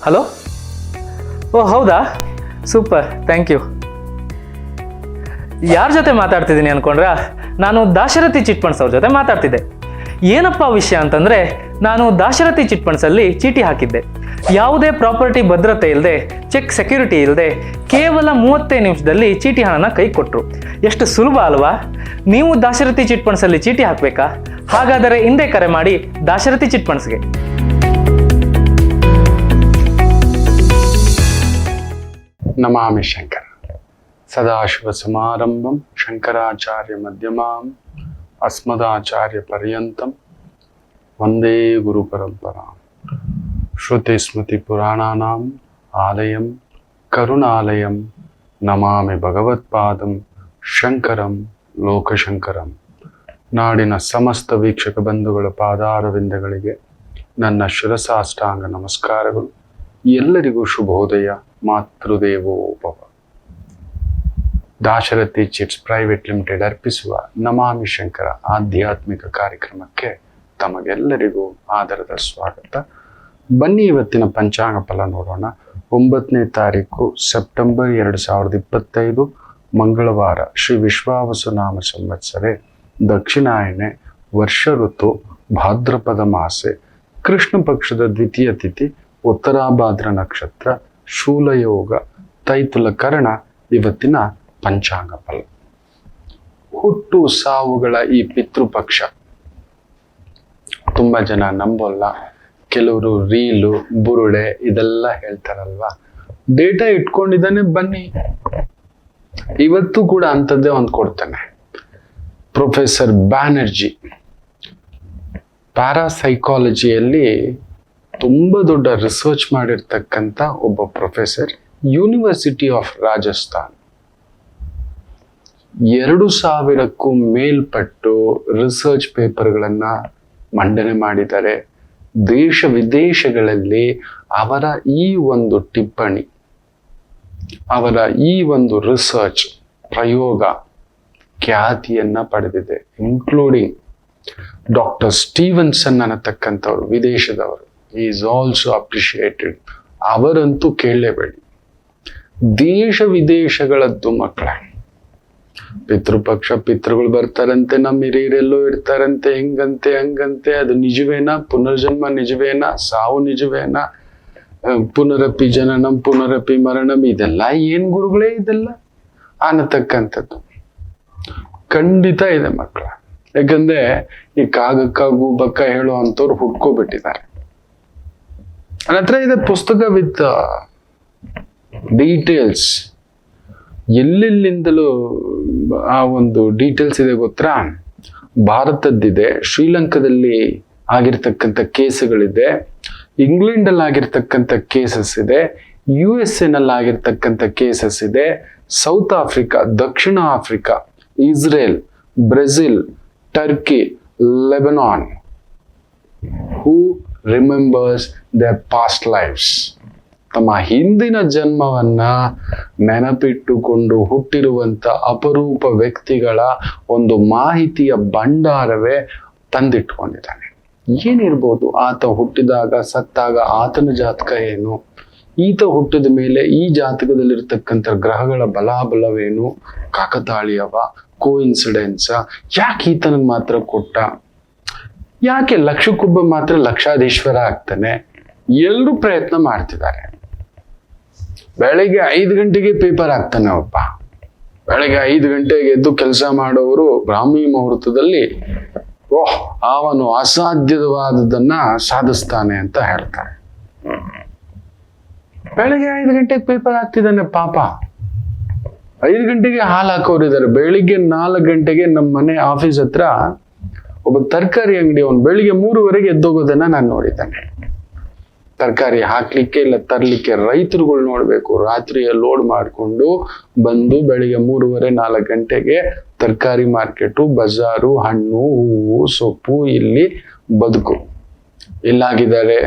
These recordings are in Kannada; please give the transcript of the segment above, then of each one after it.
ಹಲೋ. ಓ ಹೌದಾ, ಸೂಪರ್, ಥ್ಯಾಂಕ್ ಯು. ಯಾರ ಜೊತೆ ಮಾತಾಡ್ತಿದ್ದೀನಿ ಅಂದ್ಕೊಂಡ್ರಾ? ನಾನು ದಾಶರಥಿ ಚಿಟ್ ಫಂಡ್ಸ್ ಅವ್ರ ಜೊತೆ ಮಾತಾಡ್ತಿದ್ದೆ. ಏನಪ್ಪ ವಿಷಯ ಅಂತಂದರೆ, ನಾನು ದಾಶರಥಿ ಚಿಟ್ ಫಂಡ್ಸಲ್ಲಿ ಚೀಟಿ ಹಾಕಿದ್ದೆ. ಯಾವುದೇ ಪ್ರಾಪರ್ಟಿ ಭದ್ರತೆ ಇಲ್ಲದೆ, ಚೆಕ್ ಸೆಕ್ಯೂರಿಟಿ ಇಲ್ಲದೆ, ಕೇವಲ 35 ನಿಮಿಷದಲ್ಲಿ ಚೀಟಿ ಹಣನ ಕೈ ಕೊಟ್ಟರು. ಎಷ್ಟು ಸುಲಭ ಅಲ್ವಾ? ನೀವು ದಾಶರಥಿ ಚಿಟ್ ಫಂಡ್ಸಲ್ಲಿ ಚೀಟಿ ಹಾಕಬೇಕಾ? ಹಾಗಾದರೆ ಹಿಂದೆ ಕರೆ ಮಾಡಿ ದಾಶರಥಿ ಚಿಟ್ ಫಂಡ್ಸ್ಗೆ. ನಮಾಮಿ ಶಂಕರ ಸದಾಶಿವ ಸಮಾರಂಭಂ ಶಂಕರಾಚಾರ್ಯ ಮಧ್ಯಮಾಂ ಅಸ್ಮದಾಚಾರ್ಯ ಪರ್ಯಂತಂ ವಂದೇ ಗುರು ಪರಂಪರಾಂ. ಶ್ರುತಿ ಸ್ಮೃತಿ ಪುರಾಣಾನಾಂ ಆಲಯಂ ಕರುಣಾಲಯಂ ನಮಾಮಿ ಭಗವತ್ಪಾದಂ ಶಂಕರಂ ಲೋಕಶಂಕರಂ. ನಾಡಿನ ಸಮಸ್ತ ವೀಕ್ಷಕ ಬಂಧುಗಳ ಪಾದಾರವಿಂದಗಳಿಗೆ ನನ್ನ ಶಿರಸಾಷ್ಟಾಂಗ ನಮಸ್ಕಾರಗಳು. ಎಲ್ಲರಿಗೂ ಶುಭೋದಯ. ಮಾತೃದೇವೋ ಭವ. ದಾಶರಥಿ ಚಿಟ್ಸ್ ಪ್ರೈವೇಟ್ ಲಿಮಿಟೆಡ್ ಅರ್ಪಿಸುವ ನಮಾಮಿ ಶಂಕರ ಆಧ್ಯಾತ್ಮಿಕ ಕಾರ್ಯಕ್ರಮಕ್ಕೆ ತಮಗೆಲ್ಲರಿಗೂ ಆದರದ ಸ್ವಾಗತ. ಬನ್ನಿ ಇವತ್ತಿನ ಪಂಚಾಂಗ ಫಲ ನೋಡೋಣ. 9ನೇ ತಾರೀಕು ಸೆಪ್ಟೆಂಬರ್ 2025 ಮಂಗಳವಾರ. ಶ್ರೀ ವಿಶ್ವಾವಸು ನಾಮ ಸಂವತ್ಸರೆ, ದಕ್ಷಿಣಾಯಣೆ, ವರ್ಷ ಋತು ಭಾದ್ರಪದ ಮಾಸೆ, ಕೃಷ್ಣ ಪಕ್ಷದ ದ್ವಿತೀಯ ತಿಥಿ, ಉತ್ತರಾಭಾದ್ರ ನಕ್ಷತ್ರ, ಶೂಲಯೋಗ, ತೈತುಲ ಕರ್ಣ ಇವತ್ತಿನ ಪಂಚಾಂಗ ಫಲ. ಹುಟ್ಟು ಸಾವುಗಳ ಈ ಪಿತೃಪಕ್ಷ ತುಂಬಾ ಜನ ನಂಬೋಲ್ಲ. ಕೆಲವರು ರೀಲು, ಬುರುಡೆ ಇದೆಲ್ಲ ಹೇಳ್ತಾರಲ್ವಾ. ಡೇಟಾ ಇಟ್ಕೊಂಡಿದ್ದಾನೆ, ಬನ್ನಿ ಇವತ್ತು ಕೂಡ ಅಂಥದ್ದೇ ಒಂದು ಕೊಡ್ತಾನೆ. ಪ್ರೊಫೆಸರ್ ಬ್ಯಾನರ್ಜಿ ಪ್ಯಾರಾಸೈಕಾಲಜಿಯಲ್ಲಿ ತುಂಬ ದೊಡ್ಡ ರಿಸರ್ಚ್ ಮಾಡಿರ್ತಕ್ಕಂಥ ಒಬ್ಬ ಪ್ರೊಫೆಸರ್, ಯೂನಿವರ್ಸಿಟಿ ಆಫ್ ರಾಜಸ್ಥಾನ್. 2000ಕ್ಕೂ ಮೇಲ್ಪಟ್ಟು ರಿಸರ್ಚ್ ಪೇಪರ್ಗಳನ್ನು ಮಂಡನೆ ಮಾಡಿದ್ದಾರೆ. ದೇಶ ವಿದೇಶಗಳಲ್ಲಿ ಅವರ ಈ ಒಂದು ಟಿಪ್ಪಣಿ, ಅವರ ಈ ಒಂದು ರಿಸರ್ಚ್ ಪ್ರಯೋಗ ಖ್ಯಾತಿಯನ್ನ ಪಡೆದಿದೆ. ಇನ್ಕ್ಲೂಡಿಂಗ್ ಡಾಕ್ಟರ್ ಸ್ಟೀವನ್ಸನ್ ಅನ್ನತಕ್ಕಂಥವ್ರು, ವಿದೇಶದವರು, ಈಸ್ ಆಲ್ಸೋ ಅಪ್ರಿಷಿಯೇಟೆಡ್. ಅವರಂತೂ ಕೇಳಲೇಬೇಡಿ. ದೇಶ ವಿದೇಶಗಳದ್ದು ಮಕ್ಕಳ ಪಿತೃಪಕ್ಷ, ಪಿತೃಗಳು ಬರ್ತಾರಂತೆ, ನಮ್ಮ ಹಿರಿಯರೆಲ್ಲೋ ಇರ್ತಾರಂತೆ, ಹಿಂಗಂತೆ ಹಂಗಂತೆ. ಅದು ನಿಜವೇನಾ? ಪುನರ್ಜನ್ಮ ನಿಜವೇನಾ? ಸಾವು ನಿಜವೇನಾ? ಪುನರಪಿ ಜನನಂ ಪುನರಪಿ ಮರಣಂ, ಇದೆಲ್ಲ ಏನ್ ಗುರುಗಳೇ ಇದೆಲ್ಲ ಅನ್ನತಕ್ಕಂಥದ್ದು ಖಂಡಿತ ಇದೆ ಮಕ್ಕಳ. ಯಾಕಂದ್ರೆ ಈ ಕಾಗಕ್ಕ ಗೂಬಕ್ಕ ಹೇಳೋ ಅಂತವ್ರು ಹುಡ್ಕೋಬಿಟ್ಟಿದ್ದಾರೆ. ನನ್ನ ಹತ್ರ ಇದೆ ಪುಸ್ತಕ ವಿತ್ ಡೀಟೇಲ್ಸ್. ಎಲ್ಲೆಲ್ಲಿಂದಲೂ ಆ ಒಂದು ಡೀಟೇಲ್ಸ್ ಇದೆ ಗೊತ್ತಾ? ಭಾರತದ್ದಿದೆ, ಶ್ರೀಲಂಕಾದಲ್ಲಿ ಆಗಿರ್ತಕ್ಕಂಥ ಕೇಸುಗಳಿದೆ, ಇಂಗ್ಲೆಂಡಲ್ಲಿ ಆಗಿರ್ತಕ್ಕಂಥ ಕೇಸಸ್ ಇದೆ, USA ನಲ್ಲಿ ಆಗಿರ್ತಕ್ಕಂಥ ಕೇಸಸ್ ಇದೆ, south Africa, Dakshina Africa, Israel, Brazil, Turkey, Lebanon. Who remembers their past lives? ತಮ್ಮ ಹಿಂದಿನ ಜನ್ಮವನ್ನ ನೆನಪಿಟ್ಟುಕೊಂಡು ಹುಟ್ಟಿರುವಂತ ಅಪರೂಪ ವ್ಯಕ್ತಿಗಳ ಒಂದು ಮಾಹಿತಿಯ ಭಂಡಾರವೇ ತಂದಿಟ್ಕೊಂಡಿದ್ದಾನೆ. ಏನಿರ್ಬೋದು? ಆತ ಹುಟ್ಟಿದಾಗ, ಸತ್ತಾಗ ಆತನ ಜಾತಕ ಏನು, ಈತ ಹುಟ್ಟಿದ ಮೇಲೆ ಈ ಜಾತಕದಲ್ಲಿರ್ತಕ್ಕಂಥ ಗ್ರಹಗಳ ಬಲಾಬಲವೇನು, ಕಾಕತಾಳೀಯವ, ಕೋಇನ್ಸಿಡೆನ್ಸ, ಯಾಕೆ ಈತನಿಗೆ ಮಾತ್ರ ಕೊಟ್ಟ, ಯಾಕೆ ಲಕ್ಷಕ್ಕೊಬ್ಬ ಮಾತ್ರ ಲಕ್ಷಾಧೀಶ್ವರ ಆಗ್ತಾನೆ? ಎಲ್ಲರೂ ಪ್ರಯತ್ನ ಮಾಡ್ತಿದ್ದಾರೆ. ಬೆಳಗ್ಗೆ 5 ಗಂಟೆಗೆ ಪೇಪರ್ ಆಗ್ತಾನೆ ಒಬ್ಬ. ಬೆಳಗ್ಗೆ 5 ಗಂಟೆಗೆ ಎದ್ದು ಕೆಲಸ ಮಾಡೋರು ಬ್ರಾಹ್ಮಿ ಮುಹೂರ್ತದಲ್ಲಿ ಅವನು ಅಸಾಧ್ಯವಾದದನ್ನ ಸಾಧಿಸ್ತಾನೆ ಅಂತ ಹೇಳ್ತಾರೆ. ಬೆಳಗ್ಗೆ 5 ಗಂಟೆಗೆ ಪೇಪರ್ ಆಗ್ತಿದ್ದಾನೆ ಪಾಪ. 5 ಗಂಟೆಗೆ ಹಾಲು ಹಾಕೋರಿದ್ದಾರೆ. ಬೆಳಿಗ್ಗೆ 4 ಗಂಟೆಗೆ ನಮ್ಮ ಮನೆ ಆಫೀಸ್ ಹತ್ರ ಒಬ್ಬ ತರಕಾರಿ ಅಂಗಡಿ, ಅವನು ಬೆಳಿಗ್ಗೆ 3:30 ಎದ್ದೋಗೋದನ್ನ ನಾನು ನೋಡಿದ್ದಾನೆ. ತರಕಾರಿ ಹಾಕ್ಲಿಕ್ಕೆ ಇಲ್ಲ ತರ್ಲಿಕ್ಕೆ ರೈತರುಗಳು ನೋಡ್ಬೇಕು, ರಾತ್ರಿಯ ಲೋಡ್ ಮಾಡಿಕೊಂಡು ಬಂದು ಬೆಳಿಗ್ಗೆ 3:30 4 ಗಂಟೆಗೆ ತರಕಾರಿ ಮಾರ್ಕೆಟು, ಬಜಾರು, ಹಣ್ಣು, ಹೂವು, ಸೊಪ್ಪು, ಇಲ್ಲಿ ಬದುಕು. ಇಲ್ಲಾಗಿದ್ದಾರೆ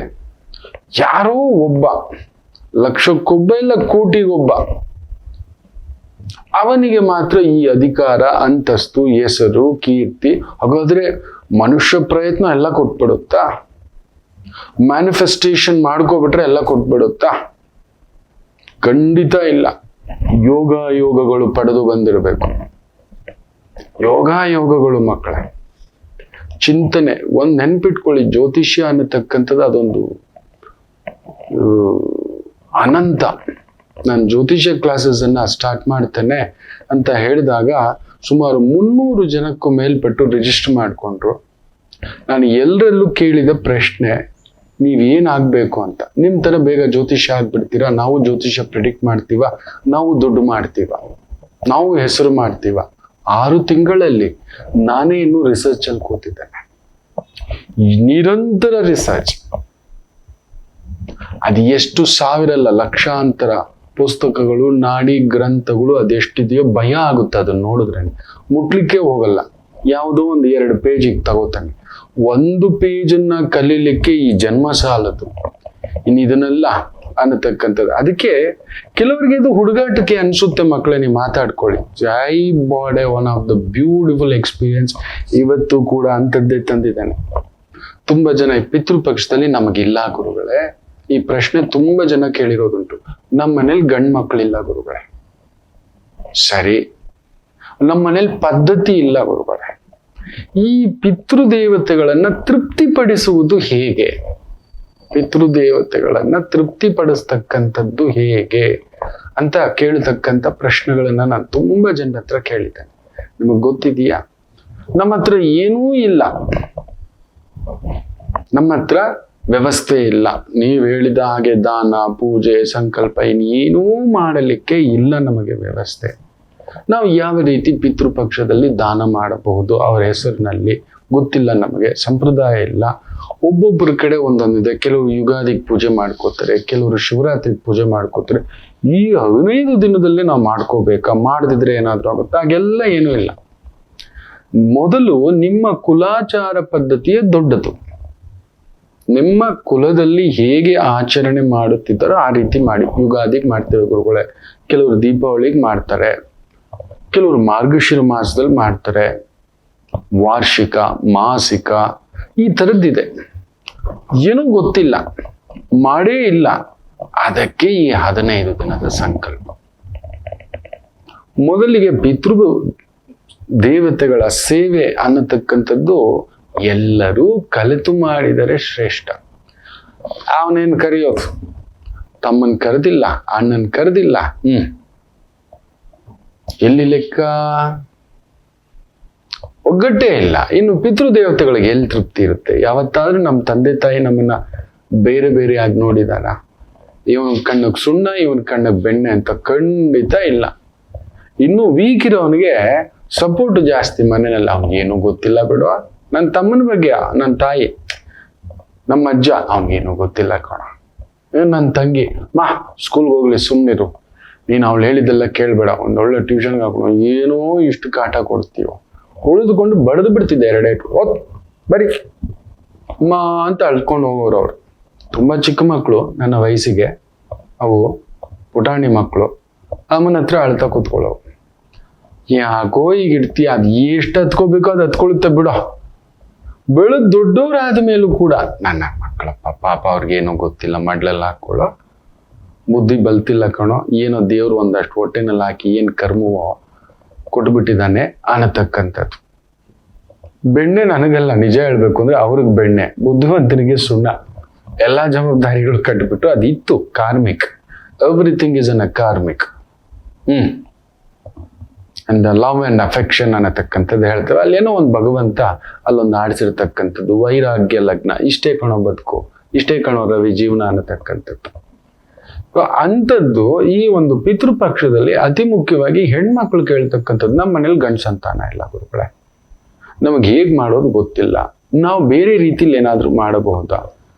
ಯಾರೋ ಒಬ್ಬ, ಲಕ್ಷಕ್ಕೊಬ್ಬ ಇಲ್ಲ ಕೋಟಿಗೊಬ್ಬ, ಅವನಿಗೆ ಮಾತ್ರ ಈ ಅಧಿಕಾರ, ಅಂತಸ್ತು, ಹೆಸರು, ಕೀರ್ತಿ. ಹಾಗಾದ್ರೆ ಮನುಷ್ಯ ಪ್ರಯತ್ನ ಎಲ್ಲ ಕೊಟ್ಬಿಡುತ್ತಾ? ಮ್ಯಾನಿಫೆಸ್ಟೇಷನ್ ಮಾಡ್ಕೊಬಿಟ್ರೆ ಎಲ್ಲ ಕೊಟ್ಬಿಡುತ್ತಾ? ಖಂಡಿತ ಇಲ್ಲ. ಯೋಗಗಳು ಪಡೆದು ಬಂದಿರಬೇಕು. ಯೋಗಗಳು ಮಕ್ಕಳೇ. ಚಿಂತನೆ ಒಂದ್ ನೆನ್ಪಿಟ್ಕೊಳ್ಳಿ, ಜ್ಯೋತಿಷ್ಯ ಅನ್ನತಕ್ಕಂಥದ್ದು ಅದೊಂದು ಅನಂತ. ನಾನು ಜ್ಯೋತಿಷ್ಯ ಕ್ಲಾಸಸ್ ಅನ್ನ ಸ್ಟಾರ್ಟ್ ಮಾಡ್ತೇನೆ ಅಂತ ಹೇಳಿದಾಗ ಸುಮಾರು 300 ಜನಕ್ಕೂ ಮೇಲ್ಪಟ್ಟು ರಿಜಿಸ್ಟರ್ ಮಾಡ್ಕೊಂಡ್ರು. ನಾನು ಎಲ್ಲರಲ್ಲೂ ಕೇಳಿದ ಪ್ರಶ್ನೆ, ನೀವೇನಾಗಬೇಕು ಅಂತ. ನಿಮ್ ತರ ಬೇಗ ಜ್ಯೋತಿಷ್ಯ ಆಗ್ಬಿಡ್ತೀರಾ? ನಾವು ಜ್ಯೋತಿಷ್ಯ ಪ್ರಿಡಿಕ್ಟ್ ಮಾಡ್ತೀವ, ನಾವು ದುಡ್ಡು ಮಾಡ್ತೀವ, ನಾವು ಹೆಸರು ಮಾಡ್ತೀವ. 6 ತಿಂಗಳಲ್ಲಿ ನಾನೇ ಇನ್ನೂ ರಿಸರ್ಚ್ ಅಲ್ಲಿ ಕೂತಿದ್ದೇನೆ, ನಿರಂತರ ರಿಸರ್ಚ್. ಅದು ಎಷ್ಟು ಸಾವಿರ ಅಲ್ಲ, ಲಕ್ಷಾಂತರ ಪುಸ್ತಕಗಳು, ನಾಡಿ ಗ್ರಂಥಗಳು, ಅದೆಷ್ಟಿದೆಯೋ ಭಯ ಆಗುತ್ತೆ ಅದನ್ನ ನೋಡಿದ್ರೆ. ಮುಟ್ಲಿಕ್ಕೆ ಹೋಗಲ್ಲ. ಯಾವುದೋ ಒಂದು 2 ಪೇಜಿಗೆ ತಗೋತಾನೆ. 1 ಪೇಜನ್ನ ಕಲೀಲಿಕ್ಕೆ ಈ ಜನ್ಮ ಸಾಲದು, ಇನ್ನು ಇದನ್ನೆಲ್ಲ ಅನ್ನತಕ್ಕಂಥದ್ದು. ಅದಕ್ಕೆ ಕೆಲವರಿಗೆ ಇದು ಹುಡುಗಾಟಕ್ಕೆ ಅನ್ಸುತ್ತೆ. ಮಕ್ಕಳೇ, ನೀವು ಮಾತಾಡ್ಕೊಳ್ಳಿ. ಜೈ ಬಾಡೆ one of the beautiful experience ಇವತ್ತು ಕೂಡ ಅಂಥದ್ದೇ ತಂದಿದ್ದಾನೆ. ತುಂಬಾ ಜನ ಈ ಪಿತೃಪಕ್ಷದಲ್ಲಿ ನಮಗಿಲ್ಲ ಗುರುಗಳೇ, ಈ ಪ್ರಶ್ನೆ ತುಂಬಾ ಜನ ಕೇಳಿರೋದುಂಟು. ನಮ್ಮ ಮನೇಲಿ ಗಂಡ್ ಮಕ್ಕಳಿಲ್ಲ ಗುರುಗಳೇ. ಸರಿ, ನಮ್ಮ ಮನೇಲಿ ಪದ್ಧತಿ ಇಲ್ಲ ಗುರುಗಳೇ. ಈ ಪಿತೃದೇವತೆಗಳನ್ನ ತೃಪ್ತಿಪಡಿಸುವುದು ಹೇಗೆ? ಪಿತೃದೇವತೆಗಳನ್ನ ತೃಪ್ತಿಪಡಿಸ್ತಕ್ಕಂಥದ್ದು ಹೇಗೆ ಅಂತ ಕೇಳತಕ್ಕಂಥ ಪ್ರಶ್ನೆಗಳನ್ನ ನಾನು ತುಂಬಾ ಜನರ ಹತ್ರ ಕೇಳಿದ್ದೇನೆ. ನಿಮಗ್ ಗೊತ್ತಿದೆಯಾ? ನಮ್ಮ ಹತ್ರ ಏನೂ ಇಲ್ಲ, ನಮ್ಮ ಹತ್ರ ವ್ಯವಸ್ಥೆ ಇಲ್ಲ. ನೀವು ಹೇಳಿದ ಹಾಗೆ ದಾನ, ಪೂಜೆ, ಸಂಕಲ್ಪ ಇನ್ನೇನೂ ಮಾಡಲಿಕ್ಕೆ ಇಲ್ಲ ನಮಗೆ ವ್ಯವಸ್ಥೆ. ನಾವು ಯಾವ ರೀತಿ ಪಿತೃಪಕ್ಷದಲ್ಲಿ ದಾನ ಮಾಡಬಹುದು ಅವರ ಹೆಸರಿನಲ್ಲಿ ಗೊತ್ತಿಲ್ಲ ನಮಗೆ. ಸಂಪ್ರದಾಯ ಇಲ್ಲ. ಒಬ್ಬೊಬ್ಬರ ಕಡೆ ಒಂದೊಂದಿದೆ. ಕೆಲವರು ಯುಗಾದಿಗೆ ಪೂಜೆ ಮಾಡ್ಕೋತಾರೆ, ಕೆಲವರು ಶಿವರಾತ್ರಿಗೆ ಪೂಜೆ ಮಾಡ್ಕೋತಾರೆ. ಈ 15 ದಿನದಲ್ಲಿ ನಾವು ಮಾಡ್ಕೋಬೇಕಾ? ಮಾಡದಿದ್ರೆ ಏನಾದ್ರೂ ಆಗುತ್ತಾ? ಹಾಗೆಲ್ಲ ಏನೂ ಇಲ್ಲ. ಮೊದಲು ನಿಮ್ಮ ಕುಲಾಚಾರ ಪದ್ಧತಿಯೇ ದೊಡ್ಡದು. ನಿಮ್ಮ ಕುಲದಲ್ಲಿ ಹೇಗೆ ಆಚರಣೆ ಮಾಡುತ್ತಿದ್ದಾರೋ ಆ ರೀತಿ ಮಾಡಿ. ಯುಗಾದಿಗೆ ಮಾಡ್ತೇವೆ ಗುರುಗಳೇ, ಕೆಲವರು ದೀಪಾವಳಿಗೆ ಮಾಡ್ತಾರೆ, ಕೆಲವರು ಮಾರ್ಗಶಿರ ಮಾಸದಲ್ಲಿ ಮಾಡ್ತಾರೆ, ವಾರ್ಷಿಕ, ಮಾಸಿಕ, ಈ ಥರದ್ದಿದೆ. ಏನೂ ಗೊತ್ತಿಲ್ಲ, ಮಾಡೇ ಇಲ್ಲ. ಅದಕ್ಕೆ ಈ 15 ದಿನದ ಸಂಕಲ್ಪ. ಮೊದಲಿಗೆ ಪಿತೃ ದೇವತೆಗಳ ಸೇವೆ ಅನ್ನತಕ್ಕಂಥದ್ದು ಎಲ್ಲರೂ ಕಲಿತು ಮಾಡಿದರೆ ಶ್ರೇಷ್ಠ. ಅವನೇನ್ ಕರೆಯೋದು? ತಮ್ಮನ್ ಕರೆದಿಲ್ಲ, ಅಣ್ಣನ್ ಕರೆದಿಲ್ಲ, ಎಲ್ಲಿ ಲೆಕ್ಕ? ಒಗ್ಗಟ್ಟೇ ಇಲ್ಲ. ಇನ್ನು ಪಿತೃದೇವತೆಗಳಿಗೆ ಎಲ್ಲಿ ತೃಪ್ತಿ ಇರುತ್ತೆ? ಯಾವತ್ತಾದ್ರೂ ನಮ್ಮ ತಂದೆ ತಾಯಿ ನಮ್ಮನ್ನ ಬೇರೆ ಬೇರೆ ಆಗಿ ನೋಡಿದಾರ? ಇವನ್ ಕಣ್ಣಗ್ ಸುಣ್ಣ, ಇವನ್ ಕಣ್ಣಗ್ ಬೆಣ್ಣೆ ಅಂತ? ಖಂಡಿತ ಇಲ್ಲ. ಇನ್ನು ವೀಕ್ ಇರೋವನಿಗೆ ಸಪೋರ್ಟ್ ಜಾಸ್ತಿ ಮನೆಯಲ್ಲಿ. ಅವ್ನಿಗೇನು ಗೊತ್ತಿಲ್ಲ ಬಿಡುವ. ನನ್ನ ತಮ್ಮನ ಬಗ್ಗೆ ನನ್ನ ತಾಯಿ, ನಮ್ಮ ಅಜ್ಜ, ಅವ್ನಿಗೇನು ಗೊತ್ತಿಲ್ಲ ಕಣ. ನನ್ನ ತಂಗಿ, ಸ್ಕೂಲ್ಗೆ ಹೋಗ್ಲಿ, ಸುಮ್ಮನಿರು, ನೀನು ಅವಳು ಹೇಳಿದ್ದೆಲ್ಲ ಕೇಳ್ಬೇಡ, ಒಂದೊಳ್ಳೆ ಟ್ಯೂಷನ್ಗೆ ಹಾಕೋಣ. ಏನೋ ಇಷ್ಟು ಕಾಟ ಕೊಡ್ತೀವೋ, ಉಳಿದುಕೊಂಡು ಬಡ್ದು ಬಿಡ್ತಿದ್ದೆ 2 ಏಟು. ಬರೀ ಅಮ್ಮ ಅಂತ ಅಳ್ಕೊಂಡು ಹೋಗೋರು ಅವ್ರು. ತುಂಬಾ ಚಿಕ್ಕ ಮಕ್ಕಳು ನನ್ನ ವಯಸ್ಸಿಗೆ, ಅವು ಪುಟಾಣಿ ಮಕ್ಕಳು. ಅಮ್ಮನ ಹತ್ರ ಅಳ್ತಾ ಕೂತ್ಕೊಳ್ಳೋವು. ಯಾಕೋ ಈಗ ಇಡ್ತೀಯ, ಅದು ಎಷ್ಟು ಹತ್ಕೋಬೇಕೋ ಅದು ಹತ್ಕೊಳುತ್ತೆ ಬಿಡೋ. ಬೆಳೆದ್ ದೊಡ್ಡವರಾದ ಮೇಲೂ ಕೂಡ ನನ್ನ ಮಕ್ಕಳಪ್ಪ, ಪಾಪ ಅವ್ರಿಗೇನೋ ಗೊತ್ತಿಲ್ಲ, ಮಡ್ಲೆಲ್ಲ ಹಾಕೊಳ್ಳೋ, ಬುದ್ಧಿ ಬಲ್ತಿಲ್ಲ ಕಣೋ, ಏನೋ ದೇವ್ರು ಒಂದಷ್ಟು ಹೊಟ್ಟೆನಲ್ಲಿ ಹಾಕಿ ಏನ್ ಕರ್ಮವೋ ಕೊಟ್ಬಿಟ್ಟಿದ್ದಾನೆ ಅನ್ನತಕ್ಕಂಥದ್ದು. ಬೆಣ್ಣೆ ನನಗೆಲ್ಲ, ನಿಜ ಹೇಳ್ಬೇಕು ಅಂದ್ರೆ ಅವ್ರಿಗೆ ಬೆಣ್ಣೆ, ಬುದ್ಧಿವಂತನಿಗೆ ಸುಣ್ಣ. ಎಲ್ಲಾ ಜವಾಬ್ದಾರಿಗಳು ಕಟ್ಬಿಟ್ಟು ಅದಿತ್ತು karmic. Everything is an a karmic. And love and affection ಅನ್ನತಕ್ಕಂಥದ್ದು ಹೇಳ್ತೇವೆ. ಅಲ್ಲೇನೋ ಒಂದು ಭಗವಂತ ಅಲ್ಲೊಂದು ಆಡಿಸಿರ್ತಕ್ಕಂಥದ್ದು. ವೈರಾಗ್ಯ ಲಗ್ನ, ಇಷ್ಟೇ ಕಣೋ ಬದುಕು, ಇಷ್ಟೇ ಕಣೋ ರವಿ ಜೀವನ ಅನ್ನತಕ್ಕಂಥದ್ದು. ಅಂಥದ್ದು ಈ ಒಂದು ಪಿತೃಪಕ್ಷದಲ್ಲಿ ಅತಿ ಮುಖ್ಯವಾಗಿ ಹೆಣ್ಮಕ್ಳು ಕೇಳ್ತಕ್ಕಂಥದ್ದು. ನಮ್ಮ ಮನೇಲಿ ಗಂಡು ಸಂತಾನ ಇಲ್ಲ ಗುರುಗಳೇ, ನಮಗೆ ಹೇಗ್ ಮಾಡೋದು ಗೊತ್ತಿಲ್ಲ, ನಾವು ಬೇರೆ ರೀತಿಲಿ ಏನಾದ್ರೂ ಮಾಡಬಹುದಾ?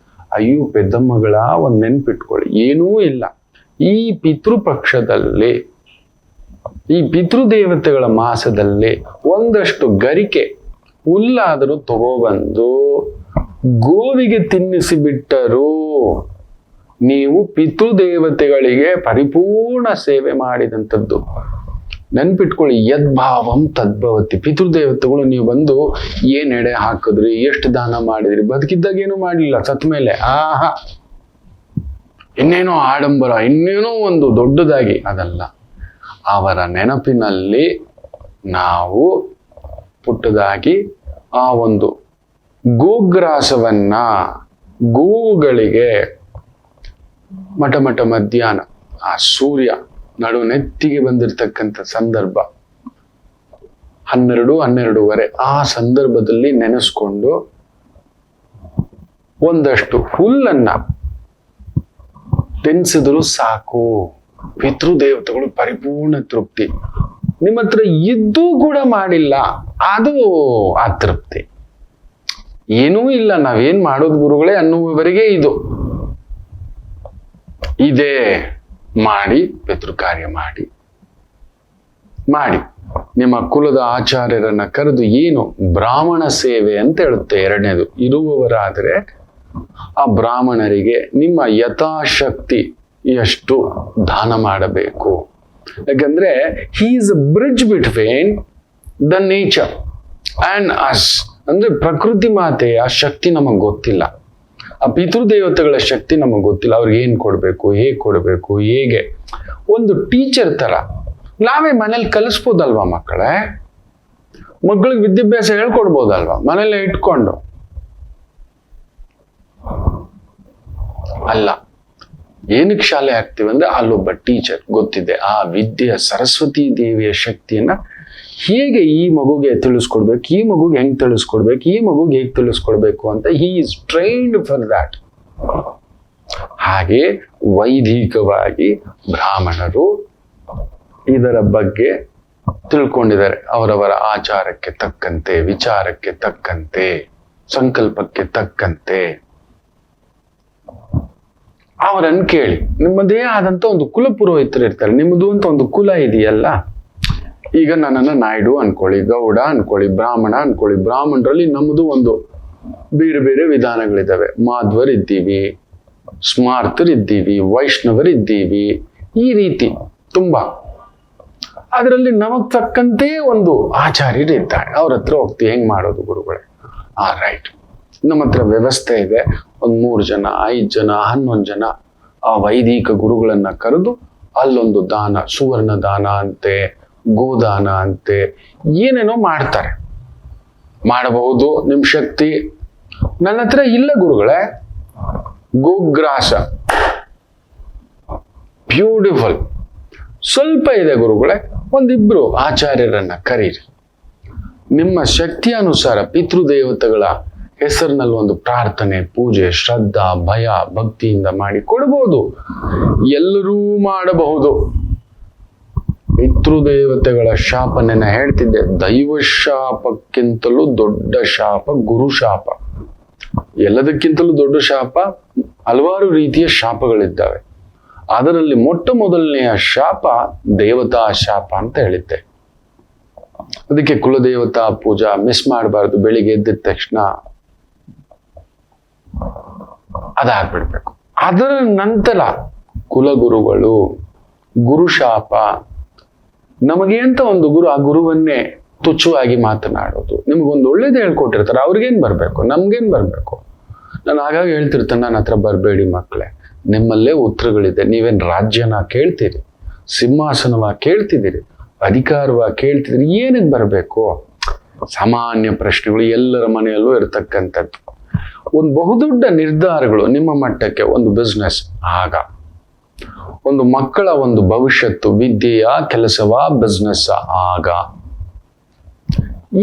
ಅಯ್ಯೋ ಪೆದ್ದಮ್ಮಗಳ ಒಂದ್ ನೆನ್ಪಿಟ್ಕೊಳ್ಳಿ, ಏನೂ ಇಲ್ಲ. ಈ ಪಿತೃಪಕ್ಷದಲ್ಲಿ, ಈ ಪಿತೃದೇವತೆಗಳ ಮಾಸದಲ್ಲಿ ಒಂದಷ್ಟು ಗರಿಕೆ ಹುಲ್ಲಾದರೂ ತಗೋಬಂದು ಗೋವಿಗೆ ತಿನ್ನಿಸಿ ಬಿಟ್ಟರು ನೀವು ಪಿತೃದೇವತೆಗಳಿಗೆ ಪರಿಪೂರ್ಣ ಸೇವೆ ಮಾಡಿದಂಥದ್ದು. ನೆನ್ಪಿಟ್ಕೊಳ್ಳಿ, ಯದ್ಭಾವಂ ತದ್ಭವತಿ. ಪಿತೃದೇವತೆಗಳು ನೀವು ಬಂದು ಏನ್ ಎಡೆ ಹಾಕಿದ್ರಿ, ಎಷ್ಟು ದಾನ ಮಾಡಿದ್ರಿ, ಬದುಕಿದ್ದಾಗ ಏನು ಮಾಡಲಿಲ್ಲ, ಸತ್ ಮೇಲೆ ಆಹಾ ಇನ್ನೇನೋ ಆಡಂಬರ, ಇನ್ನೇನೋ ಒಂದು ದೊಡ್ಡದಾಗಿ, ಅದಲ್ಲ. ಅವರ ನೆನಪಿನಲ್ಲಿ ನಾವು ಪುಟ್ಟದಾಗಿ ಆ ಒಂದು ಗೋಗ್ರಾಸವನ್ನ, ಗೋವುಗಳಿಗೆ ಮಠ ಮಧ್ಯಾಹ್ನ ಆ ಸೂರ್ಯ ನಡು ನೆತ್ತಿಗೆ ಬಂದಿರತಕ್ಕಂಥ ಸಂದರ್ಭ 12-12:30 ಆ ಸಂದರ್ಭದಲ್ಲಿ ನೆನೆಸ್ಕೊಂಡು ಒಂದಷ್ಟು ಹುಲ್ಲನ್ನ ತಿನ್ಸಿದ್ರು ಸಾಕು. ಪಿತೃದೇವತೆಗಳು ಪರಿಪೂರ್ಣ ತೃಪ್ತಿ. ನಿಮ್ಮ ಹತ್ರ ಇದ್ದೂ ಕೂಡ ಮಾಡಿಲ್ಲ, ಅದು ಅತೃಪ್ತಿ. ಏನೂ ಇಲ್ಲ, ನಾವೇನ್ ಮಾಡೋದು ಗುರುಗಳೇ ಅನ್ನುವವರೆಗೆ ಇದು ಇದೇ ಮಾಡಿ, ಪಿತೃ ಕಾರ್ಯ ಮಾಡಿ. ನಿಮ್ಮ ಕುಲದ ಆಚಾರ್ಯರನ್ನ ಕರೆದು ಏನು ಬ್ರಾಹ್ಮಣ ಸೇವೆ ಅಂತ ಹೇಳುತ್ತೆ. ಎರಡನೇದು, ಇರುವವರಾದರೆ ಆ ಬ್ರಾಹ್ಮಣರಿಗೆ ನಿಮ್ಮ ಯಥಾಶಕ್ತಿ ಎಷ್ಟು ದಾನ ಮಾಡಬೇಕು. ಯಾಕಂದ್ರೆ he is a bridge between the nature and us. ಅಂದ್ರೆ ಪ್ರಕೃತಿ ಮಾತೆಯ ಶಕ್ತಿ ನಮಗ್ ಗೊತ್ತಿಲ್ಲ, ಆ ಪಿತೃದೇವತೆಗಳ ಶಕ್ತಿ ನಮಗ್ ಗೊತ್ತಿಲ್ಲ. ಅವ್ರಿಗೆ ಏನ್ ಕೊಡ್ಬೇಕು, ಹೇಗೆ ಕೊಡ್ಬೇಕು, ಹೇಗೆ ಒಂದು ಟೀಚರ್ ತರ ನಾವೇ ಮನೇಲಿ ಕಲಿಸ್ಬೋದಲ್ವಾ ಮಕ್ಕಳೇ? ಮಕ್ಕಳಿಗೆ ವಿದ್ಯಾಭ್ಯಾಸ ಹೇಳ್ಕೊಡ್ಬೋದಲ್ವಾ ಮನೇಲೆ ಇಟ್ಕೊಂಡು? ಅಲ್ಲ, ಏನಕ್ಕೆ ಶಾಲೆ ಹಾಕ್ತೀವಿ ಅಂದ್ರೆ ಅಲ್ಲೊಬ್ಬ ಟೀಚರ್ ಗೊತ್ತಿದೆ, ಆ ವಿದ್ಯೆ ಸರಸ್ವತಿ ದೇವಿಯ ಶಕ್ತಿಯನ್ನ ಹೇಗೆ ಈ ಮಗುಗೆ ತಿಳಿಸ್ಕೊಡ್ಬೇಕು, ಈ ಮಗುಗೆ ಹೆಂಗ್ ತಿಳಿಸ್ಕೊಡ್ಬೇಕು, ಈ ಮಗುಗೆ ಹೇಗೆ ತಿಳಿಸ್ಕೊಡ್ಬೇಕು ಅಂತ he is trained for that. ಹಾಗೆ ವೈದಿಕವಾಗಿ ಬ್ರಾಹ್ಮಣರು ಇದರ ಬಗ್ಗೆ ತಿಳ್ಕೊಂಡಿದ್ದಾರೆ. ಅವರವರ ಆಚಾರಕ್ಕೆ ತಕ್ಕಂತೆ, ವಿಚಾರಕ್ಕೆ ತಕ್ಕಂತೆ, ಸಂಕಲ್ಪಕ್ಕೆ ತಕ್ಕಂತೆ ಅವರನ್ನು ಕೇಳಿ. ನಿಮ್ಮದೇ ಆದಂತ ಒಂದು ಕುಲ ಪುರೋಹಿತರು ಇರ್ತಾರೆ. ನಿಮ್ಮದು ಅಂತ ಒಂದು ಕುಲ ಇದೆಯಲ್ಲ. ಈಗ ನನ್ನನ್ನ ನಾಯ್ಡು ಅನ್ಕೊಳ್ಳಿ, ಗೌಡ ಅನ್ಕೊಳ್ಳಿ, ಬ್ರಾಹ್ಮಣ ಅನ್ಕೊಳ್ಳಿ. ಬ್ರಾಹ್ಮಣರಲ್ಲಿ ನಮ್ಮದು ಒಂದು ಬೇರೆ ಬೇರೆ ವಿಧಾನಗಳಿದ್ದಾವೆ. ಮಾಧ್ವರ್ ಇದ್ದೀವಿ, ಸ್ಮಾರ್ತರ್ ಇದ್ದೀವಿ, ವೈಷ್ಣವರ್ ಇದ್ದೀವಿ, ಈ ರೀತಿ ತುಂಬಾ. ಅದರಲ್ಲಿ ನಮಗ್ ತಕ್ಕಂತೆ ಒಂದು ಆಚಾರ್ಯರು ಇದ್ದಾರೆ. ಅವ್ರ ಹತ್ರ ಹೋಗ್ತೀವಿ, ಹೆಂಗ್ ಮಾಡೋದು ಗುರುಗಳೇ? ರೈಟ್, ನಮ್ಮ ಹತ್ರ ವ್ಯವಸ್ಥೆ ಇದೆ. 3 ಜನ, 5 ಜನ, 11 ಜನ ಆ ವೈದಿಕ ಗುರುಗಳನ್ನ ಕರೆದು ಅಲ್ಲೊಂದು ದಾನ, ಸುವರ್ಣ ದಾನ ಅಂತೆ, ಗೋದಾನ ಅಂತೆ, ಏನೇನೋ ಮಾಡ್ತಾರೆ. ಮಾಡಬಹುದು, ನಿಮ್ ಶಕ್ತಿ. ನನ್ನ ಹತ್ರ ಇಲ್ಲ ಗುರುಗಳೇ, ಗೋಗ್ರಾಸ ಬ್ಯೂಟಿಫುಲ್ ಸ್ವಲ್ಪ ಇದೆ ಗುರುಗಳೇ, 1-2 ಆಚಾರ್ಯರನ್ನ ಕರೀರಿ. ನಿಮ್ಮ ಶಕ್ತಿ ಅನುಸಾರ ಪಿತೃದೇವತೆಗಳ ಹೆಸರಿನಲ್ಲಿ ಒಂದು ಪ್ರಾರ್ಥನೆ, ಪೂಜೆ, ಶ್ರದ್ಧಾ, ಭಯ, ಭಕ್ತಿಯಿಂದ ಮಾಡಿ ಕೊಡಬಹುದು. ಎಲ್ಲರೂ ಮಾಡಬಹುದು. ಪಿತೃದೇವತೆಗಳ ಶಾಪನೆನ ಹೇಳ್ತಿದ್ದೆ, ದೈವ ಶಾಪಕ್ಕಿಂತಲೂ ದೊಡ್ಡ ಶಾಪ ಗುರು ಶಾಪ. ಎಲ್ಲದಕ್ಕಿಂತಲೂ ದೊಡ್ಡ ಶಾಪ, ಹಲವಾರು ರೀತಿಯ ಶಾಪಗಳಿದ್ದಾವೆ. ಅದರಲ್ಲಿ ಮೊದಲನೆಯ ಶಾಪ ದೇವತಾ ಶಾಪ ಅಂತ ಹೇಳಿದ್ದೆ. ಅದಕ್ಕೆ ಕುಲದೇವತಾ ಪೂಜಾ ಮಿಸ್ ಮಾಡಬಾರ್ದು. ಬೆಳಿಗ್ಗೆ ಎದ್ದ ತಕ್ಷಣ ಅದಾಗ್ಬಿಡ್ಬೇಕು. ಅದರ ನಂತರ ಕುಲಗುರುಗಳು, ಗುರು ಶಾಪ. ನಮಗೆ ಅಂತ ಒಂದು ಗುರು, ಆ ಗುರುವನ್ನೇ ತುಚ್ಛವಾಗಿ ಮಾತನಾಡೋದು. ನಿಮ್ಗೊಂದು ಒಳ್ಳೇದು ಹೇಳ್ಕೊಟ್ಟಿರ್ತಾರೆ, ಅವ್ರಿಗೇನ್ ಬರ್ಬೇಕು, ನಮ್ಗೇನ್ ಬರ್ಬೇಕು? ನಾನು ಹಾಗಾಗಿ ಹೇಳ್ತಿರ್ತೇನೆ, ನನ್ನ ಹತ್ರ ಬರಬೇಡಿ ಮಕ್ಕಳೇ, ನಿಮ್ಮಲ್ಲೇ ಉತ್ತರಗಳಿದೆ. ನೀವೇನ್ ರಾಜ್ಯನ ಕೇಳ್ತೀರಿ, ಸಿಂಹಾಸನವ ಕೇಳ್ತಿದ್ದೀರಿ, ಅಧಿಕಾರವ ಕೇಳ್ತಿದ್ದೀರಿ, ಏನಕ್ಕೆ ಬರಬೇಕು? ಸಾಮಾನ್ಯ ಪ್ರಶ್ನೆಗಳು ಎಲ್ಲರ ಮನೆಯಲ್ಲೂ ಇರತಕ್ಕಂಥದ್ದು. ಒಂದು ಬಹುದೊಡ್ಡ ನಿರ್ಧಾರಗಳು ನಿಮ್ಮ ಮಟ್ಟಕ್ಕೆ, ಒಂದು ಬಿಸ್ನೆಸ್ ಆಗ, ಒಂದು ಮಕ್ಕಳ ಒಂದು ಭವಿಷ್ಯತ್ತು, ವಿದ್ಯೆಯ ಕೆಲಸವ, ಬಿಸ್ನೆಸ್ ಆಗ,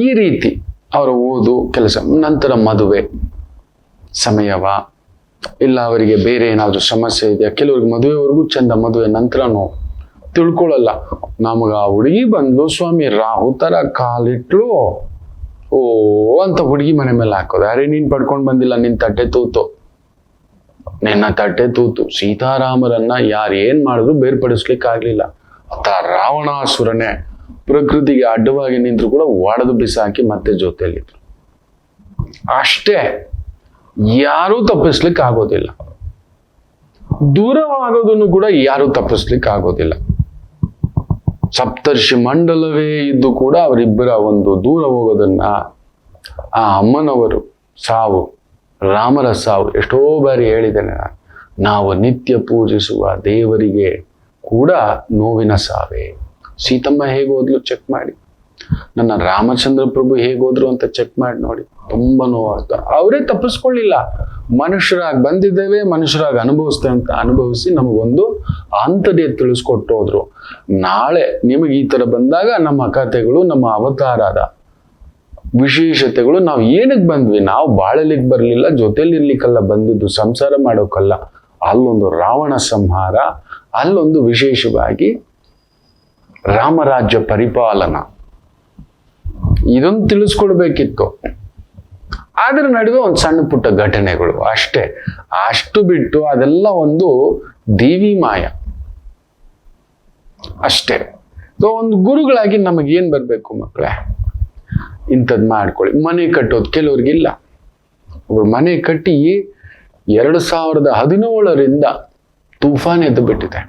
ಈ ರೀತಿ ಅವರ ಓದು, ಕೆಲಸ, ನಂತರ ಮದುವೆ ಸಮಯವ, ಇಲ್ಲ ಅವರಿಗೆ ಬೇರೆ ಏನಾದರೂ ಸಮಸ್ಯೆ ಇದೆಯಾ? ಕೆಲವ್ರಿಗೆ ಮದುವೆವರೆಗೂ ಚಂದ, ಮದುವೆ ನಂತರನೂ ತಿಳ್ಕೊಳ್ಳಲ್ಲ. ನಮಗ ಆ ಹುಡುಗಿ ಬಂದ್ಲು ಸ್ವಾಮಿ, ರಾಹು ತರ ಕಾಲಿಟ್ಲು, ಓ ಅಂತ ಹುಡುಗಿ ಮನೆ ಮೇಲೆ ಹಾಕೋದು. ಅರೆ ನೀನ್ ಪಡ್ಕೊಂಡ್ ಬಂದಿಲ್ಲ, ನಿನ್ ತಟ್ಟೆ ತೂತು, ನಿನ್ನ ತಟ್ಟೆ ತೂತು. ಸೀತಾರಾಮರನ್ನ ಯಾರೇನ್ ಮಾಡಿದ್ರು ಬೇರ್ಪಡಿಸ್ಲಿಕ್ಕೆ ಆಗ್ಲಿಲ್ಲ. ಆತ ರಾವಣಾಸುರನೇ ಪ್ರಕೃತಿಗೆ ಅಡ್ಡವಾಗಿ ನಿಂತರು ಕೂಡ ಒಡೆದು ಬಿಸಾಕಿ ಮತ್ತೆ ಜೊತೆಯಲ್ಲಿದ್ರು. ಅಷ್ಟೇ, ಯಾರೂ ತಪ್ಪಿಸ್ಲಿಕ್ಕೆ ಆಗೋದಿಲ್ಲ. ದೂರವಾಗೋದನ್ನು ಕೂಡ ಯಾರೂ ತಪ್ಪಿಸ್ಲಿಕ್ಕೆ ಆಗೋದಿಲ್ಲ. ಸಪ್ತರ್ಷಿ ಮಂಡಲವೇ ಇದ್ದು ಕೂಡ ಅವರಿಬ್ಬರ ಒಂದು ದೂರ ಹೋಗೋದನ್ನ ಆ ಅಮ್ಮನವರು ಸಾವು, ರಾಮರ ಸಾವು ಎಷ್ಟೋ ಬಾರಿ ಹೇಳಿದ್ದೇನೆ ನಾನು. ನಾವು ನಿತ್ಯ ಪೂಜಿಸುವ ದೇವರಿಗೆ ಕೂಡ ನೋವಿನ ಸಾವೇ. ಸೀತಮ್ಮ ಹೇಗೋದ್ಲು ಚೆಕ್ ಮಾಡಿ, ನನ್ನ ರಾಮಚಂದ್ರ ಪ್ರಭು ಹೇಗೋದ್ರು ಅಂತ ಚೆಕ್ ಮಾಡಿ ನೋಡಿ. ತುಂಬಾ ನೋವಾಗ್ತ. ಅವರೇ ತಪ್ಪಿಸ್ಕೊಳ್ಳಿಲ್ಲ, ಮನುಷ್ಯರಾಗಿ ಬಂದಿದ್ದೇವೆ, ಮನುಷ್ಯರಾಗಿ ಅನುಭವಿಸಿ ನಮಗೊಂದು ಆಂತರ್ಯ ತಿಳಿಸ್ಕೊಟ್ಟು ಹೋದ್ರು. ನಾಳೆ ನಿಮಗೆ ಈ ತರ ಬಂದಾಗ ನಮ್ಮ ಕಥೆಗಳು, ನಮ್ಮ ಅವತಾರದ ವಿಶೇಷತೆಗಳು, ನಾವು ಏನಕ್ಕೆ ಬಂದ್ವಿ, ನಾವು ಬಾಳಲಿಕ್ಕೆ ಬರಲಿಲ್ಲ, ಜೊತೆಲಿರ್ಲಿಕ್ಕಲ್ಲ ಬಂದಿದ್ದು, ಸಂಸಾರ ಮಾಡೋಕ್ಕಲ್ಲ. ಅಲ್ಲೊಂದು ರಾವಣ ಸಂಹಾರ, ಅಲ್ಲೊಂದು ವಿಶೇಷವಾಗಿ ರಾಮರಾಜ್ಯ ಪರಿಪಾಲನ, ಇದೊಂದು ತಿಳಿಸ್ಕೊಡ್ಬೇಕಿತ್ತು. ಅದರ ನಡುವೆ ಒಂದು ಸಣ್ಣ ಪುಟ್ಟ ಘಟನೆಗಳು ಅಷ್ಟೇ. ಅಷ್ಟು ಬಿಟ್ಟು ಅದೆಲ್ಲ ಒಂದು ದೇವಿ ಮಾಯ ಅಷ್ಟೇ. ಒಂದು ಗುರುಗಳಾಗಿ ನಮಗೇನ್ ಬರ್ಬೇಕು ಮಕ್ಕಳೇ, ಇಂಥದ್ ಮಾಡ್ಕೊಳ್ಳಿ. ಮನೆ ಕಟ್ಟೋದು ಕೆಲವ್ರಿಗಿಲ್ಲ. ಒಬ್ರು ಮನೆ ಕಟ್ಟಿ 2017ರಿಂದ ತೂಫಾನ್ ಎದ್ದು ಬಿಟ್ಟಿದೆ.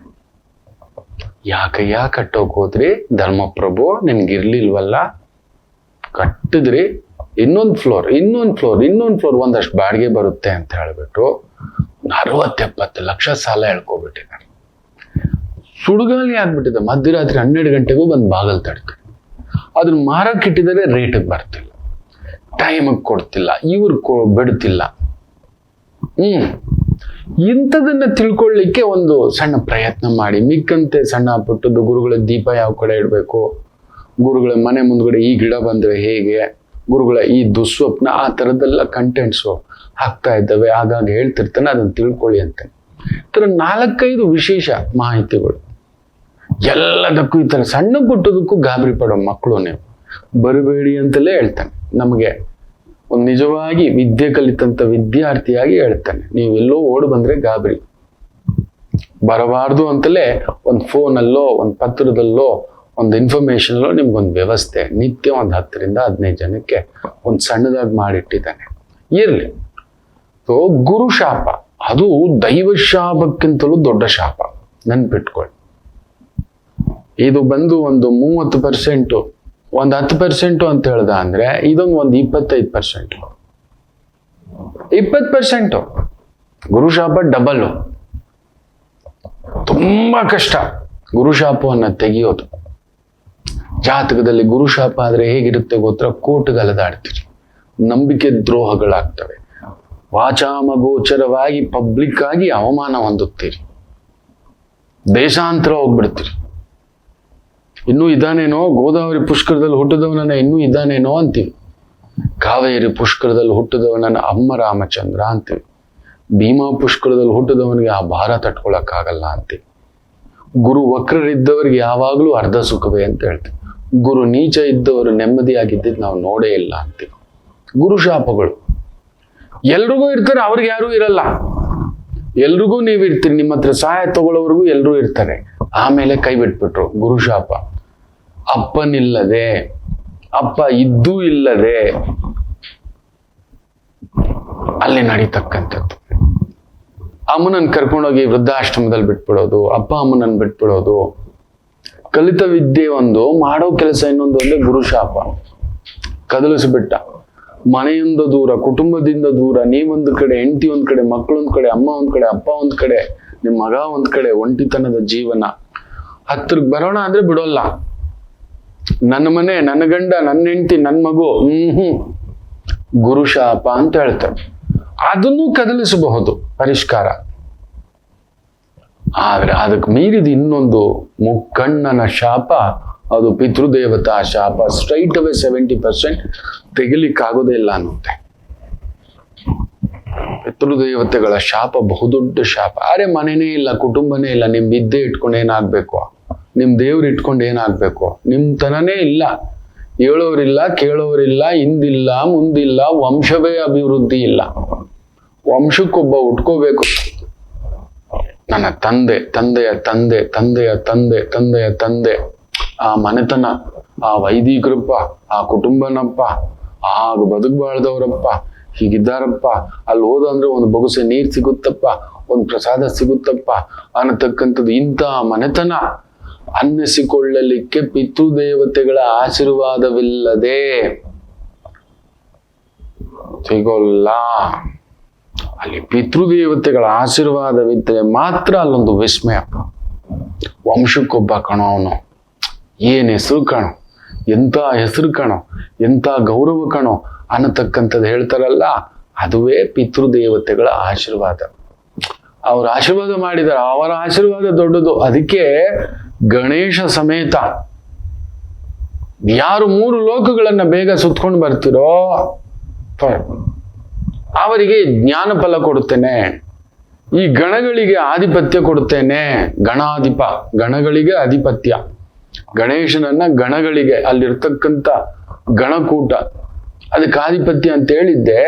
ಯಾಕಯ್ಯ ಕಟ್ಟೋಕ್ ಹೋದ್ರಿ ಧರ್ಮಪ್ರಭು, ನಿನ್ಗಿರ್ಲಿಲ್ವಲ್ಲ, ಕಟ್ಟಿದ್ರಿ, ಇನ್ನೊಂದು ಫ್ಲೋರ್ ಒಂದಷ್ಟು ಬಾಡಿಗೆ ಬರುತ್ತೆ ಅಂತ ಹೇಳ್ಬಿಟ್ಟು 60-70 ಲಕ್ಷ ಸಾಲ ಹೇಳ್ಕೊಬಿಟ್ಟಿದ್ದಾರೆ. ಸುಡುಗಾಲಿ ಆಗ್ಬಿಟ್ಟಿದೆ. ಮಧ್ಯರಾತ್ರಿ 12 ಗಂಟೆಗೂ ಬಂದು ಬಾಗಲ್ ತಡ್ತಾರೆ. ಅದನ್ನ ಮಾರಕ್ಕಿಟ್ಟಿದರೆ ರೇಟಿಗೆ ಬರ್ತಿಲ್ಲ, ಟೈಮಿಗೆ ಕೊಡ್ತಿಲ್ಲ, ಇವ್ರು ಬಿಡ್ತಿಲ್ಲ. ಇಂಥದನ್ನ ತಿಳ್ಕೊಳ್ಳಿಕ್ಕೆ ಒಂದು ಸಣ್ಣ ಪ್ರಯತ್ನ ಮಾಡಿ. ಮಿಕ್ಕಂತೆ ಸಣ್ಣ ಪುಟ್ಟದ್ದು ಗುರುಗಳ ದೀಪ ಯಾವ ಕಡೆ ಇಡಬೇಕು, ಗುರುಗಳ ಮನೆ ಮುಂದ್ಗಡೆ ಈ ಗಿಡ ಬಂದ್ರೆ ಹೇಗೆ, ಗುರುಗಳ ಈ ದುಸ್ವಪ್ನ, ಆ ಥರದ್ದೆಲ್ಲ ಕಂಟೆಂಟ್ಸು ಹಾಕ್ತಾ ಇದ್ದಾವೆ. ಹಾಗಾಗಿ ಹೇಳ್ತಿರ್ತಾನೆ, ಅದನ್ನ ತಿಳ್ಕೊಳ್ಳಿ ಅಂತ. ಈ ಥರ 4-5 ವಿಶೇಷ ಮಾಹಿತಿಗಳು. ಎಲ್ಲದಕ್ಕೂ ಈ ಥರ ಸಣ್ಣ ಪುಟ್ಟದಕ್ಕೂ ಗಾಬರಿ ಪಡೋ ಮಕ್ಕಳು ನೀವು ಬರಬೇಡಿ ಅಂತಲೇ ಹೇಳ್ತಾನೆ. ನಮಗೆ ಒಂದು ನಿಜವಾಗಿ ವಿದ್ಯೆ ಕಲಿತಂತ ವಿದ್ಯಾರ್ಥಿಯಾಗಿ ಹೇಳ್ತಾನೆ, ನೀವೆಲ್ಲೋ ಓಡ್ ಬಂದ್ರೆ ಗಾಬರಿ ಬರಬಾರ್ದು ಅಂತಲೇ ಒಂದು ಫೋನಲ್ಲೋ, ಒಂದು ಪತ್ರದಲ್ಲೋ, ಒಂದು ಇನ್ಫಾರ್ಮೇಶನಲ್ಲೋ ನಿಮ್ಗೊಂದು ವ್ಯವಸ್ಥೆ ನಿತ್ಯ ಒಂದು 10ರಿಂದ 15 ಜನಕ್ಕೆ ಒಂದು ಸಣ್ಣದಾಗಿ ಮಾಡಿಟ್ಟಿದ್ದಾನೆ. ಇರ್ಲಿ. ಸೊ ಗುರು ಶಾಪ ಅದು ದೈವ ಶಾಪಕ್ಕಿಂತಲೂ ದೊಡ್ಡ ಶಾಪ, ನೆನ್ಪಿಟ್ಕೊಳ್ಳಿ. ಇದು ಬಂದು ಒಂದು 30%, ಒಂದು 10% ಅಂತ ಹೇಳ್ದ ಅಂದ್ರೆ ಇದೊಂದು 25%. 20% ಗುರುಶಾಪ ಡಬಲ್. ತುಂಬಾ ಕಷ್ಟ ಗುರುಶಾಪವನ್ನ ತೆಗೆಯೋದು. ಜಾತಕದಲ್ಲಿ ಗುರುಶಾಪ ಆದ್ರೆ ಹೇಗಿರುತ್ತೆ ಗೊತ್ತಾ? ಕೋರ್ಟ್ಗಲದಾಡ್ತೀರಿ, ನಂಬಿಕೆ ದ್ರೋಹಗಳಾಗ್ತವೆ, ವಾಚಾಮಗೋಚರವಾಗಿ ಪಬ್ಲಿಕ್ ಆಗಿ ಅವಮಾನ ಹೊಂದುತ್ತೀರಿ, ದೇಶಾಂತರ ಹೋಗ್ಬಿಡ್ತೀರಿ. ಇನ್ನೂ ಇದಾನೇನೋ, ಗೋದಾವರಿ ಪುಷ್ಕರದಲ್ಲಿ ಹುಟ್ಟಿದವನನ್ನ ಇನ್ನೂ ಇದಾನೇನೋ ಅಂತೀವಿ, ಕಾವೇರಿ ಪುಷ್ಕರದಲ್ಲಿ ಹುಟ್ಟಿದವನನ್ನ ಅಮ್ಮ ರಾಮಚಂದ್ರ ಅಂತೀವಿ, ಭೀಮಾ ಪುಷ್ಕರದಲ್ಲಿ ಹುಟ್ಟಿದವನಿಗೆ ಆ ಭಾರ ತಟ್ಕೊಳಕ್ಕಾಗಲ್ಲ ಅಂತೀವಿ. ಗುರು ವಕ್ರರಿದ್ದವರಿಗೆ ಯಾವಾಗಲೂ ಅರ್ಧ ಸುಖವೇ ಅಂತ ಹೇಳ್ತೀವಿ. ಗುರು ನೀಚ ಇದ್ದವರು ನೆಮ್ಮದಿಯಾಗಿದ್ದಿದ್ದು ನಾವು ನೋಡೇ ಇಲ್ಲ ಅಂತೀವಿ. ಗುರು ಶಾಪಗಳು ಎಲ್ರಿಗೂ ಇರ್ತಾರೆ, ಅವ್ರಿಗೆ ಯಾರೂ ಇರಲ್ಲ. ಎಲ್ರಿಗೂ ನೀವು ಇರ್ತೀರಿ, ನಿಮ್ಮ ಹತ್ರ ಸಹಾಯ ತಗೊಳ್ಳೋವರೆಗೂ ಎಲ್ರೂ ಇರ್ತಾರೆ. ಆಮೇಲೆ ಕೈ ಬಿಟ್ಬಿಟ್ರು ಗುರುಶಾಪ. ಅಪ್ಪನಿಲ್ಲದೆ, ಅಪ್ಪ ಇದ್ದೂ ಇಲ್ಲದೆ ಅಲ್ಲಿ ನಡೀತಕ್ಕಂಥದ್ದು. ಅಮ್ಮನನ್ನು ಕರ್ಕೊಂಡೋಗಿ ವೃದ್ಧಾಶ್ರಮದಲ್ಲಿ ಬಿಟ್ಬಿಡೋದು, ಅಪ್ಪ ಅಮ್ಮನನ್ನು ಬಿಟ್ಬಿಡೋದು. ಕಲಿತ ವಿದ್ಯೆ ಒಂದು, ಮಾಡೋ ಕೆಲಸ ಇನ್ನೊಂದು ಅಂದ್ರೆ ಗುರುಶಾಪ. ಕದಲಿಸಿಬಿಟ್ಟ. ಮನೆಯಿಂದ ದೂರ, ಕುಟುಂಬದಿಂದ ದೂರ, ನೀವೊಂದು ಕಡೆ, ಹೆಂಡತಿ ಒಂದ್ ಕಡೆ, ಮಕ್ಕಳೊಂದ್ ಕಡೆ, ಅಮ್ಮ ಒಂದ್ ಕಡೆ, ಅಪ್ಪ ಒಂದ್ ಕಡೆ, ನಿಮ್ ಮಗ ಒಂದ್ ಕಡೆ, ಒಂಟಿತನದ ಜೀವನ. ಹತ್ರಕ್ಕೆ ಬರೋಣ ಅಂದ್ರೆ ಬಿಡೋಲ್ಲ. ನನ್ನ ಮನೆ, ನನ್ನ ಗಂಡ, ನನ್ನ ಹೆಂಡತಿ, ನನ್ನ ಮಗು, ಗುರುಶಾಪ ಅಂತ ಹೇಳ್ತಾರೆ. ಅದನ್ನು ಕದಲಿಸಬಹುದು ಪರಿಷ್ಕಾರ. ಆದ್ರೆ ಅದಕ್ಕೆ ಮೀರಿದ ಇನ್ನೊಂದು ಮುಕ್ಕಣ್ಣನ ಶಾಪ, ಅದು ಪಿತೃದೇವತಾ ಶಾಪ. ಸ್ಟ್ರೈಟ್ ಅವೇ 70% ತೆಗಿಲಿಕ್ಕಾಗೋದೇ ಇಲ್ಲ ಅನ್ನುತ್ತೆ. ಪಿತೃದೇವತೆಗಳ ಶಾಪ ಬಹುದೊಡ್ಡ ಶಾಪ. ಅರೆ ಮನೆನೇ ಇಲ್ಲ, ಕುಟುಂಬನೇ ಇಲ್ಲ, ನಿಮ್ ವಿದ್ಯೆ ಇಟ್ಕೊಂಡು ಏನಾಗ್ಬೇಕು, ನಿಮ್ ದೇವ್ರು ಇಟ್ಕೊಂಡು ಏನಾಗ್ಬೇಕು, ನಿಮ್ ತನನೇ ಇಲ್ಲ, ಹೇಳೋರಿಲ್ಲ, ಕೇಳೋರಿಲ್ಲ, ಹಿಂದಿಲ್ಲ, ಮುಂದಿಲ್ಲ, ವಂಶವೇ ಅಭಿವೃದ್ಧಿ ಇಲ್ಲ. ವಂಶಕ್ಕೊಬ್ಬ ಉಟ್ಕೋಬೇಕು. ನನ್ನ ತಂದೆ, ತಂದೆಯ ತಂದೆ, ತಂದೆಯ ತಂದೆ, ತಂದೆಯ ತಂದೆ, ಆ ಮನೆತನ, ಆ ವೈದಿಕರಪ್ಪ, ಆ ಕುಟುಂಬನಪ್ಪ, ಆಗ ಬದುಕಬಾಳ್ದವ್ರಪ್ಪ, ಹೀಗಿದ್ದಾರಪ್ಪ, ಅಲ್ಲಿ ಹೋದಂದ್ರೆ ಒಂದು ಬೊಗಸೆ ನೀರ್ ಸಿಗುತ್ತಪ್ಪ, ಒಂದು ಪ್ರಸಾದ ಸಿಗುತ್ತಪ್ಪ ಅನ್ನತಕ್ಕಂಥದ್ದು. ಇಂಥ ಮನೆತನ ಅನ್ನಿಸಿಕೊಳ್ಳಲಿಕ್ಕೆ ಪಿತೃದೇವತೆಗಳ ಆಶೀರ್ವಾದವಿಲ್ಲದೆ ಸಿಗೋಲ್ಲ. ಅಲ್ಲಿ ಪಿತೃದೇವತೆಗಳ ಆಶೀರ್ವಾದವಿದ್ದರೆ ಮಾತ್ರ ಅಲ್ಲೊಂದು ವಿಸ್ಮಯ. ವಂಶಕ್ಕೊಬ್ಬ ಕಣೋ ಅವನು, ಏನ್ ಹೆಸರು ಕಣೋ, ಎಂತ ಹೆಸರು ಕಣೋ, ಎಂತ ಗೌರವ ಕಣೋ ಅನ್ನತಕ್ಕಂಥದ್ದು ಹೇಳ್ತಾರಲ್ಲ, ಅದುವೇ ಪಿತೃದೇವತೆಗಳ ಆಶೀರ್ವಾದ. ಅವ್ರ ಆಶೀರ್ವಾದ ಮಾಡಿದಾರೆ, ಅವರ ಆಶೀರ್ವಾದ ದೊಡ್ಡದು. ಅದಕ್ಕೆ ಗಣೇಶ ಸಮೇತ ಯಾರು 3 ಲೋಕಗಳನ್ನ ಬೇಗ ಸುತ್ಕೊಂಡು ಬರ್ತಿರೋ ಅವರಿಗೆ ಜ್ಞಾನ ಫಲ ಕೊಡುತ್ತೇನೆ, ಈ ಗಣಗಳಿಗೆ ಆಧಿಪತ್ಯ ಕೊಡುತ್ತೇನೆ. ಗಣಾಧಿಪ, ಗಣಗಳಿಗೆ ಅಧಿಪತ್ಯ. ಗಣೇಶನನ್ನ ಗಣಗಳಿಗೆ, ಅಲ್ಲಿರ್ತಕ್ಕಂಥ ಗಣಕೂಟ ಅದಕ್ಕೆ ಆಧಿಪತ್ಯ ಅಂತ ಹೇಳಿದ್ದೆ.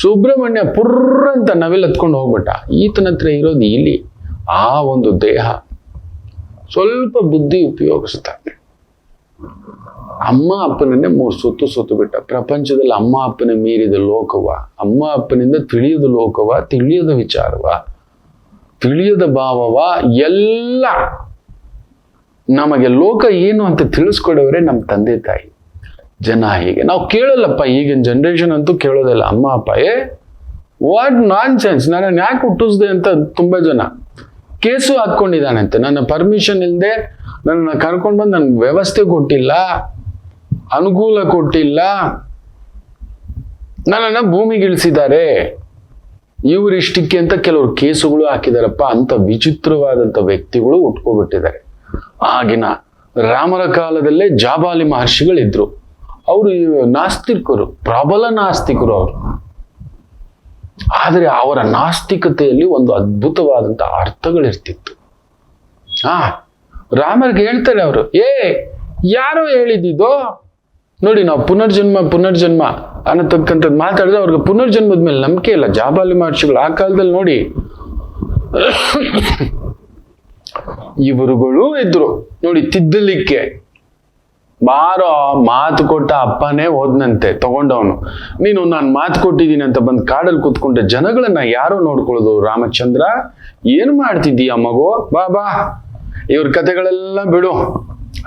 ಸುಬ್ರಹ್ಮಣ್ಯ ಪುರ್ರ ಅಂತ ನವಿಲ್ ಹತ್ಕೊಂಡು ಹೋಗ್ಬಿಟ್ಟ. ಈತನ ಹತ್ರ ಇರೋದು ಇಲ್ಲಿ ಆ ಒಂದು ದೇಹ. ಸ್ವಲ್ಪ ಬುದ್ಧಿ ಉಪಯೋಗಿಸ್ತಾನೆ. ಅಮ್ಮ ಅಪ್ಪನನ್ನೇ 3 ಸುತ್ತು ಬಿಟ್ಟ. ಪ್ರಪಂಚದಲ್ಲಿ ಅಮ್ಮ ಅಪ್ಪನ ಮೀರಿದ ಲೋಕವ, ಅಮ್ಮ ಅಪ್ಪನಿಂದ ತಿಳಿಯದ ಲೋಕವ, ತಿಳಿಯದ ವಿಚಾರವ, ತಿಳಿಯದ ಭಾವವ, ಎಲ್ಲ ನಮಗೆ ಲೋಕ ಏನು ಅಂತ ತಿಳಿಸ್ಕೊಡೋರೆ ನಮ್ಮ ತಂದೆ ತಾಯಿ. ಜನ ಹೀಗೆ ನಾವು ಕೇಳಲ್ಲಪ್ಪ, ಈಗಿನ ಜನರೇಷನ್ ಅಂತೂ ಕೇಳೋದಿಲ್ಲ. ಅಮ್ಮ ಅಪ್ಪ ವಾಟ್ ನಾನ್ ಸೆನ್ಸ್, ನನ್ನನ್ನು ಯಾಕೆ ಹುಟ್ಟಿಸ್ದೆ ಅಂತ ತುಂಬಾ ಜನ ಕೇಸು ಹಾಕೊಂಡಿದ್ದಾನಂತೆ. ನನ್ನ ಪರ್ಮಿಷನ್ ಇಲ್ಲದೆ ನನ್ನ ಕರ್ಕೊಂಡು ಬಂದು ನನ್ಗೆ ವ್ಯವಸ್ಥೆ ಕೊಟ್ಟಿಲ್ಲ, ಅನುಕೂಲ ಕೊಟ್ಟಿಲ್ಲ, ನನ್ನನ್ನ ಭೂಮಿಗಿಳಿಸಿದ್ದಾರೆ, ಇವರಿಷ್ಟಕ್ಕೆ ಅಂತ ಕೆಲವರು ಕೇಸುಗಳು ಹಾಕಿದಾರಪ್ಪ. ಅಂತ ವಿಚಿತ್ರವಾದಂಥ ವ್ಯಕ್ತಿಗಳು ಉಟ್ಕೊಬಿಟ್ಟಿದ್ದಾರೆ. ಆಗಿನ ರಾಮರ ಕಾಲದಲ್ಲೇ ಜಾಬಾಲಿ ಮಹರ್ಷಿಗಳಿದ್ರು. ಅವರು ನಾಸ್ತಿಕರು, ಪ್ರಬಲ ನಾಸ್ತಿಕರು ಅವರು. ಆದರೆ ಅವರ ನಾಸ್ತಿಕತೆಯಲ್ಲಿ ಒಂದು ಅದ್ಭುತವಾದಂಥ ಅರ್ಥಗಳಿರ್ತಿತ್ತು. ರಾಮರಿಗೆ ಹೇಳ್ತಾರೆ ಅವರು, ಯಾರೋ ಹೇಳಿದ್ದು ನೋಡಿ, ನಾವು ಪುನರ್ಜನ್ಮ ಅನ್ನತಕ್ಕಂಥದ್ದು ಮಾತಾಡಿದ್ರೆ ಅವ್ರಿಗೆ ಪುನರ್ಜನ್ಮದ ಮೇಲೆ ನಂಬಿಕೆ ಇಲ್ಲ. ಜಾಬಾಲಿ ಮಹರ್ಷಿಗಳು ಆ ಕಾಲದಲ್ಲಿ ನೋಡಿ, ಇವರುಗಳು ಇದ್ರು ನೋಡಿ ತಿದ್ದಲಿಕ್ಕೆ. ಬಾರೋ, ಮಾತು ಕೊಟ್ಟ ಅಪ್ಪನೇ ಹೋದ್ನಂತೆ ತಗೊಂಡವನು. ನೀನು ನಾನು ಮಾತು ಕೊಟ್ಟಿದ್ದೀನಿ ಅಂತ ಬಂದು ಕಾಡಲ್ಲಿ ಕೂತ್ಕೊಂಡ್ರೆ ಜನಗಳನ್ನ ಯಾರೋ ನೋಡ್ಕೊಳ್ಳೋದು. ರಾಮಚಂದ್ರ, ಏನು ಮಾಡ್ತಿದ್ದೀಯ ಮಗು, ಬಾ ಬಾ, ಇವ್ರ ಕತೆಗಳೆಲ್ಲ ಬಿಡು.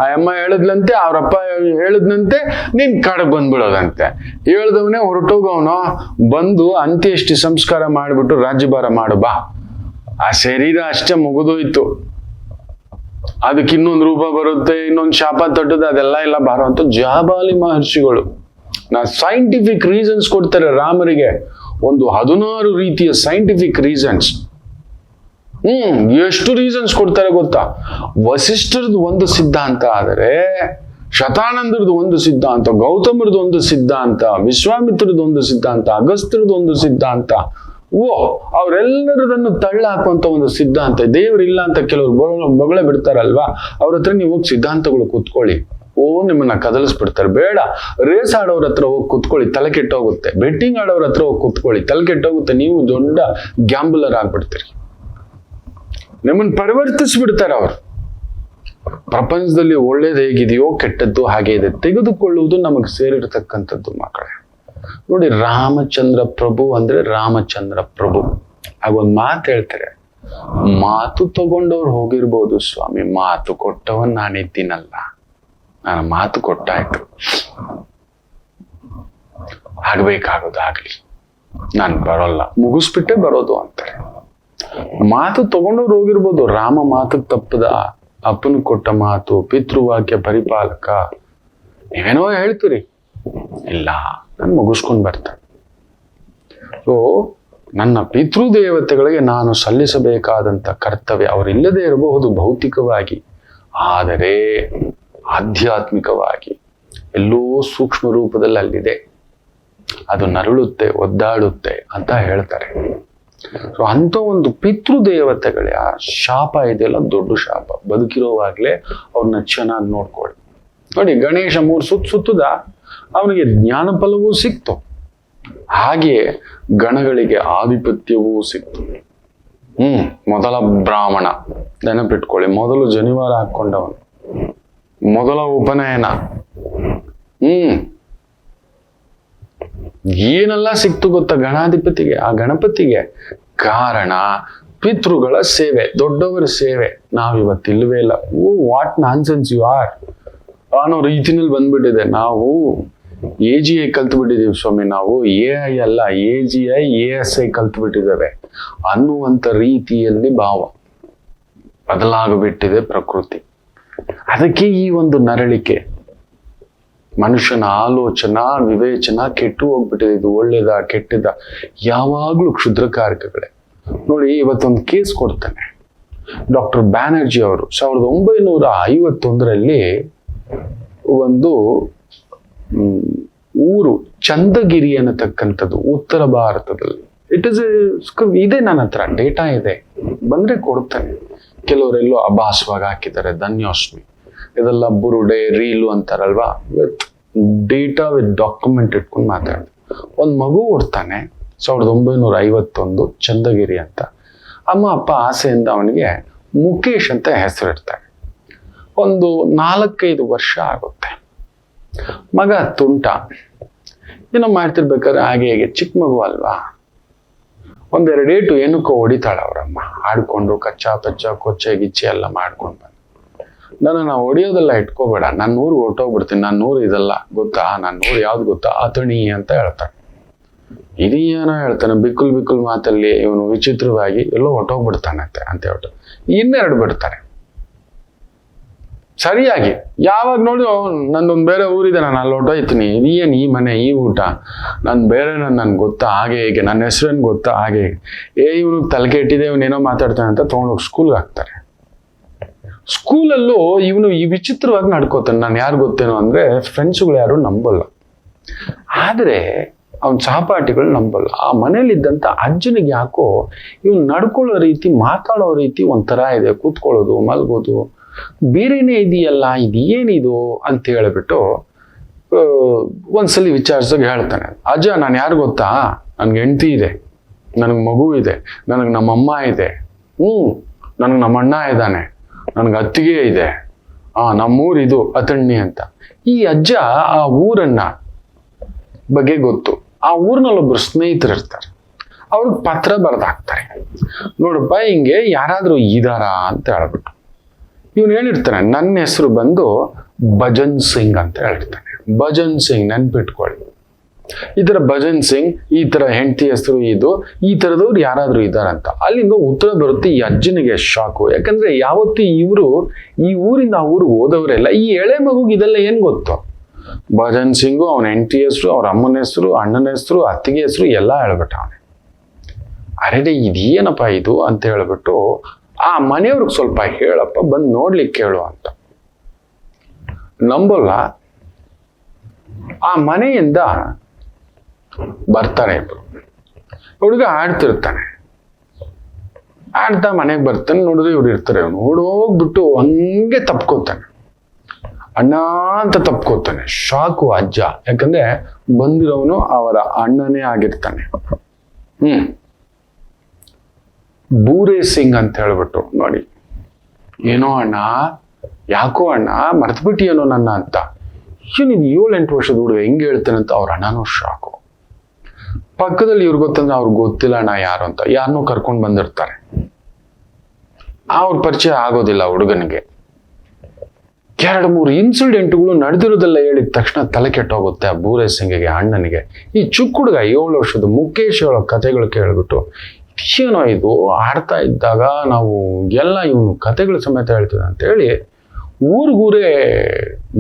ಆ ಅಮ್ಮ ಹೇಳಿದ್ಲಂತೆ, ಅವ್ರಪ್ಪ ಹೇಳಿದ್ನಂತೆ, ನೀನ್ ಕಾಡಕ್ ಬಂದ್ಬಿಡೋದಂತೆ. ಹೇಳ್ದವನೇ ಹೊರಟೋಗವನು, ಬಂದು ಅಂತ್ಯಷ್ಟಿ ಸಂಸ್ಕಾರ ಮಾಡಿಬಿಟ್ಟು ರಾಜ್ಯಭಾರ ಮಾಡು ಬಾ. ಆ ಶರೀರ ಅಷ್ಟೇ ಮುಗಿದೋಯ್ತು. ಅದಕ್ಕೆ ಇನ್ನೊಂದು ರೂಪ ಬರುತ್ತೆ, ಇನ್ನೊಂದು ಶಾಪ ತಟ್ಟುತ್ತೆ, ಅದೆಲ್ಲ ಇಲ್ಲ ಬಾರೋ. ಜಾಬಾಲಿ ಮಹರ್ಷಿಗಳು ಸೈಂಟಿಫಿಕ್ ರೀಸನ್ಸ್ ಕೊಡ್ತಾರೆ ರಾಮರಿಗೆ. ಒಂದು 16 ರೀತಿಯ ಸೈಂಟಿಫಿಕ್ ರೀಸನ್ಸ್. ಎಷ್ಟು ರೀಸನ್ಸ್ ಕೊಡ್ತಾರೆ ಗೊತ್ತಾ? ವಸಿಷ್ಠರದ್ದು ಒಂದು ಸಿದ್ಧಾಂತ ಆದರೆ, ಶತಾನಂದರದ್ದು ಒಂದು ಸಿದ್ಧಾಂತ, ಗೌತಮರದ್ದು ಒಂದು ಸಿದ್ಧಾಂತ, ವಿಶ್ವಾಮಿತ್ರದ್ದು ಒಂದು ಸಿದ್ಧಾಂತ, ಅಗಸ್ತ್ಯರದ್ದು ಒಂದು ಸಿದ್ಧಾಂತ, ಅವರೆಲ್ಲರದನ್ನು ತಳ್ಳ ಹಾಕುವಂತ ಒಂದು ಸಿದ್ಧಾಂತ. ದೇವರಿಲ್ಲ ಅಂತ ಕೆಲವರು ಬೊಗಳೆ ಬಿಡ್ತಾರಲ್ವಾ, ಅವ್ರ ಹತ್ರ ನೀವು ಹೋಗಿ ಸಿದ್ಧಾಂತಗಳು ಕೂತ್ಕೊಳ್ಳಿ, ನಿಮ್ಮನ್ನ ಕದಲಿಸ್ಬಿಡ್ತಾರೆ. ಬೇಡ, ರೇಸ್ ಆಡೋರ ಹತ್ರ ಹೋಗಿ ಕೂತ್ಕೊಳ್ಳಿ, ತಲೆ ಕೆಟ್ಟೋಗುತ್ತೆ. ಬೆಟ್ಟಿಂಗ್ ಆಡೋರ ಹತ್ರ ಹೋಗಿ ಕೂತ್ಕೊಳ್ಳಿ, ತಲೆ ಕೆಟ್ಟೋಗುತ್ತೆ. ನೀವು ದೊಡ್ಡ ಗ್ಯಾಂಬಲರ್ ಆಗ್ಬಿಡ್ತೀರಿ, ನಿಮ್ಮನ್ನು ಪರಿವರ್ತಿಸ್ಬಿಡ್ತಾರೆ ಅವರು. ಪ್ರಪಂಚದಲ್ಲಿ ಒಳ್ಳೇದು ಹೇಗಿದೆಯೋ ಕೆಟ್ಟದ್ದು ಹಾಗೆ ಇದೆ. ತೆಗೆದುಕೊಳ್ಳುವುದು ನಮಗೆ ಸೇರಿರ್ತಕ್ಕಂಥದ್ದು ಮಕ್ಕಳೇ. ನೋಡಿ, ರಾಮಚಂದ್ರ ಪ್ರಭು ಅಂದ್ರೆ ರಾಮಚಂದ್ರ ಪ್ರಭು. ಹಾಗೊಂದು ಮಾತು ಹೇಳ್ತಾರೆ, ಮಾತು ತಗೊಂಡವ್ರು ಹೋಗಿರ್ಬೋದು ಸ್ವಾಮಿ, ಮಾತು ಕೊಟ್ಟವನ್ ನಾನಿದ್ದೀನಲ್ಲ, ನಾನು ಮಾತು ಕೊಟ್ಟಾಯ್ತು, ಆಗ್ಬೇಕಾಗೋದಾಗ್ಲಿ, ನಾನು ಬರೋಲ್ಲ, ಮುಗಿಸ್ಬಿಟ್ಟೆ ಬರೋದು ಅಂತಾರೆ. ಮಾತು ತಗೊಂಡವ್ರು ಹೋಗಿರ್ಬೋದು. ರಾಮ ಮಾತಕ್ಕೆ ತಪ್ಪದ, ಅಪ್ಪನ ಕೊಟ್ಟ ಮಾತು, ಪಿತೃವಾಕ್ಯ ಪರಿಪಾಲಕ, ನೀವೇನೋ ಹೇಳ್ತೀರಿ, ಇಲ್ಲ ನಾನು ಮುಗಿಸ್ಕೊಂಡು ಬರ್ತೇನೆ. ಸೊ ನನ್ನ ಪಿತೃದೇವತೆಗಳಿಗೆ ನಾನು ಸಲ್ಲಿಸಬೇಕಾದಂಥ ಕರ್ತವ್ಯ ಅವರಿಲ್ಲದೆ ಇರಬಹುದು ಭೌತಿಕವಾಗಿ, ಆದರೆ ಆಧ್ಯಾತ್ಮಿಕವಾಗಿ ಎಲ್ಲೋ ಸೂಕ್ಷ್ಮ ರೂಪದಲ್ಲಿ ಅಲ್ಲಿದೆ. ಅದು ನರಳುತ್ತೆ, ಒದ್ದಾಡುತ್ತೆ ಅಂತ ಹೇಳ್ತಾರೆ. ಸೊ ಅಂತ ಒಂದು ಪಿತೃದೇವತೆಗಳ ಶಾಪ ಇದೆಯಲ್ಲ, ದೊಡ್ಡ ಶಾಪ. ಬದುಕಿರೋವಾಗ್ಲೇ ಅವ್ರನ್ನ ಚೆನ್ನಾಗಿ ನೋಡ್ಕೊಳ್ಳಿ. ನೋಡಿ, ಗಣೇಶ 3 ಸುತ್ತದ, ಅವನಿಗೆ ಜ್ಞಾನ ಫಲವೂ ಸಿಕ್ತು, ಹಾಗೆಯೇ ಗಣಗಳಿಗೆ ಆಧಿಪತ್ಯವೂ ಸಿಕ್ತು. ಮೊದಲ ಬ್ರಾಹ್ಮಣ, ನೆನಪಿಟ್ಕೊಳ್ಳಿ, ಮೊದಲು ಜನಿವಾರ ಹಾಕೊಂಡವನು, ಮೊದಲ ಉಪನಯನ, ಏನೆಲ್ಲ ಸಿಕ್ತು ಗೊತ್ತಾ ಗಣಾಧಿಪತಿಗೆ, ಆ ಗಣಪತಿಗೆ? ಕಾರಣ ಪಿತೃಗಳ ಸೇವೆ, ದೊಡ್ಡವರ ಸೇವೆ. ನಾವಿವತ್ತು ಇಲ್ವೇ ಇಲ್ಲ. ಓ ವಾಟ್ ನಾನ್ಸೆನ್ಸ್ ಯು ಆರ್ ಅನ್ನೋ ರೀತಿನಲ್ಲಿ ಬಂದ್ಬಿಟ್ಟಿದೆ. ನಾವು AGI ಕಲ್ತು ಬಿಟ್ಟಿದ್ದೀವಿ ಸ್ವಾಮಿ, ನಾವು AI ಅಲ್ಲ AGI ASI ಕಲ್ತು ಬಿಟ್ಟಿದ್ದೇವೆ ಅನ್ನುವಂಥ ರೀತಿಯಲ್ಲಿ ಭಾವ ಬದಲಾಗಿಬಿಟ್ಟಿದೆ ಪ್ರಕೃತಿ. ಅದಕ್ಕೆ ಈ ಒಂದು ನರಳಿಕೆ, ಮನುಷ್ಯನ ಆಲೋಚನಾ ವಿವೇಚನ ಕೆಟ್ಟು ಹೋಗ್ಬಿಟ್ಟಿದೆ. ಇದು ಒಳ್ಳೇದ ಕೆಟ್ಟದ, ಯಾವಾಗ್ಲೂ ಕ್ಷುದ್ರಕಾರಕಗಳೇ. ನೋಡಿ, ಇವತ್ತೊಂದು ಕೇಸ್ ಕೊಡ್ತಾನೆ ಡಾಕ್ಟರ್ ಬ್ಯಾನರ್ಜಿ ಅವರು. 1951ರಲ್ಲಿ ಒಂದು ಊರು ಚಂದಗಿರಿ ಅನ್ನತಕ್ಕಂಥದ್ದು ಉತ್ತರ ಭಾರತದಲ್ಲಿ. ಇದೆ, ನನ್ನ ಹತ್ರ ಡೇಟಾ ಇದೆ, ಬಂದ್ರೆ ಕೊಡ್ತೇನೆ. ಕೆಲವರೆಲ್ಲೋ ಅಭಾಸವಾಗಿ ಹಾಕಿದ್ದಾರೆ, ಧನ್ಯೋಸ್ಮಿ. ಇದೆಲ್ಲ ಬುರುಡೆ ರೀಲು ಅಂತಾರಲ್ವಾ, ವಿತ್ ಡೇಟಾ ವಿತ್ ಡಾಕ್ಯುಮೆಂಟ್ ಇಟ್ಕೊಂಡು ಮಾತಾಡ್ತಾರೆ. ಒಂದು ಮಗು ಹುಡ್ತಾನೆ 1951, ಚಂದಗಿರಿ ಅಂತ. ಅಮ್ಮ ಅಪ್ಪ ಆಸೆಯಿಂದ ಅವನಿಗೆ ಮುಖೇಶ್ ಅಂತ ಹೆಸರಿಡ್ತಾರೆ. ಒಂದು 4-5 ವರ್ಷ ಆಗುತ್ತೆ. ಮಗ ತುಂಟ, ಏನೋ ಮಾಡ್ತಿರ್ಬೇಕಾದ್ರೆ ಹಾಗೆ ಹೇಗೆ ಚಿಕ್ಕ ಮಗು ಅಲ್ವಾ, 1-2 ಏಟು ಏನಕ್ಕೋ ಹೊಡಿತಾಳೆ ಅವರಮ್ಮ. ಆಡ್ಕೊಂಡು ಕಚ್ಚಾ ಪಚ್ಚ ಕೊಚ್ಚೆ ಗಿಚ್ಚೆ ಎಲ್ಲ ಮಾಡ್ಕೊಂಡು ಬಂದು, ನನ್ನ ಹೊಡಿಯೋದೆಲ್ಲ ಇಟ್ಕೋಬೇಡ, ನನ್ನ ಊರಿಗೆ ಹೊರ್ಟೋಗ್ಬಿಡ್ತೀನಿ, ನನ್ನ ಊರು ಇದೆಲ್ಲ ಗೊತ್ತಾ, ನನ್ನ ಊರು ಯಾವ್ದು ಗೊತ್ತಾ, ಅಥಣಿ ಅಂತ ಹೇಳ್ತಾನೆ. ಇದೇನೋ ಹೇಳ್ತಾನೆ ಬಿಕ್ಕುಲ್ ಮಾತಲ್ಲಿ. ಇವನು ವಿಚಿತ್ರವಾಗಿ ಎಲ್ಲೋ ಹೊರ್ಟೋಗ್ಬಿಡ್ತಾನಂತೆ ಅಂತ ಹೇಳ್ಬಿಟ್ಟು ಇನ್ನೆರಡು ಬಿಡ್ತಾರೆ. ಸರಿಯಾಗಿ ಯಾವಾಗ ನೋಡಿ ನಂದೊಂದು ಬೇರೆ ಊರಿದೆ, ನಾನು ಅಲ್ಲಿ ಹೊರ್ಟೋಯ್ತೀನಿ, ಏನ್ ಈ ಮನೆ ಈ ಊಟ, ನಾನು ಬೇರೆ ನನ್ಗೆ ಗೊತ್ತಾ ಹಾಗೆ ಹೇಗೆ, ನನ್ನ ಹೆಸರೇನು ಗೊತ್ತಾ ಹಾಗೆ ಹೇಗೆ, ಇವನು ತಲೆಗೆ ಇಟ್ಟಿದೆ, ಇವನೇನೋ ಮಾತಾಡ್ತಾನೆ ಅಂತ ತೊಗೊಂಡೋಗಿ ಸ್ಕೂಲ್ಗೆ ಹಾಕ್ತಾರೆ. ಸ್ಕೂಲಲ್ಲೂ ಇವನು ಈ ವಿಚಿತ್ರವಾಗಿ ನಡ್ಕೋತಾನೆ. ನಾನು ಯಾರು ಗೊತ್ತೇನೋ ಅಂದ್ರೆ ಫ್ರೆಂಡ್ಸ್ಗಳು ಯಾರು ನಂಬಲ್ಲ, ಆದ್ರೆ ಅವನ ಸಹಪಾಠಿಗಳು ನಂಬಲ್ಲ. ಆ ಮನೇಲಿದ್ದಂಥ ಅಜ್ಜನಿಗೆ ಯಾಕೋ ಇವನು ನಡ್ಕೊಳ್ಳೋ ರೀತಿ, ಮಾತಾಡೋ ರೀತಿ ಒಂಥರ ಇದೆ. ಕೂತ್ಕೊಳ್ಳೋದು, ಮಲ್ಗೋದು ಬೇರೆನೇ ಇದೆಯಲ್ಲ, ಇದು ಏನಿದು ಅಂತ ಹೇಳಿಬಿಟ್ಟು ಒಂದ್ಸಲಿ ವಿಚಾರಿಸಾಗ ಹೇಳ್ತಾನೆ, ಅಜ್ಜ ನಾನು ಯಾರು ಗೊತ್ತಾ, ನನ್ಗೆ ಹೆಂಡತಿ ಇದೆ, ನನಗೆ ಮಗು ಇದೆ, ನನಗೆ ನಮ್ಮಮ್ಮ ಇದೆ, ನನಗೆ ನಮ್ಮ ಅಣ್ಣ ಇದ್ದಾನೆ, ನನಗೆ ಅತ್ತಿಗೆ ಇದೆ, ನಮ್ಮೂರು ಇದು ಅಥಣಿ ಅಂತ. ಈ ಅಜ್ಜ ಆ ಊರನ್ನ ಬಗ್ಗೆ ಗೊತ್ತು. ಆ ಊರಿನಲ್ಲಿ ಒಬ್ರು ಸ್ನೇಹಿತರು ಇರ್ತಾರೆ, ಅವ್ರಿಗೆ ಪತ್ರ ಬರ್ದಾಕ್ತಾರೆ, ನೋಡಪ್ಪ ಹಿಂಗೆ ಯಾರಾದ್ರೂ ಇದಾರಾ ಅಂತ ಹೇಳ್ಬಿಟ್ಟು. ಇವನು ಹೇಳಿರ್ತಾನೆ, ನನ್ನ ಹೆಸರು ಬಂದು ಭಜನ್ ಸಿಂಗ್ ಅಂತ ಹೇಳಿರ್ತಾನೆ. ಭಜನ್ ಸಿಂಗ್ ನೆನ್ಪಿಟ್ಕೊಳ್ಳಿ, ಈ ತರ ಭಜನ್ ಸಿಂಗ್, ಈ ತರ ಹೆಂಡತಿ ಹೆಸರು ಇದು, ಈ ತರದವ್ರು ಯಾರಾದ್ರೂ ಇದಾರಂತ. ಅಲ್ಲಿಂದ ಉತ್ತರ ಬರುತ್ತೆ ಈ ಅಜ್ಜನಿಗೆ ಶಾಕು. ಯಾಕಂದ್ರೆ ಯಾವತ್ತು ಇವರು ಈ ಊರಿಂದ ಆ ಊರಿಗೆ ಹೋದವರೆಲ್ಲ, ಈ ಎಳೆ ಮಗುಗೆ ಇದೆಲ್ಲ ಏನ್ ಗೊತ್ತು? ಭಜನ್ ಸಿಂಗು, ಅವನ ಹೆಂಡತಿ ಹೆಸರು, ಅವ್ರ ಅಮ್ಮನ ಹೆಸರು, ಅಣ್ಣನ ಹೆಸರು, ಅತ್ತಿಗೆ ಹೆಸರು ಎಲ್ಲ ಹೇಳ್ಬಿಟ್ಟ ಅವನೇ. ಅರೆಡೆ ಇದೇನಪ್ಪ ಇದು ಅಂತ ಹೇಳ್ಬಿಟ್ಟು ಆ ಮನೆಯವ್ರಿಗೆ ಸ್ವಲ್ಪ ಹೇಳಪ್ಪ, ಬಂದು ನೋಡ್ಲಿಕ್ಕೆ ಹೇಳು ಅಂತ. ನಂಬಲ್ಲ. ಆ ಮನೆಯಿಂದ ಬರ್ತಾನೆ ಇಬ್ರು. ಹುಡುಗ ಆಡ್ತಿರ್ತಾನೆ, ಆಡ್ತಾ ಮನೆಗೆ ಬರ್ತಾನೆ. ನೋಡಿದ್ರೆ ಇವ್ರು ಇರ್ತಾರೆ. ನೋಡೋಗ್ಬಿಟ್ಟು ಹಂಗೆ ತಪ್ಕೋತಾನೆ, ಅಣ್ಣ ಅಂತ ತಪ್ಕೋತಾನೆ. ಶಾಕು ಅಜ್ಜ, ಯಾಕಂದ್ರೆ ಬಂದಿರೋವನು ಅವರ ಅಣ್ಣನೇ ಆಗಿರ್ತಾನೆ. ಬೂರೆ ಸಿಂಗ್ ಅಂತ ಹೇಳ್ಬಿಟ್ಟು, ನೋಡಿ ಏನೋ ಅಣ್ಣ, ಯಾಕೋ ಅಣ್ಣ ಮರ್ತ್ಬಿಟ್ಟಿಯೇನೋ ನನ್ನ ಅಂತ. ನೀನು 7-8 ವರ್ಷದ ಹುಡುಗ ಹೆಂಗೆ ಹೇಳ್ತಾನೆ ಅಂತ ಅವ್ರ ಅಣ್ಣನೂ ಶಾಕು. ಪಕ್ಕದಲ್ಲಿ ಇವ್ರು ಗೊತ್ತಂದ್ರೆ ಅವ್ರಿಗೆ ಗೊತ್ತಿಲ್ಲ ಅಣ್ಣ ಯಾರು ಅಂತ, ಯಾರನ್ನೂ ಕರ್ಕೊಂಡು ಬಂದಿರ್ತಾರೆ. ಅವ್ರ ಪರಿಚಯ ಆಗೋದಿಲ್ಲ ಹುಡುಗನಿಗೆ. 2-3 ಇನ್ಸಿಡೆಂಟ್ಗಳು ನಡೆದಿರೋದೆಲ್ಲ ಹೇಳಿದ ತಕ್ಷಣ ತಲೆ ಕೆಟ್ಟೋಗುತ್ತೆ ಆ ಬೂರೆ ಸಿಂಗಿಗೆ, ಅಣ್ಣನಿಗೆ. ಈ ಚಿಕ್ಕ ಹುಡುಗ 7 ವರ್ಷದ ಮುಖೇಶ್ ಹೇಳೋ ಕಥೆಗಳು ಕೇಳ್ಬಿಟ್ಟು, ಏನೋ ಇದು ಆಡ್ತಾ ಇದ್ದಾಗ ನಾವು ಎಲ್ಲ ಇವನು ಕಥೆಗಳ ಸಮೇತ ಹೇಳ್ತಿದ್ದ ಅಂತ ಹೇಳಿ ಊರಿಗೂರೇ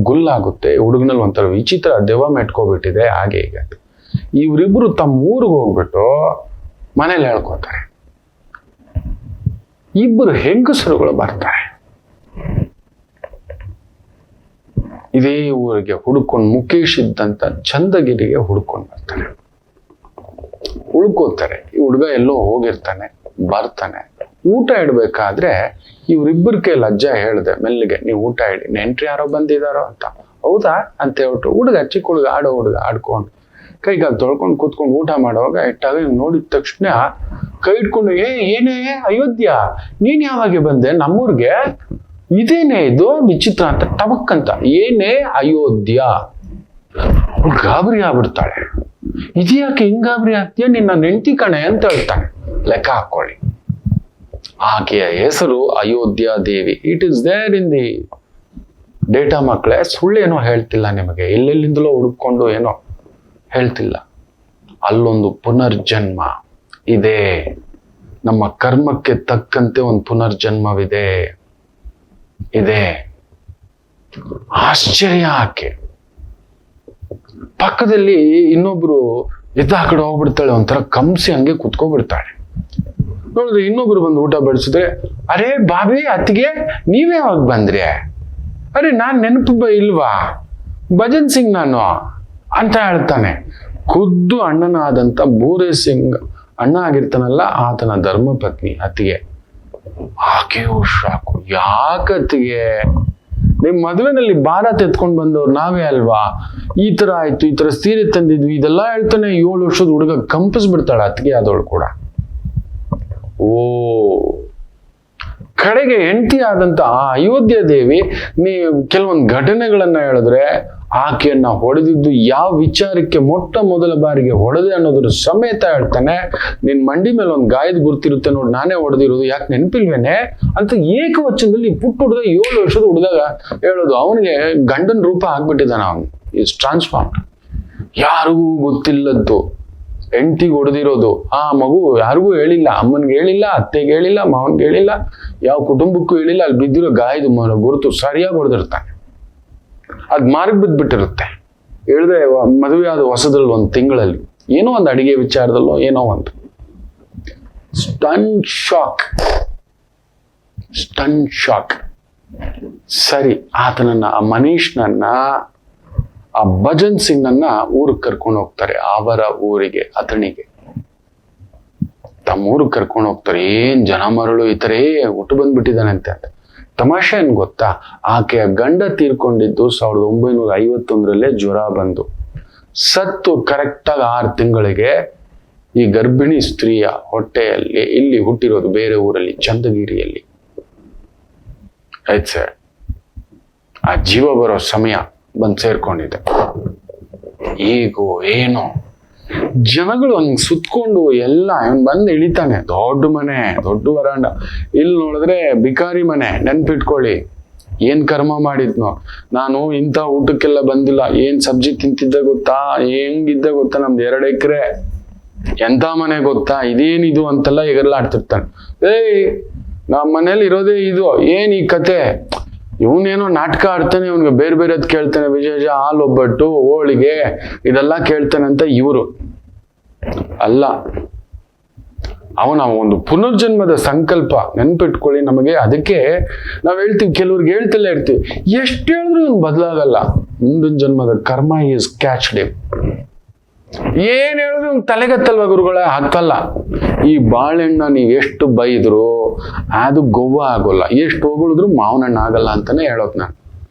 ಗುಲ್ಲಾಗುತ್ತೆ. ಹುಡುಗನಲ್ಲಿ ಒಂಥರ ವಿಚಿತ್ರ ದೆವ್ವ ಮೆಟ್ಕೋಬಿಟ್ಟಿದೆ ಹಾಗೆ ಹೀಗೆ. ಇವರಿಬ್ರು ತಮ್ಮ ಊರಿಗೆ ಹೋಗ್ಬಿಟ್ಟು ಮನೇಲಿ ಹೇಳ್ಕೊತಾರೆ. ಇಬ್ಬರು ಹೆಂಗಸರುಗಳು ಬರ್ತಾರೆ, ಇದೇ ಊರಿಗೆ ಹುಡ್ಕೊಂಡು, ಮುಖೇಶ್ ಇದ್ದಂತ ಚಂದಗಿರಿಗೆ ಹುಡ್ಕೊಂಡು ಬರ್ತಾರೆ. ಉಳ್ಕೋತಾರೆ. ಈ ಹುಡುಗ ಎಲ್ಲೋ ಹೋಗಿರ್ತಾನೆ, ಬರ್ತಾನೆ. ಊಟ ಇಡ್ಬೇಕಾದ್ರೆ ಇವ್ರಿಬ್ಬರ ಕೈಲಿ ಅಜ್ಜ ಹೇಳ್ದೆ ಮೆಲ್ಲಿಗೆ, ನೀವು ಊಟ ಇಡಿ, ನೆಂಟ್ರು ಯಾರೋ ಬಂದಿದಾರೋ ಅಂತ. ಹೌದಾ ಅಂತ ಹೇಳ್ಬಿಟ್ಟು ಹುಡುಗ, ಚಿಕ್ಕ ಹುಡುಗ, ಆಡೋ ಹುಡುಗ ಆಡ್ಕೊಂಡು ಕೈಗಾಲ್ ತೊಳ್ಕೊಂಡು ಕೂತ್ಕೊಂಡು ಊಟ ಮಾಡುವಾಗ ಇಟ್ಟಾಗ ನೋಡಿದ ತಕ್ಷಣ ಕೈ ಇಟ್ಕೊಂಡು, ಏನೇ ಅಯೋಧ್ಯ, ನೀನ್ ಯಾವಾಗ ಬಂದೆ ನಮ್ಮೂರ್ಗೆ, ಇದೇನೇ ಇದು ವಿಚಿತ್ರ ಅಂತ ಟಬಕ್ ಅಂತ. ಏನೇ ಅಯೋಧ್ಯ. ಗಾಬರಿ ಆಗ್ಬಿಡ್ತಾಳೆ. ಇದ್ಯಾಕೆ ಹಿಂಗ್ ಗಾಬರಿ ಆಗ್ತೀಯ, ನಿನ್ನ ನೆಂಟಿ ಕಣೆ ಅಂತ ಹೇಳ್ತಾನೆ. ಲೆಕ್ಕ ಹಾಕೊಳ್ಳಿ, ಆಕೆಯ ಹೆಸರು Ayodhya Devi. It is there in the data ಮಕ್ಕಳೇ. ಸುಳ್ಳೇನೋ ಹೇಳ್ತಿಲ್ಲ ನಿಮಗೆ, ಎಲ್ಲೆಲ್ಲಿಂದಲೋ ಹುಡುಕೊಂಡು ಏನೋ ಹೇಳ್ತಿಲ್ಲ. ಅಲ್ಲೊಂದು ಪುನರ್ಜನ್ಮ ಇದೆ, ನಮ್ಮ ಕರ್ಮಕ್ಕೆ ತಕ್ಕಂತೆ ಒಂದು ಪುನರ್ಜನ್ಮವಿದೆ ಇದೆ. ಆಶ್ಚರ್ಯ. ಆಕೆ ಪಕ್ಕದಲ್ಲಿ ಇನ್ನೊಬ್ರು ಎದ್ದ ಕಡೆ ಹೋಗ್ಬಿಡ್ತಾಳೆ, ಒಂಥರ ಕಂಸಿ ಹಂಗೆ ಕುತ್ಕೊಬಿಡ್ತಾಳೆ. ನೋಡಿದ್ರೆ ಇನ್ನೊಬ್ರು ಬಂದು ಊಟ ಬಡಿಸಿದ್ರೆ, ಅರೇ ಬಾಬಿ ಅತ್ತಿಗೆ ನೀವೇ ಯಾವಾಗ ಬಂದ್ರಿ? ಅರೆ ನಾನ್ ನೆನಪು ಇಲ್ವಾ, ಭಜನ್ ಸಿಂಗ್ ನಾನು ಅಂತ ಹೇಳ್ತಾನೆ. ಖುದ್ದು ಅಣ್ಣನಾದಂತ ಬೂರೆ ಸಿಂಗ್ ಅಣ್ಣ ಆಗಿರ್ತಾನಲ್ಲ, ಆತನ ಧರ್ಮಪತ್ನಿ ಅತ್ತಿಗೆ. ಆಕೆಯು ಶಾಕು. ಯಾಕತ್ತಿಗೆ? ನಿಮ್ ಮದುವೆನಲ್ಲಿ ಭಾರತ್ ಎತ್ಕೊಂಡ್ ಬಂದವ್ರು ನಾವೇ ಅಲ್ವಾ, ಈ ತರ ಆಯ್ತು, ಈ ತರ ಸೀರೆ ತಂದಿದ್ವಿ, ಇದೆಲ್ಲ ಹೇಳ್ತಾನೆ. 7 ವರ್ಷದ ಹುಡುಗ ಕಂಪಿಸ್ಬಿಡ್ತಾಳೆ ಅತ್ತಿಗೆ ಆದವಳು ಕೂಡ. ಓ ಕಡೆಗೆ ಹೆಂಡತಿ ಆದಂತ ಆ ಅಯೋಧ್ಯ ದೇವಿ ನೀವು ಕೆಲವೊಂದು ಘಟನೆಗಳನ್ನ ಹೇಳಿದ್ರೆ, ಆಕೆಯನ್ನ ಹೊಡೆದಿದ್ದು ಯಾವ ವಿಚಾರಕ್ಕೆ ಮೊಟ್ಟ ಮೊದಲ ಬಾರಿಗೆ ಹೊಡೆದೆ ಅನ್ನೋದ್ರ ಸಮೇತ ಹೇಳ್ತಾನೆ. ನಿನ್ ಮಂಡಿ ಮೇಲೆ ಒಂದು ಗಾಯದ ಗುರ್ತಿರುತ್ತೆ ನೋಡಿ, ನಾನೇ ಹೊಡೆದಿರೋದು, ಯಾಕೆ ನೆನಪಿಲ್ವೇನೆ ಅಂತ ಏಕವಚನದಲ್ಲಿ ಪುಟ್ಟ ಹುಡುಗ 7 ವರ್ಷದ ಹುಡುಗ ಹೇಳೋದು. ಅವನಿಗೆ ಗಂಡನ ರೂಪ ಆಗ್ಬಿಟ್ಟಿದ್ದಾನ, ಅವನು ಇಸ್ ಟ್ರಾನ್ಸ್ಫಾರ್ಮ್ಡ್. ಯಾರಿಗೂ ಗೊತ್ತಿಲ್ಲದ್ದು ಹೆಂಡತಿಗೆ ಹೊಡೆದಿರೋದು. ಆ ಮಗು ಯಾರಿಗೂ ಹೇಳಿಲ್ಲ, ಅಮ್ಮನ್ಗೆ ಹೇಳಿಲ್ಲ, ಅತ್ತೆಗೆ ಹೇಳಿಲ್ಲ, ಮಾವನ್ಗೆ ಹೇಳಿಲ್ಲ, ಯಾವ ಕುಟುಂಬಕ್ಕೂ ಹೇಳಿಲ್ಲ. ಅಲ್ಲಿ ಬಿದ್ದಿರೋ ಗಾಯದ ಗುರುತು ಸರಿಯಾಗಿ ಹೊಡೆದಿರ್ತಾನೆ. ಅದ್ ಮಾರ್ಗ್ ಬಿದ್ಬಿಟ್ಟಿರುತ್ತೆ. ಹೇಳಿದ್ರೆ ಮದುವೆ ಆದ ಹೊಸದ್ರಲ್ಲಿ 1 ತಿಂಗಳಲ್ಲಿ ಏನೋ ಒಂದು ಅಡಿಗೆ ವಿಚಾರದಲ್ಲೋ ಏನೋ ಒಂದು ಸ್ಟನ್ ಶಾಕ್. ಸರಿ, ಆತನನ್ನ ಆ ಮನೀಶ್ನನ್ನ ಆ ಭಜನ್ ಸಿಂಗ್ ನನ್ನ ಊರಿಗೆ ಕರ್ಕೊಂಡು ಹೋಗ್ತಾರೆ. ಅವರ ಊರಿಗೆ, ಅಥಣಿಗೆ ತಮ್ಮ ಊರಿಗೆ ಕರ್ಕೊಂಡು ಹೋಗ್ತಾರೆ. ಏನ್ ಜನ ಮರಳು ಈ ತರ ಹುಟ್ಟು ಬಂದ್ಬಿಟ್ಟಿದ್ದಾನೆ ಅಂತ. ತಮಾಷೆ ಏನ್ ಗೊತ್ತಾ, ಆಕೆಯ ಗಂಡ ತೀರ್ಕೊಂಡಿದ್ದು 1951ರಲ್ಲೇ ಜ್ವರ ಬಂದು ಸತ್ತು ಕರೆಕ್ಟಾಗಿ 6 ತಿಂಗಳಿಗೆ ಈ ಗರ್ಭಿಣಿ ಸ್ತ್ರೀಯ ಹೊಟ್ಟೆಯಲ್ಲಿ ಇಲ್ಲಿ ಹುಟ್ಟಿರೋದು, ಬೇರೆ ಊರಲ್ಲಿ ಚಂದಗಿರಿಯಲ್ಲಿ. ಆಯ್ತು ಸರ್, ಆ ಜೀವ ಬರೋ ಸಮಯ ಬಂದು ಸೇರ್ಕೊಂಡಿದೆ. ಈಗೋ ಏನೋ ಜನಗಳು ಹಂಗ್ ಸುತ್ಕೊಂಡು ಎಲ್ಲ ಬಂದು ಇಳಿತಾನೆ. ದೊಡ್ಡ ಮನೆ, ದೊಡ್ಡ ವರಾಂಡ. ಇಲ್ಲಿ ನೋಡಿದ್ರೆ ಬಿಕಾರಿ ಮನೆ. ನೆನ್ಪಿಟ್ಕೊಳ್ಳಿ, ಏನ್ ಕರ್ಮ ಮಾಡಿದ್ನೋ ನಾನು. ಇಂಥ ಊಟಕ್ಕೆಲ್ಲ ಬಂದಿಲ್ಲ. ಏನ್ ಸಬ್ಜಿ ತಿಂತಿದ್ದೆ ಗೊತ್ತಾ, ಹೆಂಗಿದ್ದೆ ಗೊತ್ತಾ, ನಮ್ದು 2 ಎಕರೆ. ಎಂತ ಮನೆ ಗೊತ್ತಾ, ಇದೇನಿದು ಅಂತೆಲ್ಲ ಎಗರ್ಲಾಡ್ತಿರ್ತಾನೆ. ನಮ್ಮ ಮನೇಲಿ ಇರೋದೇ ಇದು, ಏನ್ ಈ ಕತೆ? ಇವನೇನೋ ನಾಟಕ ಆಡ್ತಾನೆ, ಇವನ್ಗೆ ಬೇರೆ ಬೇರೆದ್ ಕೇಳ್ತಾನೆ, ವಿಶೇಷ ಹಾಲು ಒಬ್ಬಟ್ಟು, ಹೋಳಿಗೆ ಇದೆಲ್ಲ ಕೇಳ್ತಾನೆ ಅಂತ. ಇವರು ಅಲ್ಲ, ಅವನ ಒಂದು ಪುನರ್ಜನ್ಮದ ಸಂಕಲ್ಪ. ನೆನ್ಪಿಟ್ಕೊಳ್ಳಿ, ನಮಗೆ ಅದಕ್ಕೆ ನಾವ್ ಹೇಳ್ತೀವಿ, ಕೆಲವ್ರಿಗೆ ಹೇಳ್ತಲೇ ಇರ್ತೀವಿ, ಎಷ್ಟು ಹೇಳಿದ್ರು ಇವ್ನು ಬದಲಾಗಲ್ಲ. ಮುಂದಿನ ಜನ್ಮದ ಕರ್ಮ ಈಸ್ ಕ್ಯಾಚ್ಡ್ ಹಿಮ್. ಏನ್ ಹೇಳಿದ್ರು ತಲೆಗತ್ತಲ್ವ ಗುರುಗಳ? ಹತ್ತಲ್ಲ. ಈ ಬಾಳೆಹಣ್ಣ ನೀವ್ ಎಷ್ಟು ಬೈದ್ರು ಅದು ಗೋವಾ ಆಗೋಲ್ಲ, ಎಷ್ಟು ಹೊಗಳಿದ್ರು ಮಾವಿನ ಹಣ್ಣು ಆಗಲ್ಲ ಅಂತಾನೆ ಹೇಳೋದು ನಾನು.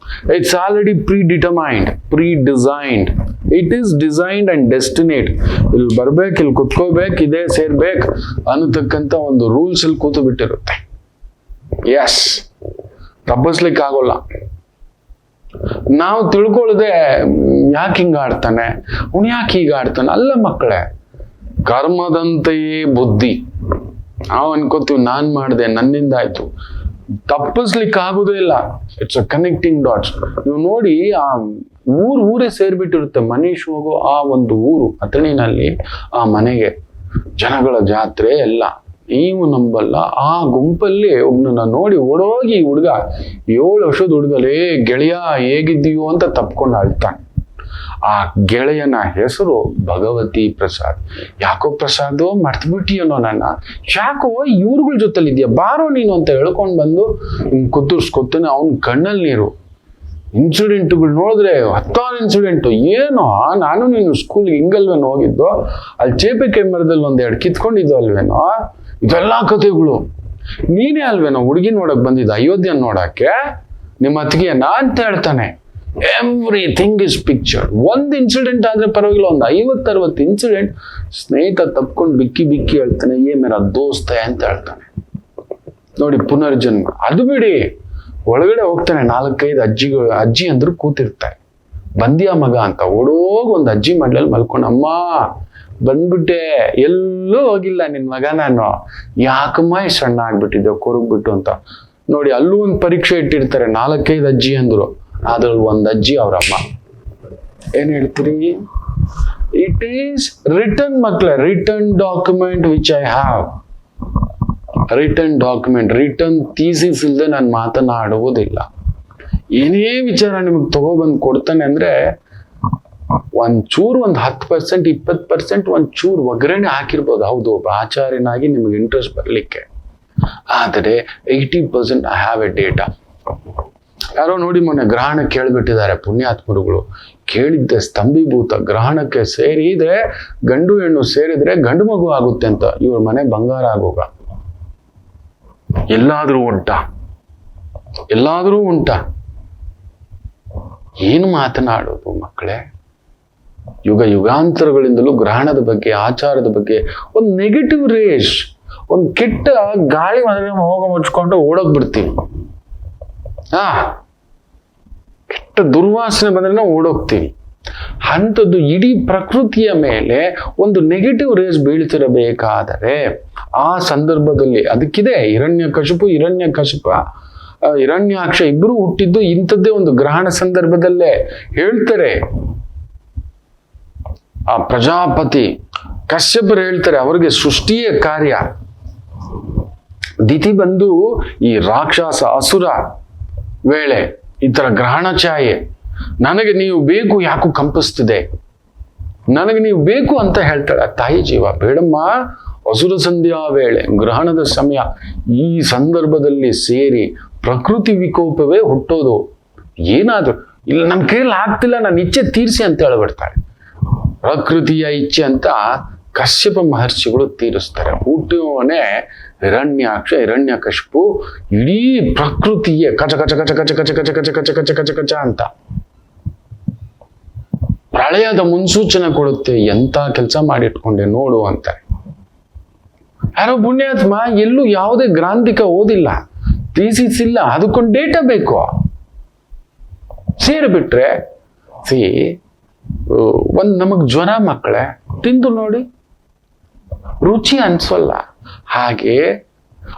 It's already pre-designed. It is designed and destinate. ಇಲ್ಲಿ ಬರ್ಬೇಕು, ಇಲ್ಲಿ ಕುತ್ಕೋಬೇಕು, ಇದೇ ಸೇರ್ಬೇಕು ಅನ್ನತಕ್ಕಂಥ ಒಂದು ರೂಲ್ಸ್ ಅಲ್ಲಿ ಕೂತು ಬಿಟ್ಟಿರುತ್ತೆ. ಎಸ್, ತಪ್ಪಿಸ್ಲಿಕ್ಕೆ ಆಗೋಲ್ಲ. ನಾವು ತಿಳ್ಕೊಳ್ಳದೆ ಯಾಕೆ ಹಿಂಗ ಆಡ್ತಾನೆ, ಅವನು ಯಾಕೆ ಹೀಗ ಆಡ್ತಾನೆ? ಅಲ್ಲ ಮಕ್ಕಳೇ, ಕರ್ಮದಂತೆಯೇ ಬುದ್ಧಿ. ನಾವು ಅನ್ಕೋತೀವಿ ನಾನ್ ಮಾಡಿದೆ, ನನ್ನಿಂದ ಆಯ್ತು. ತಪ್ಪಿಸ್ಲಿಕ್ಕೆ ಆಗುದೇ ಇಲ್ಲ. It's a connecting dots. ನೀವು ನೋಡಿ, ಆ ಊರೇ ಸೇರ್ಬಿಟ್ಟಿರುತ್ತೆ. ಮನೀಶ್ ಹೋಗೋ ಆ ಒಂದು ಊರು ಅಥಣಿನಲ್ಲಿ, ಆ ಮನೆಗೆ ಜನಗಳ ಜಾತ್ರೆ ಎಲ್ಲ. ನೀವು ನಂಬಲ್ಲ, ಆ ಗುಂಪಲ್ಲಿ ಒಬ್ನನ್ನ ನೋಡಿ ಓಡೋಗಿ ಹುಡುಗ, 7 ವರ್ಷದ ಹುಡುಗಲೇ ಗೆಳೆಯ ಹೇಗಿದ್ದೀಯೋ ಅಂತ ತಪ್ಕೊಂಡು ಅಳ್ತಾನೆ. ಆ ಗೆಳೆಯನ ಹೆಸರು ಭಗವತಿ ಪ್ರಸಾದ್. ಯಾಕೋ ಪ್ರಸಾದ್ ಮರ್ತ್ಬಿಟ್ಟಿಯನೋ ನನ್ನ, ಯಾಕೋ ಇವ್ರುಗಳ ಜೊತೆಲಿ ಇದೆಯಾ, ಬಾರೋ ನೀನು ಅಂತ ಹೇಳ್ಕೊಂಡ್ ಬಂದು ಕುತ್ತುರ್ಸ್ಕೊತಾನೆ. ಅವನ್ ಕಣ್ಣಲ್ಲಿ ನೀರು. ಇನ್ಸಿಡೆಂಟ್ಗಳು ನೋಡಿದ್ರೆ 10 ಇನ್ಸಿಡೆಂಟು. ಏನೋ ನಾನು ನೀನು ಸ್ಕೂಲ್ಗೆ ಹಿಂಗಲ್ವೇನೋ ಹೋಗಿದ್ದು, ಅಲ್ಲಿ ಚೇಪೆ ಮರದಲ್ಲಿ 1-2 ಕಿತ್ಕೊಂಡಿದ್ದು ಅಲ್ವೇನೋ, ಇದೆಲ್ಲಾ ಕಥೆಗಳು. ನೀನೇ ಅಲ್ವೇನೋ ಹುಡುಗಿ ನೋಡಕ್ ಬಂದಿದ್ದ ಅಯೋಧ್ಯ ನೋಡಕ್ಕೆ ನಿಮ್ಮ ಅತ್ತಿಗೆಯನ್ನ ಅಂತ ಹೇಳ್ತಾನೆ. Everything is picture. ಒಂದು ಇನ್ಸಿಡೆಂಟ್ ಆದ್ರೆ ಪರವಾಗಿಲ್ಲ, ಒಂದು 50-60 ಇನ್ಸಿಡೆಂಟ್. ಸ್ನೇಹಿತ ತಪ್ಕೊಂಡು ಬಿಕ್ಕಿ ಹೇಳ್ತಾನೆ, ಏ ಮೇರಾ ದೋಸ್ತ ಅಂತ ಹೇಳ್ತಾನೆ. ನೋಡಿ, ಪುನರ್ಜನ್ಮ. ಅದು ಬಿಡಿ, ಒಳಗಡೆ ಹೋಗ್ತಾನೆ. 4-5 ಅಜ್ಜಿ ಅಂದ್ರು ಕೂತಿರ್ತಾರೆ. ಬಂದ್ಯಾ ಮಗ ಅಂತ ಓಡೋಗಿ ಒಂದು ಅಜ್ಜಿ ಮಡ್ಲಲ್ಲಿ ಮಲ್ಕೊಂಡು, ಅಮ್ಮ ಬಂದ್ಬಿಟ್ಟೆ, ಎಲ್ಲೂ ಹೋಗಿಲ್ಲ ನಿನ್ ಮಗ ನಾನು. ಯಾಕಮ್ಮ ಇಷ್ಟ್ ಸಣ್ಣ ಆಗ್ಬಿಟ್ಟಿದ್ದೆ ಕೊರಗ್ಬಿಟ್ಟು ಅಂತ. ನೋಡಿ, ಅಲ್ಲೂ ಒಂದು ಪರೀಕ್ಷೆ ಇಟ್ಟಿರ್ತಾರೆ, 4-5 ಅಜ್ಜಿ ಅಂದ್ರು, ಅದ್ರಲ್ಲಿ ಒಂದ್ ಅಜ್ಜಿ ಅವ್ರಮ್ಮ. ಏನ್ ಹೇಳ್ತೀರಿ? ಇಟ್ ಈಸ್ ರಿಟರ್ನ್ ಮಕ್ಳ, return document which I have. Return document, return thesis ಇಲ್ಲದೆ ನಾನು ಮಾತನಾಡುವುದಿಲ್ಲ. ಏನೇ ವಿಚಾರ ನಿಮಗೆ ತಗೊಬಂದು ಕೊಡ್ತಾನೆ ಅಂದ್ರೆ ಒಂಚೂರು, ಒಂದು 10%, 20% ಒಂಚೂರು ಒಗ್ಗರಣೆ ಹಾಕಿರ್ಬೋದು. ಹೌದು, ಒಬ್ಬ ಆಚಾರ್ಯನಾಗಿ ನಿಮಗೆ ಇಂಟ್ರೆಸ್ಟ್ ಬರ್ಲಿಕ್ಕೆ. ಆದರೆ 80% ಐ ಹ್ಯಾವ್ ಎ ಡೇಟಾ. ಯಾರೋ ನೋಡಿ ಮೊನ್ನೆ ಗ್ರಹಣ ಕೇಳ್ಬಿಟ್ಟಿದ್ದಾರೆ ಪುಣ್ಯಾತ್ಮರುಗಳು. ಕೇಳಿದ್ದೆ ಸ್ತಂಭೀಭೂತ. ಗ್ರಹಣಕ್ಕೆ ಸೇರಿದ್ರೆ, ಗಂಡು ಹೆಣ್ಣು ಸೇರಿದ್ರೆ ಗಂಡು ಮಗು ಆಗುತ್ತೆ ಅಂತ. ಇವ್ರ ಮನೆ ಬಂಗಾರ ಆಗೋಗ. ಎಲ್ಲಾದ್ರೂ ಉಂಟಾ? ಎಲ್ಲಾದ್ರೂ ಉಂಟಾ? ಏನು ಮಾತನಾಡೋದು ಮಕ್ಕಳೇ? ಯುಗಾಂತರಗಳಿಂದಲೂ ಗ್ರಹಣದ ಬಗ್ಗೆ, ಆಚಾರದ ಬಗ್ಗೆ ಒಂದು ನೆಗೆಟಿವ್ ರೇಷ್, ಒಂದು ಕೆಟ್ಟ ಗಾಳಿ ಮನೆಗೆ ಹೋಗ ಮುಚ್ಕೊಂಡು ಓಡೋಗ್ ಬಿಡ್ತೀವಿ. ಕೆಟ್ಟ ದುರ್ವಾಸನೆ ಬಂದ್ರೆ ನಾವು ಓಡೋಗ್ತೀವಿ. ಅಂಥದ್ದು ಇಡೀ ಪ್ರಕೃತಿಯ ಮೇಲೆ ಒಂದು ನೆಗೆಟಿವ್ ರೇಸ್ ಬೀಳ್ತಿರಬೇಕಾದರೆ ಆ ಸಂದರ್ಭದಲ್ಲಿ ಅದಕ್ಕಿದೆ. ಹಿರಣ್ಯಾಕ್ಷ ಇಬ್ರು ಹುಟ್ಟಿದ್ದು ಇಂಥದ್ದೇ ಒಂದು ಗ್ರಹಣ ಸಂದರ್ಭದಲ್ಲೇ. ಹೇಳ್ತಾರೆ ಆ ಪ್ರಜಾಪತಿ ಕಶ್ಯಪರು ಹೇಳ್ತಾರೆ, ಅವ್ರಿಗೆ ಸೃಷ್ಟಿಯೇ ಕಾರ್ಯ. ದಿತಿ ಬಂದು ಈ ರಾಕ್ಷಸ ಅಸುರ ವೇಳೆ ಈ ತರ ಗ್ರಹಣ ಛಾಯೆ, ನನಗೆ ನೀವು ಬೇಕು, ಯಾಕೂ ಕಂಪಿಸ್ತಿದೆ, ನನಗೆ ನೀವು ಬೇಕು ಅಂತ ಹೇಳ್ತಾಳೆ ತಾಯಿ ಜೀವ. ಬೇಡಮ್ಮ, ಅಸುರ ಸಂಧ್ಯಾ ವೇಳೆ, ಗ್ರಹಣದ ಸಮಯ, ಈ ಸಂದರ್ಭದಲ್ಲಿ ಸೇರಿ ಪ್ರಕೃತಿ ವಿಕೋಪವೇ ಹುಟ್ಟೋದು. ಏನಾದ್ರು ಇಲ್ಲ, ನನ್ನ ಕೈಯಲ್ಲಿ ಆಗ್ತಿಲ್ಲ, ನಾನು ಇಚ್ಛೆ ತೀರಿಸಿ ಅಂತ ಹೇಳ್ಬಿಡ್ತಾಳೆ. ಪ್ರಕೃತಿಯ ಇಚ್ಛೆ ಅಂತ ಕಶ್ಯಪ ಮಹರ್ಷಿಗಳು ತೀರಿಸ್ತಾರೆ. ಹುಟ್ಟುವವನೇ ಹಿರಣ್ಯಕಶಿಪು ಇಡೀ ಪ್ರಕೃತಿಯೇ ಕಚ ಕಚ ಕಚ ಕಚ ಕಚ ಕಚ ಕಚ ಕಚ ಕಚ ಕಚ ಕಚ ಅಂತ ಪ್ರಳಯದ ಮುನ್ಸೂಚನೆ ಕೊಡುತ್ತೆ. ಎಂತ ಕೆಲಸ ಮಾಡಿಟ್ಕೊಂಡೆ ನೋಡು ಅಂತ. ಯಾರೋ ಪುಣ್ಯಾತ್ಮ ಎಲ್ಲೂ ಯಾವುದೇ ಗ್ರಾಂಥಿಕ ಓದಿಲ್ಲ, ಥೀಸಿಸ್ ಇಲ್ಲ, ಅದಕ್ಕೊಂದು ಡೇಟಾ ಬೇಕು. ಸೇರಿಬಿಟ್ರೆ ನಮಗ್ ಜ್ವರ ಮಕ್ಕಳೇ, ತಿಂದು ನೋಡಿ, ರುಚಿ ಅನ್ಸಲ್ಲ. ಹಾಗೆ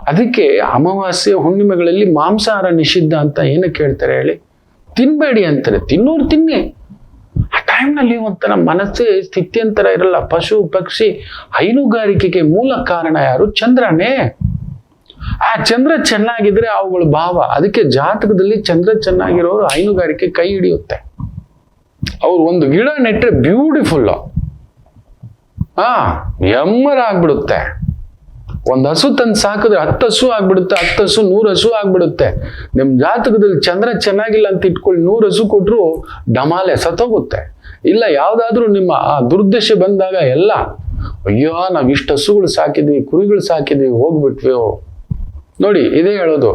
ಅದಕ್ಕೆ ಅಮಾವಾಸ್ಯೆ ಹುಣ್ಣಿಮೆಗಳಲ್ಲಿ ಮಾಂಸಾಹಾರ ನಿಷಿದ್ಧ ಅಂತ ಏನಕ್ಕೆ ಹೇಳ್ತಾರೆ ಹೇಳಿ? ತಿನ್ಬೇಡಿ ಅಂತಾರೆ. ತಿನ್ನೋರು ತಿನ್ನಿ. ಆ ಟೈಮ್ನಲ್ಲಿ ಒಂಥರ ಮನಸ್ಸೇ ಸ್ಥಿತ್ಯಂತರ ಇರಲ್ಲ. ಪಶು ಪಕ್ಷಿ ಹೈನುಗಾರಿಕೆಗೆ ಮೂಲ ಕಾರಣ ಯಾರು? ಚಂದ್ರನೇ. ಆ ಚಂದ್ರ ಚೆನ್ನಾಗಿದ್ರೆ ಅವುಗಳ ಭಾವ. ಅದಕ್ಕೆ ಜಾತಕದಲ್ಲಿ ಚಂದ್ರ ಚೆನ್ನಾಗಿರೋರು ಹೈನುಗಾರಿಕೆ ಕೈ ಹಿಡಿಯುತ್ತೆ. ಅವ್ರು ಒಂದು ಗಿಡ ನೆಟ್ರೆ ಬ್ಯೂಟಿಫುಲ್, ಎಮ್ಮರ ಆಗ್ಬಿಡುತ್ತೆ. ಒಂದು ಹಸು ತಂದು ಸಾಕಿದ್ರೆ 10 ಹಸು ಆಗ್ಬಿಡುತ್ತೆ, 10 ಹಸು 100 ಹಸು ಆಗ್ಬಿಡುತ್ತೆ. ನಿಮ್ ಜಾತಕದಲ್ಲಿ ಚಂದ್ರ ಚೆನ್ನಾಗಿಲ್ಲ ಅಂತ ಇಟ್ಕೊಳ್ಳಿ, 100 ಹಸು ಕೊಟ್ರು ಡಮಾಲೆ ಸತ್ತೋಗುತ್ತೆ. ಇಲ್ಲ, ಯಾವ್ದಾದ್ರು ನಿಮ್ಮ ಆ ದುರ್ದಶೆ ಬಂದಾಗ ಎಲ್ಲ, ಅಯ್ಯೋ ನಾವ್ ಇಷ್ಟು ಹಸುಗಳು ಸಾಕಿದ್ವಿ, ಕುರಿಗಳು ಸಾಕಿದ್ವಿ, ಹೋಗ್ಬಿಟ್ವಿ. ನೋಡಿ, ಇದೇ ಹೇಳೋದು.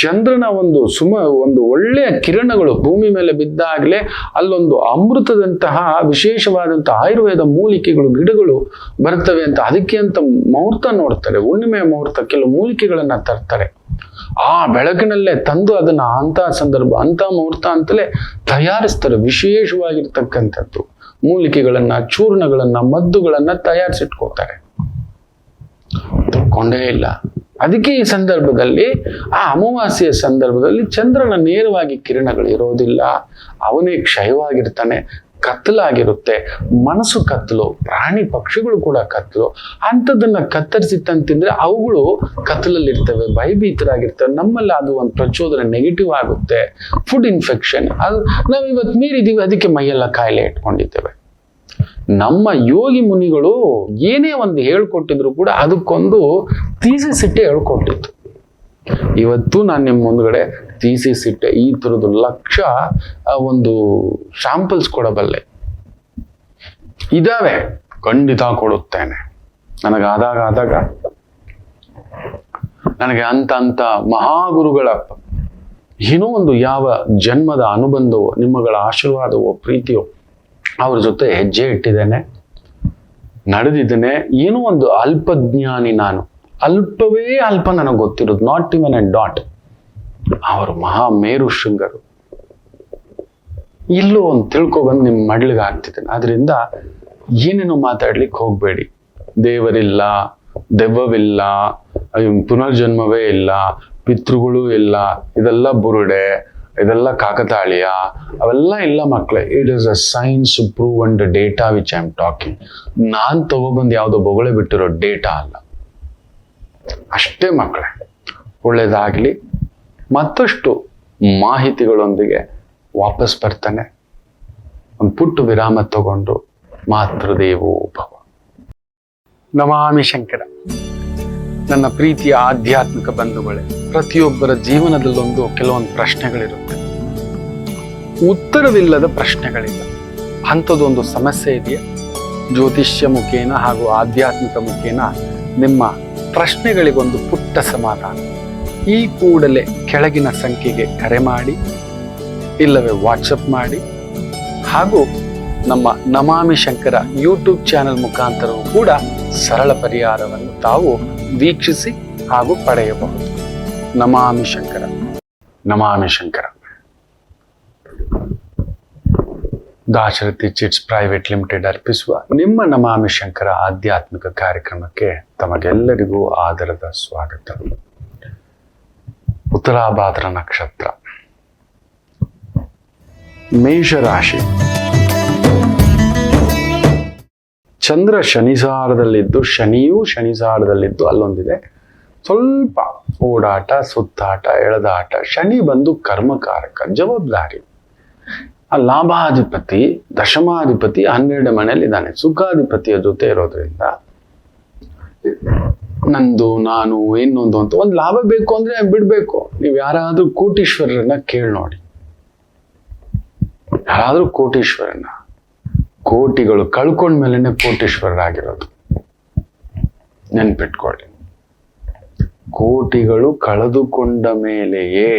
ಚಂದ್ರನ ಒಂದು ಒಳ್ಳೆಯ ಕಿರಣಗಳು ಭೂಮಿ ಮೇಲೆ ಬಿದ್ದಾಗಲೇ ಅಲ್ಲೊಂದು ಅಮೃತದಂತಹ ವಿಶೇಷವಾದಂತಹ ಆಯುರ್ವೇದ ಮೂಲಿಕೆಗಳು, ಗಿಡಗಳು ಬರ್ತವೆ ಅಂತ. ಅದಕ್ಕೆ ಅಂತ ಮುಹೂರ್ತ ನೋಡ್ತಾರೆ, ಹುಣ್ಣಿಮೆಯ ಮುಹೂರ್ತ, ಕೆಲವು ಮೂಲಿಕೆಗಳನ್ನ ತರ್ತಾರೆ. ಆ ಬೆಳಕಿನಲ್ಲೇ ತಂದು ಅದನ್ನ ಅಂತ ಸಂದರ್ಭ, ಅಂತ ಮುಹೂರ್ತ ಅಂತಲೇ ತಯಾರಿಸ್ತಾರೆ. ವಿಶೇಷವಾಗಿರ್ತಕ್ಕಂಥದ್ದು ಮೂಲಿಕೆಗಳನ್ನ, ಚೂರ್ಣಗಳನ್ನ, ಮದ್ದುಗಳನ್ನ ತಯಾರಿಸಿಟ್ಕೋತಾರೆ. ತಕ್ಕೊಂಡೇ ಇಲ್ಲ. ಅದಕ್ಕೆ ಈ ಸಂದರ್ಭದಲ್ಲಿ, ಆ ಅಮಾವಾಸ್ಯೆಯ ಸಂದರ್ಭದಲ್ಲಿ ಚಂದ್ರನ ನೇರವಾಗಿ ಕಿರಣಗಳು ಇರೋದಿಲ್ಲ. ಅವನೇ ಕ್ಷಯವಾಗಿರ್ತಾನೆ, ಕತ್ತಲಾಗಿರುತ್ತೆ, ಮನಸ್ಸು ಕತ್ತಲು, ಪ್ರಾಣಿ ಪಕ್ಷಿಗಳು ಕೂಡ ಕತ್ತಲು. ಅಂಥದ್ದನ್ನ ಕತ್ತರಿಸಿ ತಂತಿಂದ್ರೆ ಅವುಗಳು ಕತ್ತಲಲ್ಲಿರ್ತವೆ, ಭಯಭೀತರಾಗಿರ್ತವೆ. ನಮ್ಮಲ್ಲಿ ಅದು ಒಂದು ಪ್ರಚೋದನೆ, ನೆಗೆಟಿವ್ ಆಗುತ್ತೆ. ಫುಡ್ ಇನ್ಫೆಕ್ಷನ್, ಅದು ನಾವು ಇವತ್ತು ಮೀರಿದೀವಿ, ಅದಕ್ಕೆ ಮೈಯೆಲ್ಲ ಕಾಯಿಲೆ ಇಟ್ಕೊಂಡಿದ್ದೇವೆ. ನಮ್ಮ ಯೋಗಿ ಮುನಿಗಳು ಏನೇ ಒಂದು ಹೇಳ್ಕೊಟ್ಟಿದ್ರು ಕೂಡ ಅದಕ್ಕೊಂದು ಥೀಸಿಸ್ ಇಟ್ಟೆ ಹೇಳ್ಕೊಟ್ಟಿತ್ತು. ಇವತ್ತು ನಾನು ನಿಮ್ಮ ಮುಂದ್ಗಡೆ ಥೀಸಿಸ್ ಇಟ್ಟೆ ಈ ತರದ್ದು 1,00,000 ಒಂದು ಶಾಂಪಲ್ಸ್ ಕೊಡಬಲ್ಲೆ. ಇದಾವೆ, ಖಂಡಿತ ಕೊಡುತ್ತೇನೆ. ಆದಾಗ ನನಗೆ ಅಂತ ಮಹಾಗುರುಗಳ ಏನೋ ಒಂದು ಯಾವ ಜನ್ಮದ ಅನುಬಂಧವೋ, ನಿಮ್ಮಗಳ ಆಶೀರ್ವಾದವೋ, ಪ್ರೀತಿಯೋ ಅವ್ರ ಜೊತೆ ಹೆಜ್ಜೆ ಇಟ್ಟಿದ್ದೇನೆ, ನಡೆದಿದ್ದೇನೆ. ಏನೋ ಒಂದು ಅಲ್ಪಜ್ಞಾನಿ ನಾನು, ಅಲ್ಪವೇ ಅಲ್ಪ ನನಗೆ ಗೊತ್ತಿರೋದು, ನಾಟ್ ಇವನ್ ಅಂಡ್ ಡಾಟ್. ಅವರು ಮಹಾ ಮೇರು ಶೃಂಗರು. ಇಲ್ಲೋ ಒಂದು ತಿಳ್ಕೊಬಂದು ನಿಮ್ಮ ಮಡ್ಲಿಗೆ ಹಾಕ್ತಿದ್ದೇನೆ. ಆದ್ರಿಂದ ಏನೇನೋ ಮಾತಾಡ್ಲಿಕ್ಕೆ ಹೋಗ್ಬೇಡಿ. ದೇವರಿಲ್ಲ, ದೆವ್ವವಿಲ್ಲ, ಪುನರ್ಜನ್ಮವೇ ಇಲ್ಲ, ಪಿತೃಗಳು ಇಲ್ಲ, ಇದೆಲ್ಲ ಬುರುಡೆ, ಇದೆಲ್ಲ ಕಾಕತಾಳೀಯ, ಅವೆಲ್ಲ ಇಲ್ಲ ಮಕ್ಕಳೇ. It is a science prove and data which I am talking. ನಾನ್ ತಗೊಬಂದು ಯಾವುದೋ ಬೊಗಳೆ ಬಿಟ್ಟಿರೋ ಡೇಟಾ ಅಲ್ಲ. ಅಷ್ಟೇ ಮಕ್ಕಳೇ. ಒಳ್ಳೇದಾಗ್ಲಿ. ಮತ್ತಷ್ಟು ಮಾಹಿತಿಗಳೊಂದಿಗೆ ವಾಪಸ್ ಬರ್ತಾನೆ. ಒಂದು ಪುಟ್ಟ ವಿರಾಮ ತಗೊಂಡು ಮಾತೃದೇವೋ ಭವ. ನಮಾಮಿ ಶಂಕರ. ನನ್ನ ಪ್ರೀತಿಯ ಆಧ್ಯಾತ್ಮಿಕ ಬಂಧುಗಳೇ, ಪ್ರತಿಯೊಬ್ಬರ ಜೀವನದಲ್ಲೊಂದು ಕೆಲವೊಂದು ಪ್ರಶ್ನೆಗಳಿರುತ್ತೆ, ಉತ್ತರವಿಲ್ಲದ ಪ್ರಶ್ನೆಗಳಿಲ್ಲ. ಅಂಥದ್ದೊಂದು ಸಮಸ್ಯೆ ಇದೆಯಾ? ಜ್ಯೋತಿಷ್ಯ ಮುಖೇನ ಹಾಗೂ ಆಧ್ಯಾತ್ಮಿಕ ಮುಖೇನ ನಿಮ್ಮ ಪ್ರಶ್ನೆಗಳಿಗೊಂದು ಪುಟ್ಟ ಸಮಾಧಾನ. ಈ ಕೂಡಲೇ ಕೆಳಗಿನ ಸಂಖ್ಯೆಗೆ ಕರೆ ಮಾಡಿ, ಇಲ್ಲವೇ ವಾಟ್ಸಪ್ ಮಾಡಿ, ಹಾಗೂ ನಮ್ಮ ನಮಾಮಿ ಶಂಕರ ಯೂಟ್ಯೂಬ್ ಚಾನೆಲ್ ಮುಖಾಂತರವೂ ಕೂಡ ಸರಳ ಪರಿಹಾರವನ್ನು ತಾವು ವೀಕ್ಷಿಸಿ ಹಾಗೂ ಪಡೆಯಬಹುದು. ನಮಾಮಿ ಶಂಕರ. ನಮಾಮಿ Shankara. Dasharathi chits private limited ಅರ್ಪಿಸುವ ನಿಮ್ಮ ನಮಾಮಿ ಶಂಕರ ಆಧ್ಯಾತ್ಮಿಕ ಕಾರ್ಯಕ್ರಮಕ್ಕೆ ತಮಗೆಲ್ಲರಿಗೂ ಆದರದ ಸ್ವಾಗತ. ಉತ್ತರಾಭಾದ್ರ ನಕ್ಷತ್ರ, ಮೇಷರಾಶಿ. ಚಂದ್ರ ಶನಿಸಾರದಲ್ಲಿದ್ದು, ಶನಿಯೂ ಶನಿಸಾರದಲ್ಲಿದ್ದು ಅಲ್ಲೊಂದಿದೆ ಸ್ವಲ್ಪ ಓಡಾಟ, ಸುತ್ತಾಟ, ಎಳೆದಾಟ. ಶನಿ ಬಂದು ಕರ್ಮಕಾರಕ, ಜವಾಬ್ದಾರಿ. ಆ ಲಾಭಾಧಿಪತಿ, ದಶಮಾಧಿಪತಿ 12 ಮನೆಯಲ್ಲಿದ್ದಾನೆ. ಸುಖಾಧಿಪತಿಯ ಜೊತೆ ಇರೋದ್ರಿಂದ ನಂದು, ನಾನು, ಇನ್ನೊಂದು ಅಂತ ಒಂದು ಲಾಭ ಬೇಕು ಅಂದ್ರೆ ಬಿಡ್ಬೇಕು. ನೀವು ಯಾರಾದ್ರೂ ಕೋಟೀಶ್ವರರನ್ನ ಕೇಳಿ ನೋಡಿ. ಯಾರಾದ್ರೂ ಕೋಟೀಶ್ವರನ, ಕೋಟಿಗಳು ಕಳ್ಕೊಂಡ್ಮೇಲೆ ಕೋಟೀಶ್ವರರಾಗಿರೋದು ನೆನ್ಪಿಟ್ಕೊಳ್ಳಿ. ಕೋಟಿಗಳು ಕಳೆದುಕೊಂಡ ಮೇಲೆಯೇ.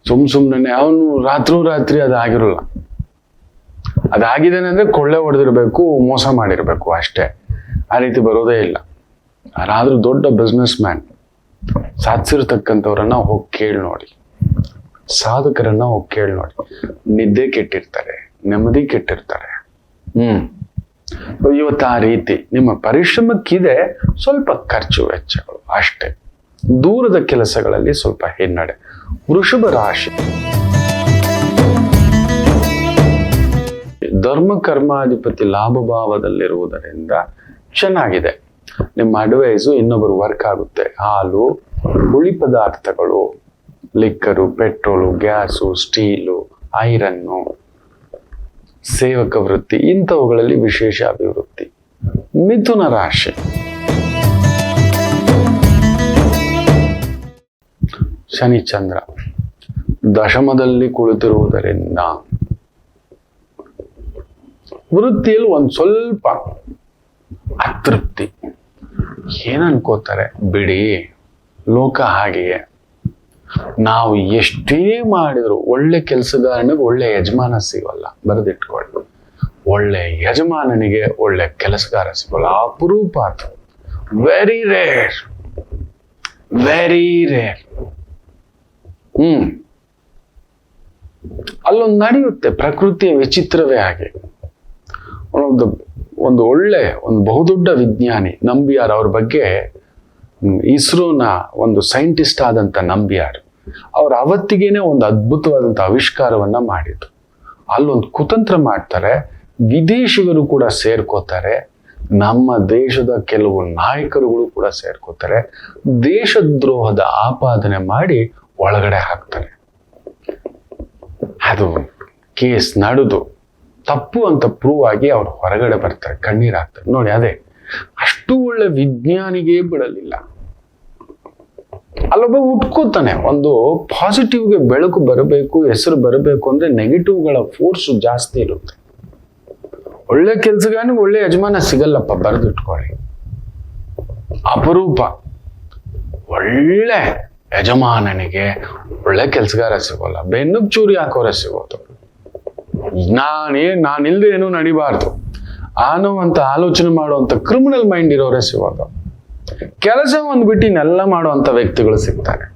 ಸುಮ್ನೆ ಅವನು ರಾತ್ರಿ ಅದಾಗಿರಲ್ಲ. ಅದಾಗಿದ್ದಾನೆ ಅಂದ್ರೆ ಕೊಳ್ಳೆ ಹೊಡೆದಿರ್ಬೇಕು, ಮೋಸ ಮಾಡಿರ್ಬೇಕು, ಅಷ್ಟೇ. ಆ ರೀತಿ ಬರೋದೇ ಇಲ್ಲ. ಯಾರಾದ್ರೂ ದೊಡ್ಡ ಬಿಸ್ನೆಸ್ ಮ್ಯಾನ್ ಸಾಧಿಸಿರ್ತಕ್ಕಂಥವ್ರನ್ನ ಹೋಗಿ ಕೇಳಿ ನೋಡಿ, ಸಾಧಕರನ್ನ ಹೋಗಿ ಕೇಳಿ ನೋಡಿ. ನಿದ್ದೆ ಕೆಟ್ಟಿರ್ತಾರೆ, ನೆಮ್ಮದಿ ಕೆಟ್ಟಿರ್ತಾರೆ. ಇವತ್ತು ಆ ರೀತಿ ನಿಮ್ಮ ಪರಿಶ್ರಮಕ್ಕಿದೆ ಸ್ವಲ್ಪ ಖರ್ಚು ವೆಚ್ಚಗಳು ಅಷ್ಟೇ. ದೂರದ ಕೆಲಸಗಳಲ್ಲಿ ಸ್ವಲ್ಪ ಹಿನ್ನಡೆ. ವೃಷಭ ರಾಶಿ. ಧರ್ಮ ಕರ್ಮಾಧಿಪತಿ ಲಾಭ ಭಾವದಲ್ಲಿರುವುದರಿಂದ ಚೆನ್ನಾಗಿದೆ. ನಿಮ್ಮ ಅಡ್ವೈಸು ಇನ್ನೊಬ್ಬರು ವರ್ಕ್ ಆಗುತ್ತೆ. ಹಾಲು, ಹುಳಿ ಪದಾರ್ಥಗಳು, liquor, petrol, gas, steel, iron, ಸೇವಕ ವೃತ್ತಿ ಇಂಥವುಗಳಲ್ಲಿ ವಿಶೇಷ ಅಭಿವೃದ್ಧಿ. ಮಿಥುನ ರಾಶಿ. ಶನಿ ಚಂದ್ರ ದಶಮದಲ್ಲಿ ಕುಳಿತಿರುವುದರಿಂದ ವೃತ್ತಿಯಲ್ಲಿ ಒಂದು ಸ್ವಲ್ಪ ಅತೃಪ್ತಿ. ಏನನ್ಕೋತಾರೆ ಬಿಡಿ, ಲೋಕ ಹಾಗೆಯೇ. ನಾವು ಎಷ್ಟೇ ಮಾಡಿದ್ರು ಒಳ್ಳೆ ಕೆಲಸಗಾರನಿಗೆ ಒಳ್ಳೆ ಯಜಮಾನ ಸಿಗೋಲ್ಲ. ಬರೆದಿಟ್ಕೊಳ್ಳಿ, ಒಳ್ಳೆ ಯಜಮಾನನಿಗೆ ಒಳ್ಳೆ ಕೆಲಸಗಾರ ಸಿಗೋಲ್ಲ. ಅಪರೂಪ. ಅದು ವೆರಿ ರೇರ್, ವೆರಿ ರೇರ್. ಅಲ್ಲೊಂದು ನಡೆಯುತ್ತೆ. ಪ್ರಕೃತಿಯ ವಿಚಿತ್ರವೇ ಹಾಗೆ. ಒಂದು ಬಹುದೊಡ್ಡ ವಿಜ್ಞಾನಿ ನಂಬಿಯಾರ್, ಅವ್ರ ಬಗ್ಗೆ ಇಸ್ರೋನ ಒಂದು ಸೈಂಟಿಸ್ಟ್ ಆದಂತ ನಂಬಿಯಾರ್, ಅವ್ರ ಅವತ್ತಿಗೇನೆ ಒಂದು ಅದ್ಭುತವಾದಂಥ ಆವಿಷ್ಕಾರವನ್ನ ಮಾಡಿದ್ರು. ಅಲ್ಲೊಂದು ಕುತಂತ್ರ ಮಾಡ್ತಾರೆ. ವಿದೇಶಿಗರು ಕೂಡ ಸೇರ್ಕೋತಾರೆ, ನಮ್ಮ ದೇಶದ ಕೆಲವು ನಾಯಕರುಗಳು ಕೂಡ ಸೇರ್ಕೋತಾರೆ. ದೇಶದ್ರೋಹದ ಆಪಾದನೆ ಮಾಡಿ ಒಳಗಡೆ ಹಾಕ್ತಾರೆ. ಅದು ಕೇಸ್ ನಡೆದು ತಪ್ಪು ಅಂತ ಪ್ರೂವ್ ಆಗಿ ಅವ್ರು ಹೊರಗಡೆ ಬರ್ತಾರೆ, ಕಣ್ಣೀರ್ ಹಾಕ್ತಾರೆ. ನೋಡಿ, ಅದೇ ಅಷ್ಟು ಒಳ್ಳೆ ವಿಜ್ಞಾನಿಗೆ ಬಿಡಲಿಲ್ಲ. ಅಲ್ಲೊಬ್ಬ ಉಟ್ಕೋತಾನೆ. ಒಂದು ಪಾಸಿಟಿವ್ಗೆ ಬೆಳಕು ಬರಬೇಕು, ಹೆಸರು ಬರಬೇಕು ಅಂದ್ರೆ ನೆಗೆಟಿವ್ಗಳ ಫೋರ್ಸ್ ಜಾಸ್ತಿ ಇರುತ್ತೆ. ಒಳ್ಳೆ ಕೆಲ್ಸಗಾರನಿಗೆ ಒಳ್ಳೆ ಯಜಮಾನ ಸಿಗಲ್ಲಪ್ಪ, ಬರೆದಿಟ್ಕೊಳ್ಳಿ. ಅಪರೂಪ. ಒಳ್ಳೆ ಯಜಮಾನನಿಗೆ ಒಳ್ಳೆ ಕೆಲ್ಸಗಾರ ಸಿಗೋಲ್ಲ, ಬೆನ್ನುಗ್ ಚೂರಿ ಹಾಕೋರ ಸಿಗೋದು. ನಾನಿಲ್ದೆ ಏನೂ ನಡಿಬಾರ್ದು ಅನ್ನುವಂತ ಆಲೋಚನೆ ಮಾಡುವಂತ ಕ್ರಿಮಿನಲ್ ಮೈಂಡ್ ಇರೋರೇ ಸಿಗೋದು. ಕೆಲಸ ಒಂದು ಬಿಟ್ಟು ಇನ್ನೆಲ್ಲ ಮಾಡುವಂತ ವ್ಯಕ್ತಿಗಳು ಸಿಗ್ತಾರೆ.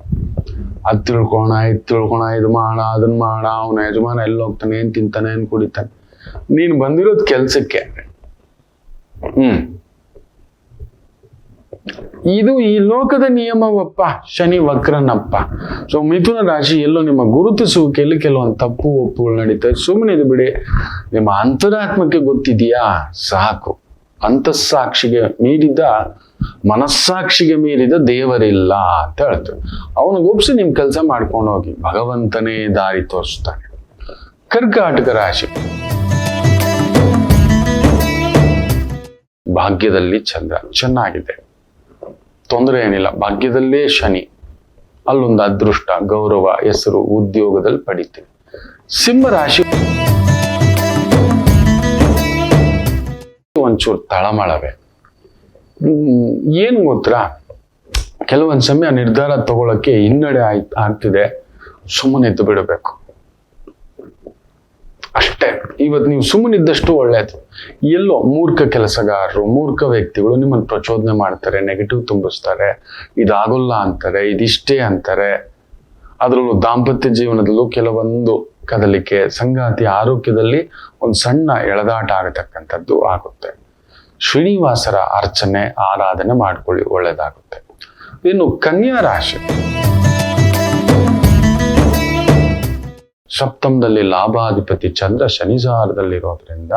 ಅದ್ ತಿಳ್ಕೋಣ, ಇದು ತಿಳ್ಕೋಣ, ಇದು ಮಾಡ, ಅದನ್ನ ಮಾಡ, ಅವನ ಯಜಮಾನ ಎಲ್ಲಿ ಹೋಗ್ತಾನೆ, ಏನ್ ತಿಂತಾನೆ, ಏನ್ ಕುಡಿತಾನೆ. ನೀನು ಬಂದಿರೋದು ಕೆಲ್ಸಕ್ಕೆ. ಇದು ಈ ಲೋಕದ ನಿಯಮವಪ್ಪ, ಶನಿ ವಕ್ರನಪ್ಪ. ಸೊ ಮಿಥುನ ರಾಶಿ ಎಲ್ಲೋ ನಿಮ್ಮ ಗುರುತಿಸುವಿಕೆಯಲ್ಲಿ ಕೆಲವೊಂದು ತಪ್ಪು ಒಪ್ಪುಗಳು ನಡೀತವೆ. ಸುಮ್ಮನೆ ಇದು ಬಿಡಿ. ನಿಮ್ಮ ಅಂತರಾತ್ಮಕ್ಕೆ ಗೊತ್ತಿದೆಯಾ ಸಾಕು. ಅಂತಸ್ಸಾಕ್ಷಿಗೆ ಮೀರಿದ, ಮನಸ್ಸಾಕ್ಷಿಗೆ ಮೀರಿದ ದೇವರಿಲ್ಲ ಅಂತ ಹೇಳ್ತೇವೆ. ಅವನಿಗೊಪ್ಸಿ ನಿಮ್ ಕೆಲಸ ಮಾಡ್ಕೊಂಡು ಹೋಗಿ, ಭಗವಂತನೇ ದಾರಿ ತೋರಿಸ್ತಾನೆ. ಕರ್ಕಾಟಕ ರಾಶಿ, ಭಾಗ್ಯದಲ್ಲಿ ಚಂದ್ರ ಚೆನ್ನಾಗಿದೆ, ತೊಂದರೆ ಏನಿಲ್ಲ. ಭಾಗ್ಯದಲ್ಲೇ ಶನಿ, ಅಲ್ಲೊಂದು ಅದೃಷ್ಟ, ಗೌರವ, ಹೆಸರು, ಉದ್ಯೋಗದಲ್ಲಿ ಪಡಿತೀವಿ. ಸಿಂಹ ರಾಶಿ ಒಂಚೂರು ತಳಮಳವೆ. ಏನು ಗೊತ್ತಾ, ಕೆಲವೊಂದು ಸಮಯ ನಿರ್ಧಾರ ತಗೊಳಕ್ಕೆ ಹಿನ್ನಡೆ ಆಗ್ತಿದೆ, ಸುಮ್ಮನೆ ಇದ್ದು ಬಿಡಬೇಕು ಅಷ್ಟೇ. ಇವತ್ತು ನೀವು ಸುಮ್ಮನಿದ್ದಷ್ಟು ಒಳ್ಳೇದು. ಎಲ್ಲೋ ಮೂರ್ಖ ಕೆಲಸಗಾರರು, ಮೂರ್ಖ ವ್ಯಕ್ತಿಗಳು ನಿಮ್ಮನ್ನು ಪ್ರಚೋದನೆ ಮಾಡ್ತಾರೆ, ನೆಗೆಟಿವ್ ತುಂಬಿಸ್ತಾರೆ, ಇದಾಗೋಲ್ಲ ಅಂತಾರೆ, ಇದಿಷ್ಟೇ ಅಂತಾರೆ. ಅದರಲ್ಲೂ ದಾಂಪತ್ಯ ಜೀವನದಲ್ಲೂ ಕೆಲವೊಂದು ಕದಲಿಕೆ, ಸಂಗಾತಿ ಆರೋಗ್ಯದಲ್ಲಿ ಒಂದು ಸಣ್ಣ ಎಳೆದಾಟ ಆಗತಕ್ಕಂಥದ್ದು ಆಗುತ್ತೆ. ಶ್ರೀನಿವಾಸರ ಅರ್ಚನೆ, ಆರಾಧನೆ ಮಾಡ್ಕೊಳ್ಳಿ, ಒಳ್ಳೇದಾಗುತ್ತೆ. ಇನ್ನು ಕನ್ಯಾ ರಾಶಿ, ಸಪ್ತಮದಲ್ಲಿ ಲಾಭಾಧಿಪತಿ ಚಂದ್ರ ಶನಿಸಾರದಲ್ಲಿರೋದ್ರಿಂದ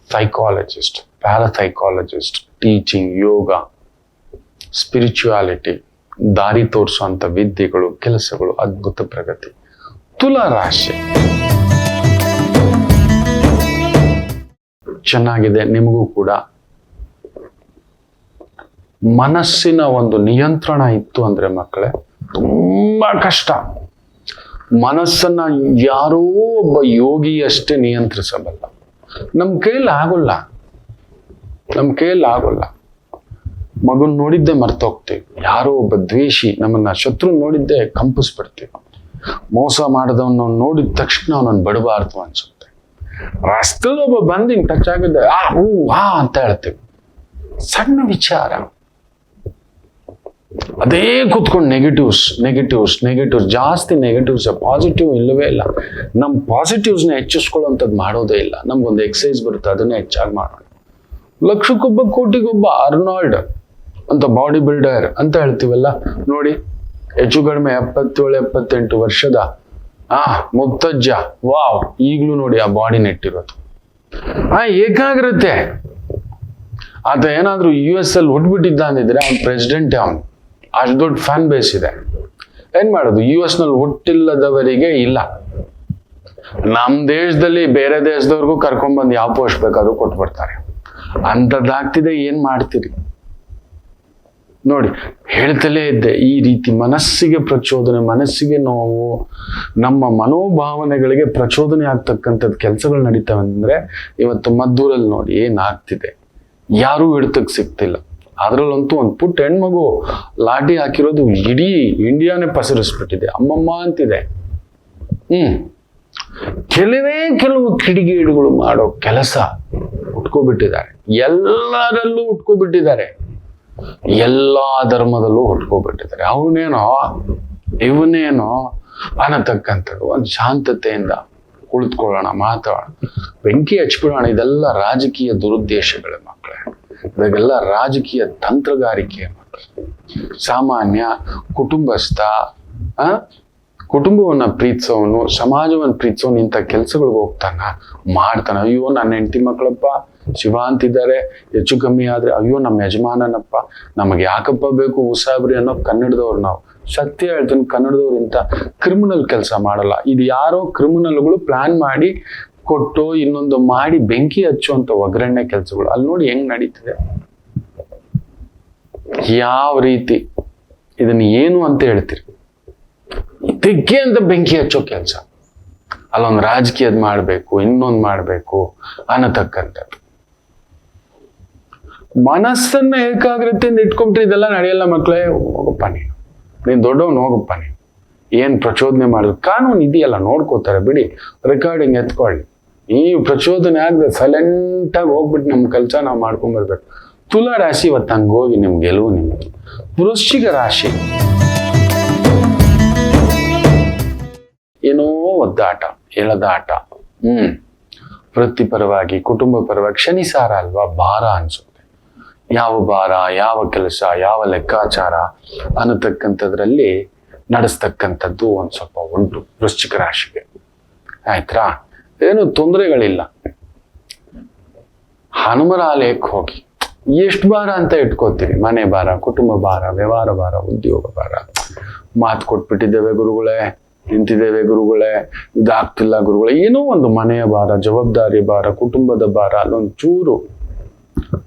ಸೈಕಾಲಜಿಸ್ಟ್, ಪ್ಯಾರಾಸೈಕಾಲಜಿಸ್ಟ್, ಟೀಚಿಂಗ್, ಯೋಗ, ಸ್ಪಿರಿಚುಯಾಲಿಟಿ, ದಾರಿ ತೋರಿಸುವಂಥ ವಿದ್ಯೆಗಳು, ಕೆಲಸಗಳು, ಅದ್ಭುತ ಪ್ರಗತಿ. ತುಲಾ ರಾಶಿ ಚೆನ್ನಾಗಿದೆ, ನಿಮಗೂ ಕೂಡ ಮನಸ್ಸಿನ ಒಂದು ನಿಯಂತ್ರಣ ಇತ್ತು ಅಂದ್ರೆ ಮಕ್ಕಳೇ ತುಂಬಾ ಕಷ್ಟ. ಮನಸ್ಸನ್ನ ಯಾರೋ ಒಬ್ಬ ಯೋಗಿಯಷ್ಟೇ ನಿಯಂತ್ರಿಸಬಲ್ಲ. ನಮ್ಮ ಕೈಯಲ್ಲಿ ಆಗೋಲ್ಲ, ಮಗನ್ ನೋಡಿದ್ದೆ ಮರ್ತೋಗ್ತೀವಿ, ಯಾರೋ ಒಬ್ಬ ದ್ವೇಷಿ ನಮ್ಮನ್ನ ಶತ್ರು ನೋಡಿದ್ದೆ ಕಂಪಿಸ್ಬಿಡ್ತೀವಿ, ಮೋಸ ಮಾಡಿದವನ್ನ ನೋಡಿದ ತಕ್ಷಣ ಅವನನ್ನು ಬಡಬಾರ್ದು ಅನ್ಸುತ್ತೆ. ರಸ್ತೆಯಲ್ಲಿ ಒಬ್ಬ ಬಂದು ಹಿಂಗ್ ಟಚ್ ಆಗಿದ್ದೆ ಅಂತ ಹೇಳ್ತೀವಿ, ಸಣ್ಣ ವಿಚಾರ. ಅದೇ ಕೂತ್ಕೊಂಡು ನೆಗೆಟಿವ್ಸ್ ಜಾಸ್ತಿ ನೆಗೆಟಿವ್ಸ್, ಪಾಸಿಟಿವ್ ಇಲ್ಲವೇ ಇಲ್ಲ. ನಮ್ಮ ಪಾಸಿಟಿವ್ಸ್ನ ಹೆಚ್ಚಿಸ್ಕೊಳ್ಳೋಂಥದ್ದು ಮಾಡೋದೇ ಇಲ್ಲ. ನಮ್ಗೊಂದು ಎಕ್ಸಸೈಸ್ ಬರುತ್ತೆ, ಅದನ್ನೇ ಹೆಚ್ಚಾಗಿ ಮಾಡೋಣ. ಲಕ್ಷಕ್ಕೊಬ್ಬ ಕೋಟಿಗೊಬ್ಬ ಅರ್ನಾಲ್ಡ್ ಅಂತ ಬಾಡಿ ಬಿಲ್ಡರ್ ಅಂತ ಹೇಳ್ತೀವಲ್ಲ ನೋಡಿ, ಹೆಚ್ಚು ಕಡಿಮೆ 77-78 ವರ್ಷದ ಮುತ್ತಜ್ಜ, ವಾವ್, ಈಗಲೂ ನೋಡಿ ಆ ಬಾಡಿ ನೆಟ್ಟಿರೋದು. ಏಕಾಗ್ರತೆ. ಆತ ಏನಾದ್ರೂ US ಅಲ್ಲಿ ಹುಟ್ಬಿಟ್ಟಿದ್ದ ಅಂದಿದ್ರೆ ಅವ್ನು ಪ್ರೆಸಿಡೆಂಟ್, ಅವನು ಅಷ್ಟು ದೊಡ್ಡ ಫ್ಯಾನ್ ಬೇಸ್ ಇದೆ. ಏನ್ ಮಾಡೋದು, US ನಲ್ಲಿ ಹುಟ್ಟಿಲ್ಲದವರಿಗೆ ಇಲ್ಲ. ನಮ್ ದೇಶದಲ್ಲಿ ಬೇರೆ ದೇಶದವ್ರಿಗೂ ಕರ್ಕೊಂಡ್ಬಂದು ಯಾವ ಪೋಸ್ಟ್ ಬೇಕಾದ್ರೂ ಕೊಟ್ಬಿಡ್ತಾರೆ. ಅಂಥದ್ದಾಗ್ತಿದೆ, ಏನ್ ಮಾಡ್ತೀರಿ ನೋಡಿ. ಹೇಳ್ತಲೇ ಇದ್ದೆ, ಈ ರೀತಿ ಮನಸ್ಸಿಗೆ ಪ್ರಚೋದನೆ, ಮನಸ್ಸಿಗೆ ನೋವು, ನಮ್ಮ ಮನೋಭಾವನೆಗಳಿಗೆ ಪ್ರಚೋದನೆ ಆಗ್ತಕ್ಕಂಥದ್ದು ಕೆಲಸಗಳು ನಡೀತವೆ ಅಂದ್ರೆ ಇವತ್ತು ಮದ್ದೂರಲ್ಲಿ ನೋಡಿ ಏನಾಗ್ತಿದೆ, ಯಾರೂ ಹಿಡ್ತಕ್ಕೆ ಸಿಗ್ತಿಲ್ಲ. ಅದ್ರಲ್ಲಂತೂ ಒಂದು ಪುಟ್ಟ ಹೆಣ್ಮಗು ಲಾಠಿ ಹಾಕಿರೋದು ಇಡೀ ಇಂಡಿಯಾನೇ ಪಸರಿಸ್ಬಿಟ್ಟಿದೆ, ಅಮ್ಮಮ್ಮ ಅಂತಿದೆ. ಕೆಲವು ಕಿಡಿಗೇಡುಗಳು ಮಾಡೋ ಕೆಲಸ ಹುಟ್ಕೋಬಿಟ್ಟಿದ್ದಾರೆ, ಎಲ್ಲರಲ್ಲೂ ಹುಟ್ಕೋಬಿಟ್ಟಿದ್ದಾರೆ, ಎಲ್ಲಾ ಧರ್ಮದಲ್ಲೂ ಹುಟ್ಕೋಬಿಟ್ಟಿದ್ದಾರೆ. ಅವನೇನೋ ಇವನೇನೋ ಅನ್ನತಕ್ಕಂಥದ್ದು. ಒಂದು ಶಾಂತತೆಯಿಂದ ಕುಳಿತುಕೊಳ್ಳೋಣ, ಮಾತಾಡೋಣ, ಬೆಂಕಿ ಹಚ್ಬಿಡೋಣ. ಇದೆಲ್ಲ ರಾಜಕೀಯ ದುರುದ್ದೇಶಗಳ ಮಕ್ಕಳೇ, ಇವಾಗೆಲ್ಲ ರಾಜಕೀಯ ತಂತ್ರಗಾರಿಕೆ ಮಕ್ಕಳು. ಸಾಮಾನ್ಯ ಕುಟುಂಬಸ್ಥ, ಕುಟುಂಬವನ್ನ ಪ್ರೀತಿಸೋನು, ಸಮಾಜವನ್ನು ಪ್ರೀತಿಸೋನು ಇಂಥ ಕೆಲ್ಸಗಳಿಗೆ ಮಾಡ್ತಾನ. ಅಯ್ಯೋ ನನ್ನ ಹೆಂಡತಿ ಮಕ್ಕಳಪ್ಪ ಶಿವ ಅಂತಿದ್ದಾರೆ, ಹೆಚ್ಚು ಕಮ್ಮಿ ಆದ್ರೆ ಅಯ್ಯೋ ನಮ್ಮ ಯಜಮಾನನಪ್ಪ, ನಮಗೆ ಯಾಕಪ್ಪ ಬೇಕು ಉಸಾಬ್ರಿ ಅನ್ನೋ ಕನ್ನಡದವ್ರು ನಾವು. ಸತ್ಯ ಹೇಳ್ತೀನಿ, ಕನ್ನಡದವ್ರು ಇಂಥ ಕ್ರಿಮಿನಲ್ ಕೆಲಸ ಮಾಡಲ್ಲ. ಇದು ಯಾರೋ ಕ್ರಿಮಿನಲ್ಗಳು ಪ್ಲಾನ್ ಮಾಡಿ ಕೊಟ್ಟು ಇನ್ನೊಂದು ಮಾಡಿ ಬೆಂಕಿ ಹಚ್ಚುವಂತ ಒಗ್ಗರಣೆ ಕೆಲಸಗಳು. ಅಲ್ಲಿ ನೋಡಿ ಹೆಂಗ್ ನಡೀತಿದೆ, ಯಾವ ರೀತಿ. ಇದನ್ನ ಏನು ಅಂತ ಹೇಳ್ತೀರಿ? ಇದಕ್ಕೆ ಅಂತ ಬೆಂಕಿ ಹಚ್ಚೋ ಕೆಲಸ. ಅಲ್ಲೊಂದು ರಾಜಕೀಯದ ಮಾಡ್ಬೇಕು, ಇನ್ನೊಂದು ಮಾಡ್ಬೇಕು ಅನ್ನತಕ್ಕಂಥದ್ದು. ಮನಸ್ಸನ್ನ ಏಕಾಗ್ರತೆಯಿಂದ ಇಟ್ಕೊಂಡ್ರೆ ಇದೆಲ್ಲ ನಡೆಯಲ್ಲ ಮಕ್ಕಳೇ. ಹೋಗಪ್ಪ ನೀನ್ ದೊಡ್ಡವನು, ಹೋಗಪ್ಪ ನೀನು ಏನ್ ಪ್ರಚೋದನೆ ಮಾಡಿದ್ರು. ಕಾನೂನು ಇದೆಯಲ್ಲ, ನೋಡ್ಕೋತಾರೆ ಬಿಡಿ, ರೆಕಾರ್ಡಿಂಗ್ ಎತ್ಕೊಳ್ಳಿ. ನೀವು ಪ್ರಚೋದನೆ ಆಗದೆ ಸೈಲೆಂಟಾಗಿ ಹೋಗ್ಬಿಟ್ಟು ನಮ್ಮ ಕೆಲಸ ನಾವು ಮಾಡ್ಕೊಂಡ್ಬರ್ಬೇಕು. ತುಲಾ ರಾಶಿ ಇವತ್ತು ಹಂಗೆ ಹೋಗಿ ನಿಮ್ ಗೆಲುವು ನಿಮ್ಗೆ. ವೃಶ್ಚಿಕ ರಾಶಿ ಏನೋ ಒದ್ದಾಟ, ಎಳೆದಾಟ, ವೃತ್ತಿಪರವಾಗಿ ಕುಟುಂಬ ಪರವಾಗಿ ಶನಿ ಸಾರ ಅಲ್ವಾ, ಭಾರ ಅನ್ಸುತ್ತೆ. ಯಾವ ಭಾರ, ಯಾವ ಕೆಲಸ, ಯಾವ ಲೆಕ್ಕಾಚಾರ ಅನ್ನತಕ್ಕಂಥದ್ರಲ್ಲಿ ನಡೆಸ್ತಕ್ಕಂಥದ್ದು ಒಂದು ಸ್ವಲ್ಪ ಉಂಟು ವೃಶ್ಚಿಕ ರಾಶಿಗೆ. ಆಯ್ತಾ? ಏನು ತೊಂದರೆಗಳಿಲ್ಲ. ಹನುಮರ ಆಲಯಕ್ಕೆ ಹೋಗಿ ಎಷ್ಟು ಭಾರ ಅಂತ ಇಟ್ಕೋತೀರಿ, ಮನೆ ಭಾರ, ಕುಟುಂಬ ಭಾರ, ವ್ಯವಹಾರ ಭಾರ, ಉದ್ಯೋಗ ಭಾರ. ಮಾತು ಕೊಟ್ಬಿಟ್ಟಿದ್ದೇವೆ ಗುರುಗಳೇ, ನಿಂತಿದ್ದೇವೆ ಗುರುಗಳೇ, ಇದಾಗ್ತಿಲ್ಲ ಗುರುಗಳೇ, ಏನೋ ಒಂದು ಮನೆಯ ಭಾರ, ಜವಾಬ್ದಾರಿ ಭಾರ, ಕುಟುಂಬದ ಭಾರ, ಅಲ್ಲೊಂದು ಚೂರು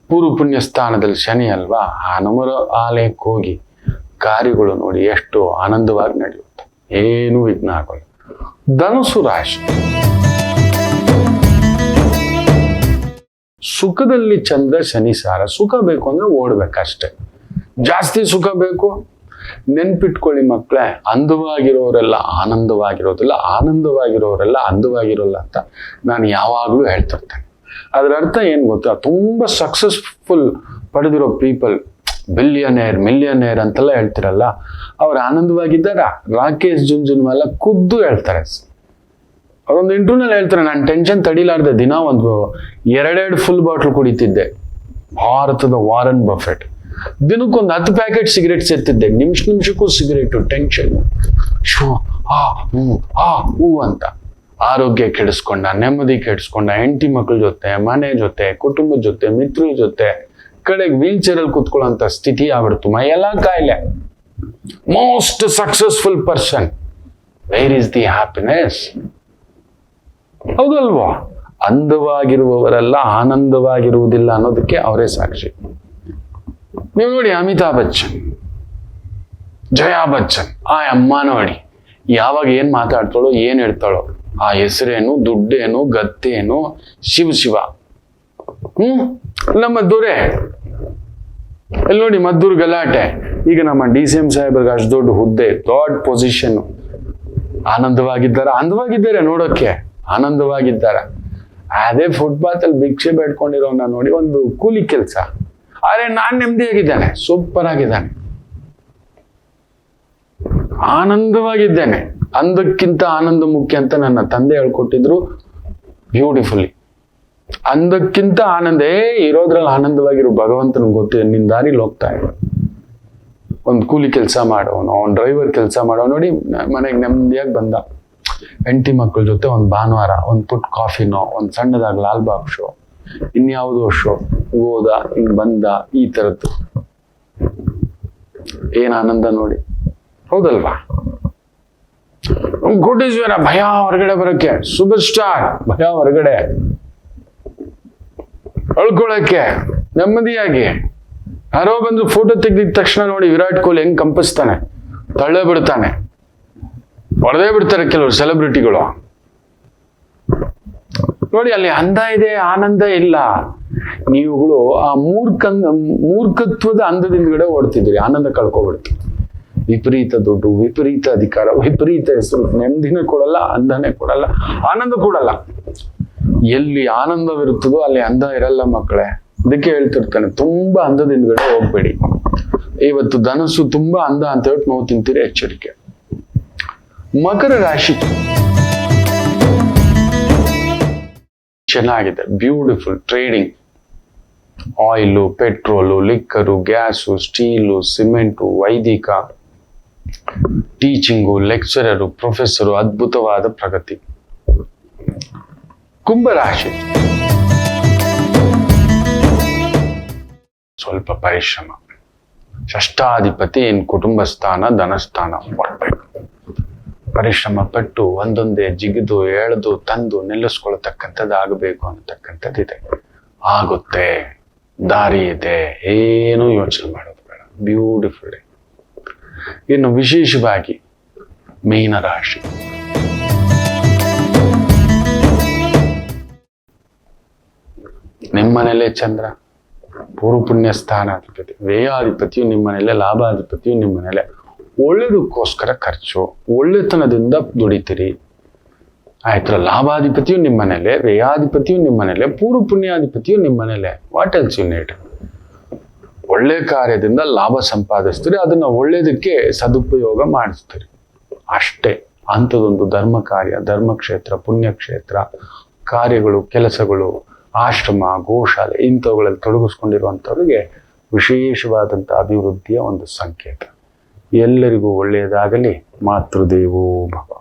ಪೂರ್ವ ಪುಣ್ಯ ಸ್ಥಾನದಲ್ಲಿ ಶನಿ ಅಲ್ವಾ, ಹನುಮರ ಆಲಯಕ್ಕೆ ಹೋಗಿ ಕಾರ್ಯಗಳು ನೋಡಿ ಎಷ್ಟು ಆನಂದವಾಗಿ ನಡೆಯುತ್ತೆ, ಏನು ವಿಘ್ನ ಆಗೋಲ್ಲ. ಧನುಸು ರಾಶಿ, ಸುಖದಲ್ಲಿ ಚಂದ್ರ ಶನಿ ಸಾರ. ಸುಖ ಬೇಕು ಅಂದ್ರೆ ಓಡ್ಬೇಕಷ್ಟೆ, ಜಾಸ್ತಿ ಸುಖ ಬೇಕು. ನೆನ್ಪಿಟ್ಕೊಳ್ಳಿ ಮಕ್ಕಳೇ, ಅಂದವಾಗಿರೋರೆಲ್ಲ ಆನಂದವಾಗಿರೋದಿಲ್ಲ, ಆನಂದವಾಗಿರೋರೆಲ್ಲ ಅಂದವಾಗಿರೋಲ್ಲ ಅಂತ ನಾನು ಯಾವಾಗಲೂ ಹೇಳ್ತಿರ್ತೇನೆ. ಅದರ ಅರ್ಥ ಏನ್ ಗೊತ್ತಾ, ತುಂಬಾ ಸಕ್ಸಸ್ಫುಲ್ ಪಡೆದಿರೋ ಪೀಪಲ್, ಬಿಲಿಯನೇರ್, ಮಿಲಿಯನೇರ್ ಅಂತೆಲ್ಲ ಹೇಳ್ತಿರಲ್ಲ, ಅವ್ರು ಆನಂದವಾಗಿದ್ದಾರ? ರಾಕೇಶ್ ಜುಂಜುನ್ವಾಲ ಖುದ್ದು ಹೇಳ್ತಾರೆ. ಅವರೊಂದು ಇಂಟರ್ವ್ಯೂನಲ್ಲಿ ಹೇಳ್ತಾರೆ, ನಾನು ಟೆನ್ಷನ್ ತಡಿಲಾರ್ದೆ ದಿನ ಒಂದು 2 ಫುಲ್ ಬಾಟ್ಲ್ ಕುಡಿತಿದ್ದೆ. ಭಾರತದ ವಾರನ್ ಬಫೆಟ್ ದಿನಕ್ಕೊಂದು 10 ಪ್ಯಾಕೆಟ್ ಸಿಗರೇಟ್ ಸೇರ್ತಿದ್ದೆ, ನಿಮಿಷಕ್ಕೂ ಸಿಗರೇಟು, ಟೆನ್ಷನ್, ಶೋ ಹೂ ಅಂತ. ಆರೋಗ್ಯ ಕೆಡಿಸ್ಕೊಂಡ, ನೆಮ್ಮದಿ ಕೆಡಿಸ್ಕೊಂಡ, ಹೆಂಡತಿ ಮಕ್ಕಳ ಜೊತೆ, ಮನೆ ಜೊತೆ, ಕುಟುಂಬದ ಜೊತೆ, ಮಿತ್ರರ ಜೊತೆ, ಕಡೆಗೆ ವೀಲ್ ಚೇರಲ್ಲಿ ಕೂತ್ಕೊಳ್ಳೋಂಥ ಸ್ಥಿತಿ ಆಗ್ಬಿಡ್ತು. ಮೈಯೆಲ್ಲ ಕಾಯಿಲೆ. Most successful person, where is the happiness? ಹೌದಲ್ವಾ? ಅಂದವಾಗಿರುವವರೆಲ್ಲ ಆನಂದವಾಗಿರುವುದಿಲ್ಲ ಅನ್ನೋದಕ್ಕೆ ಅವರೇ ಸಾಕ್ಷಿ. ನೀವು ನೋಡಿ, ಅಮಿತಾಬ್ ಬಚ್ಚನ್, ಜಯಾ ಬಚ್ಚನ್, ಆ ಅಮ್ಮ ನೋಡಿ ಯಾವಾಗ ಏನ್ ಮಾತಾಡ್ತಾಳೋ, ಏನ್ ಹೇಳ್ತಾಳೋ, ಆ ಹೆಸರೇನು, ದುಡ್ಡೇನು, ಗತ್ತೇನು, ಶಿವ. ನಮ್ಮ ದೊರೆ ಇಲ್ಲಿ ನೋಡಿ, ಮದ್ದೂರು ಗಲಾಟೆ. ಈಗ ನಮ್ಮ DCM ಸಾಹೇಬ್ರಿಗೆ ಅಷ್ಟು ದೊಡ್ಡ ಹುದ್ದೆ, ದೊಡ್ಡ ಪೊಸಿಷನ್. ಆನಂದವಾಗಿದ್ದಾರೆ, ಅಂದವಾಗಿದ್ದಾರೆ, ನೋಡೋಕೆ ಆನಂದವಾಗಿದ್ದಾರೆ. ಅದೇ ಫುಟ್ಪಾತ್ ಅಲ್ಲಿ ಭಿಕ್ಷೆ ಬೇಡ್ಕೊಂಡಿರೋನ್ನ ನೋಡಿ, ಒಂದು ಕೂಲಿ ಕೆಲಸ, ಆದ್ರೆ ನಾನ್ ನೆಮ್ಮದಿಯಾಗಿದ್ದಾನೆ, ಸೂಪರ್ ಆಗಿದ್ದಾನೆ, ಆನಂದವಾಗಿದ್ದೇನೆ. ಅಂದಕ್ಕಿಂತ ಆನಂದ ಮುಖ್ಯ ಅಂತ ನನ್ನ ತಂದೆ ಹೇಳ್ಕೊಟ್ಟಿದ್ರು ಬ್ಯೂಟಿಫುಲಿ. ಅಂದಕ್ಕಿಂತ ಆನಂದ, ಇರೋದ್ರಲ್ಲಿ ಆನಂದವಾಗಿರು, ಭಗವಂತನ ಗೊತ್ತಿದೆ, ನಿನ್ ದಾರಿಲಿ ಹೋಗ್ತಾ ಇರೋ. ಒಂದು ಕೂಲಿ ಕೆಲಸ ಮಾಡೋನು, ಅವ್ನು ಡ್ರೈವರ್ ಕೆಲಸ ಮಾಡೋ ನೋಡಿ, ಮನೆಗೆ ನೆಮ್ಮದಿಯಾಗಿ ಬಂದ. ಹೆಂಡತಿ ಮಕ್ಕಳ ಜೊತೆ ಒಂದು ಭಾನುವಾರ ಒಂದು ಪುಟ್ ಕಾಫಿನೋ, ಒಂದು ಸಣ್ಣದಾಗಿ ಲಾಲ್ಬಾಗ್ ಶೋ, ಇನ್ಯಾವುದೋ ಶೋ, ಹೋದ, ಹಿಂಗ್ ಬಂದ, ಈ ತರದ್ದು. ಏನ್ ಆನಂದ ನೋಡಿ, ಹೌದಲ್ವಾ? ಕೋಟೇಶ್ವರ ಭಯ ಹೊರಗಡೆ ಬರೋಕ್ಕೆ, ಸೂಪರ್ ಸ್ಟಾರ್ ಭಯ ಹೊರಗಡೆ ಅಳ್ಕೊಳಕ್ಕೆ, ನೆಮ್ಮದಿಯಾಗಿ. ಯಾರೋ ಬಂದು ಫೋಟೋ ತೆಗೆದಿದ ತಕ್ಷಣ ನೋಡಿ ವಿರಾಟ್ ಕೊಹ್ಲಿ ಹೆಂಗ್ ಕಂಪಿಸ್ತಾನೆ, ತಳ್ಳೆ ಬಿಡ್ತಾನೆ, ಹೊಡೆದೇ ಬಿಡ್ತಾರೆ ಕೆಲವರು ಸೆಲೆಬ್ರಿಟಿಗಳು. ನೋಡಿ, ಅಲ್ಲಿ ಅಂದ ಇದೆ, ಆನಂದ ಇಲ್ಲ. ನೀವುಗಳು ಆ ಮೂರ್ಖತ್ವದ ಅಂದದಿಂದಗಡೆ ಓಡ್ತಿದ್ರಿ, ಆನಂದ ಕಳ್ಕೊಬಿಡ್ತೀವಿ. ವಿಪರೀತ ದುಡ್ಡು, ವಿಪರೀತ ಅಧಿಕಾರ, ವಿಪರೀತ ಹೆಸರು, ನೆಮ್ಮದಿನೇ ಕೊಡಲ್ಲ, ಅಂದನೇ ಕೊಡಲ್ಲ, ಆನಂದ ಕೊಡಲ್ಲ. ಎಲ್ಲಿ ಆನಂದವಿರುತ್ತದೋ ಅಲ್ಲಿ ಅಂದ ಇರಲ್ಲ ಮಕ್ಕಳೇ. ಅದಕ್ಕೆ ಹೇಳ್ತಿರ್ತಾನೆ, ತುಂಬಾ ಅಂದದಿಂದಗಡೆ ಹೋಗ್ಬೇಡಿ. ಇವತ್ತು ಧನಸ್ಸು ತುಂಬಾ ಅಂದ ಅಂತ ಹೇಳ್ಬಿಟ್ಟು ನೋವು ತಿಂತೀರಿ, ಎಚ್ಚರಿಕೆ. ಮಕರ ರಾಶಿ ಚೆನ್ನಾಗಿದೆ, beautiful trading, oil, petrol, liquor, gas, steel, cement, ವೈದಿಕ, ಟೀಚಿಂಗು, ಲೆಕ್ಚರರು, ಪ್ರೊಫೆಸರು, ಅದ್ಭುತವಾದ ಪ್ರಗತಿ. ಕುಂಭರಾಶಿ ಸ್ವಲ್ಪ ಪರಿಶ್ರಮ. ಷಷ್ಠಾಧಿಪತಿ ಕುಟುಂಬ ಸ್ಥಾನ, ಧನಸ್ಥಾನ ಕೊಡ್ಬೇಕು. ಪರಿಶ್ರಮ ಪಟ್ಟು ಒಂದೊಂದೇ ಜಿಗಿದು ಎಳೆದು ತಂದು ನಿಲ್ಲಿಸ್ಕೊಳ್ತಕ್ಕಂಥದ್ದು ಆಗಬೇಕು ಅನ್ನತಕ್ಕಂಥದ್ದಿದೆ. ಆಗುತ್ತೆ, ದಾರಿ ಇದೆ, ಏನೂ ಯೋಚನೆ ಮಾಡೋದು ಬೇಡ. ಬ್ಯೂಟಿಫುಲ್. ಇನ್ನು ವಿಶೇಷವಾಗಿ ಮೀನರಾಶಿ, ನಿಮ್ಮನೇಲೆ ಚಂದ್ರ, ಪೂರ್ವ ಪುಣ್ಯ ಸ್ಥಾನಾಧಿಪತಿ, ವ್ಯಯಾಧಿಪತಿಯು ನಿಮ್ಮನೇಲೆ, ಲಾಭಾಧಿಪತಿಯು ನಿಮ್ಮನೇಲೆ. ಒಳ್ಳೇದಕ್ಕೋಸ್ಕರ ಖರ್ಚು, ಒಳ್ಳೆತನದಿಂದ ದುಡಿತೀರಿ. ಆಯ್ತಲ್ಲ, ಲಾಭಾಧಿಪತಿಯು ನಿಮ್ಮನೇಲೆ, ವ್ಯಯಾಧಿಪತಿಯು ನಿಮ್ಮನೇಲೆ, ಪೂರ್ವ ಪುಣ್ಯಾಧಿಪತಿಯು ನಿಮ್ಮನೇಲೆ. What else you need? ಒಳ್ಳೆ ಕಾರ್ಯದಿಂದ ಲಾಭ ಸಂಪಾದಿಸ್ತೀರಿ, ಅದನ್ನ ಒಳ್ಳೇದಕ್ಕೆ ಸದುಪಯೋಗ ಮಾಡಿಸ್ತೀರಿ ಅಷ್ಟೇ. ಅಂಥದ್ದೊಂದು ಧರ್ಮ ಕಾರ್ಯ, ಧರ್ಮಕ್ಷೇತ್ರ, ಪುಣ್ಯಕ್ಷೇತ್ರ, ಕಾರ್ಯಗಳು, ಕೆಲಸಗಳು, ಆಶ್ರಮ, ಗೋಶಾಲೆ ಇಂಥವುಗಳಲ್ಲಿ ತೊಡಗಿಸ್ಕೊಂಡಿರುವಂಥವ್ರಿಗೆ ವಿಶೇಷವಾದಂಥ ಅಭಿವೃದ್ಧಿಯ ಒಂದು ಸಂಕೇತ. ಎಲ್ಲರಿಗೂ ಒಳ್ಳೆಯದಾಗಲಿ. ಮಾತೃದೇವೋ ಭವ.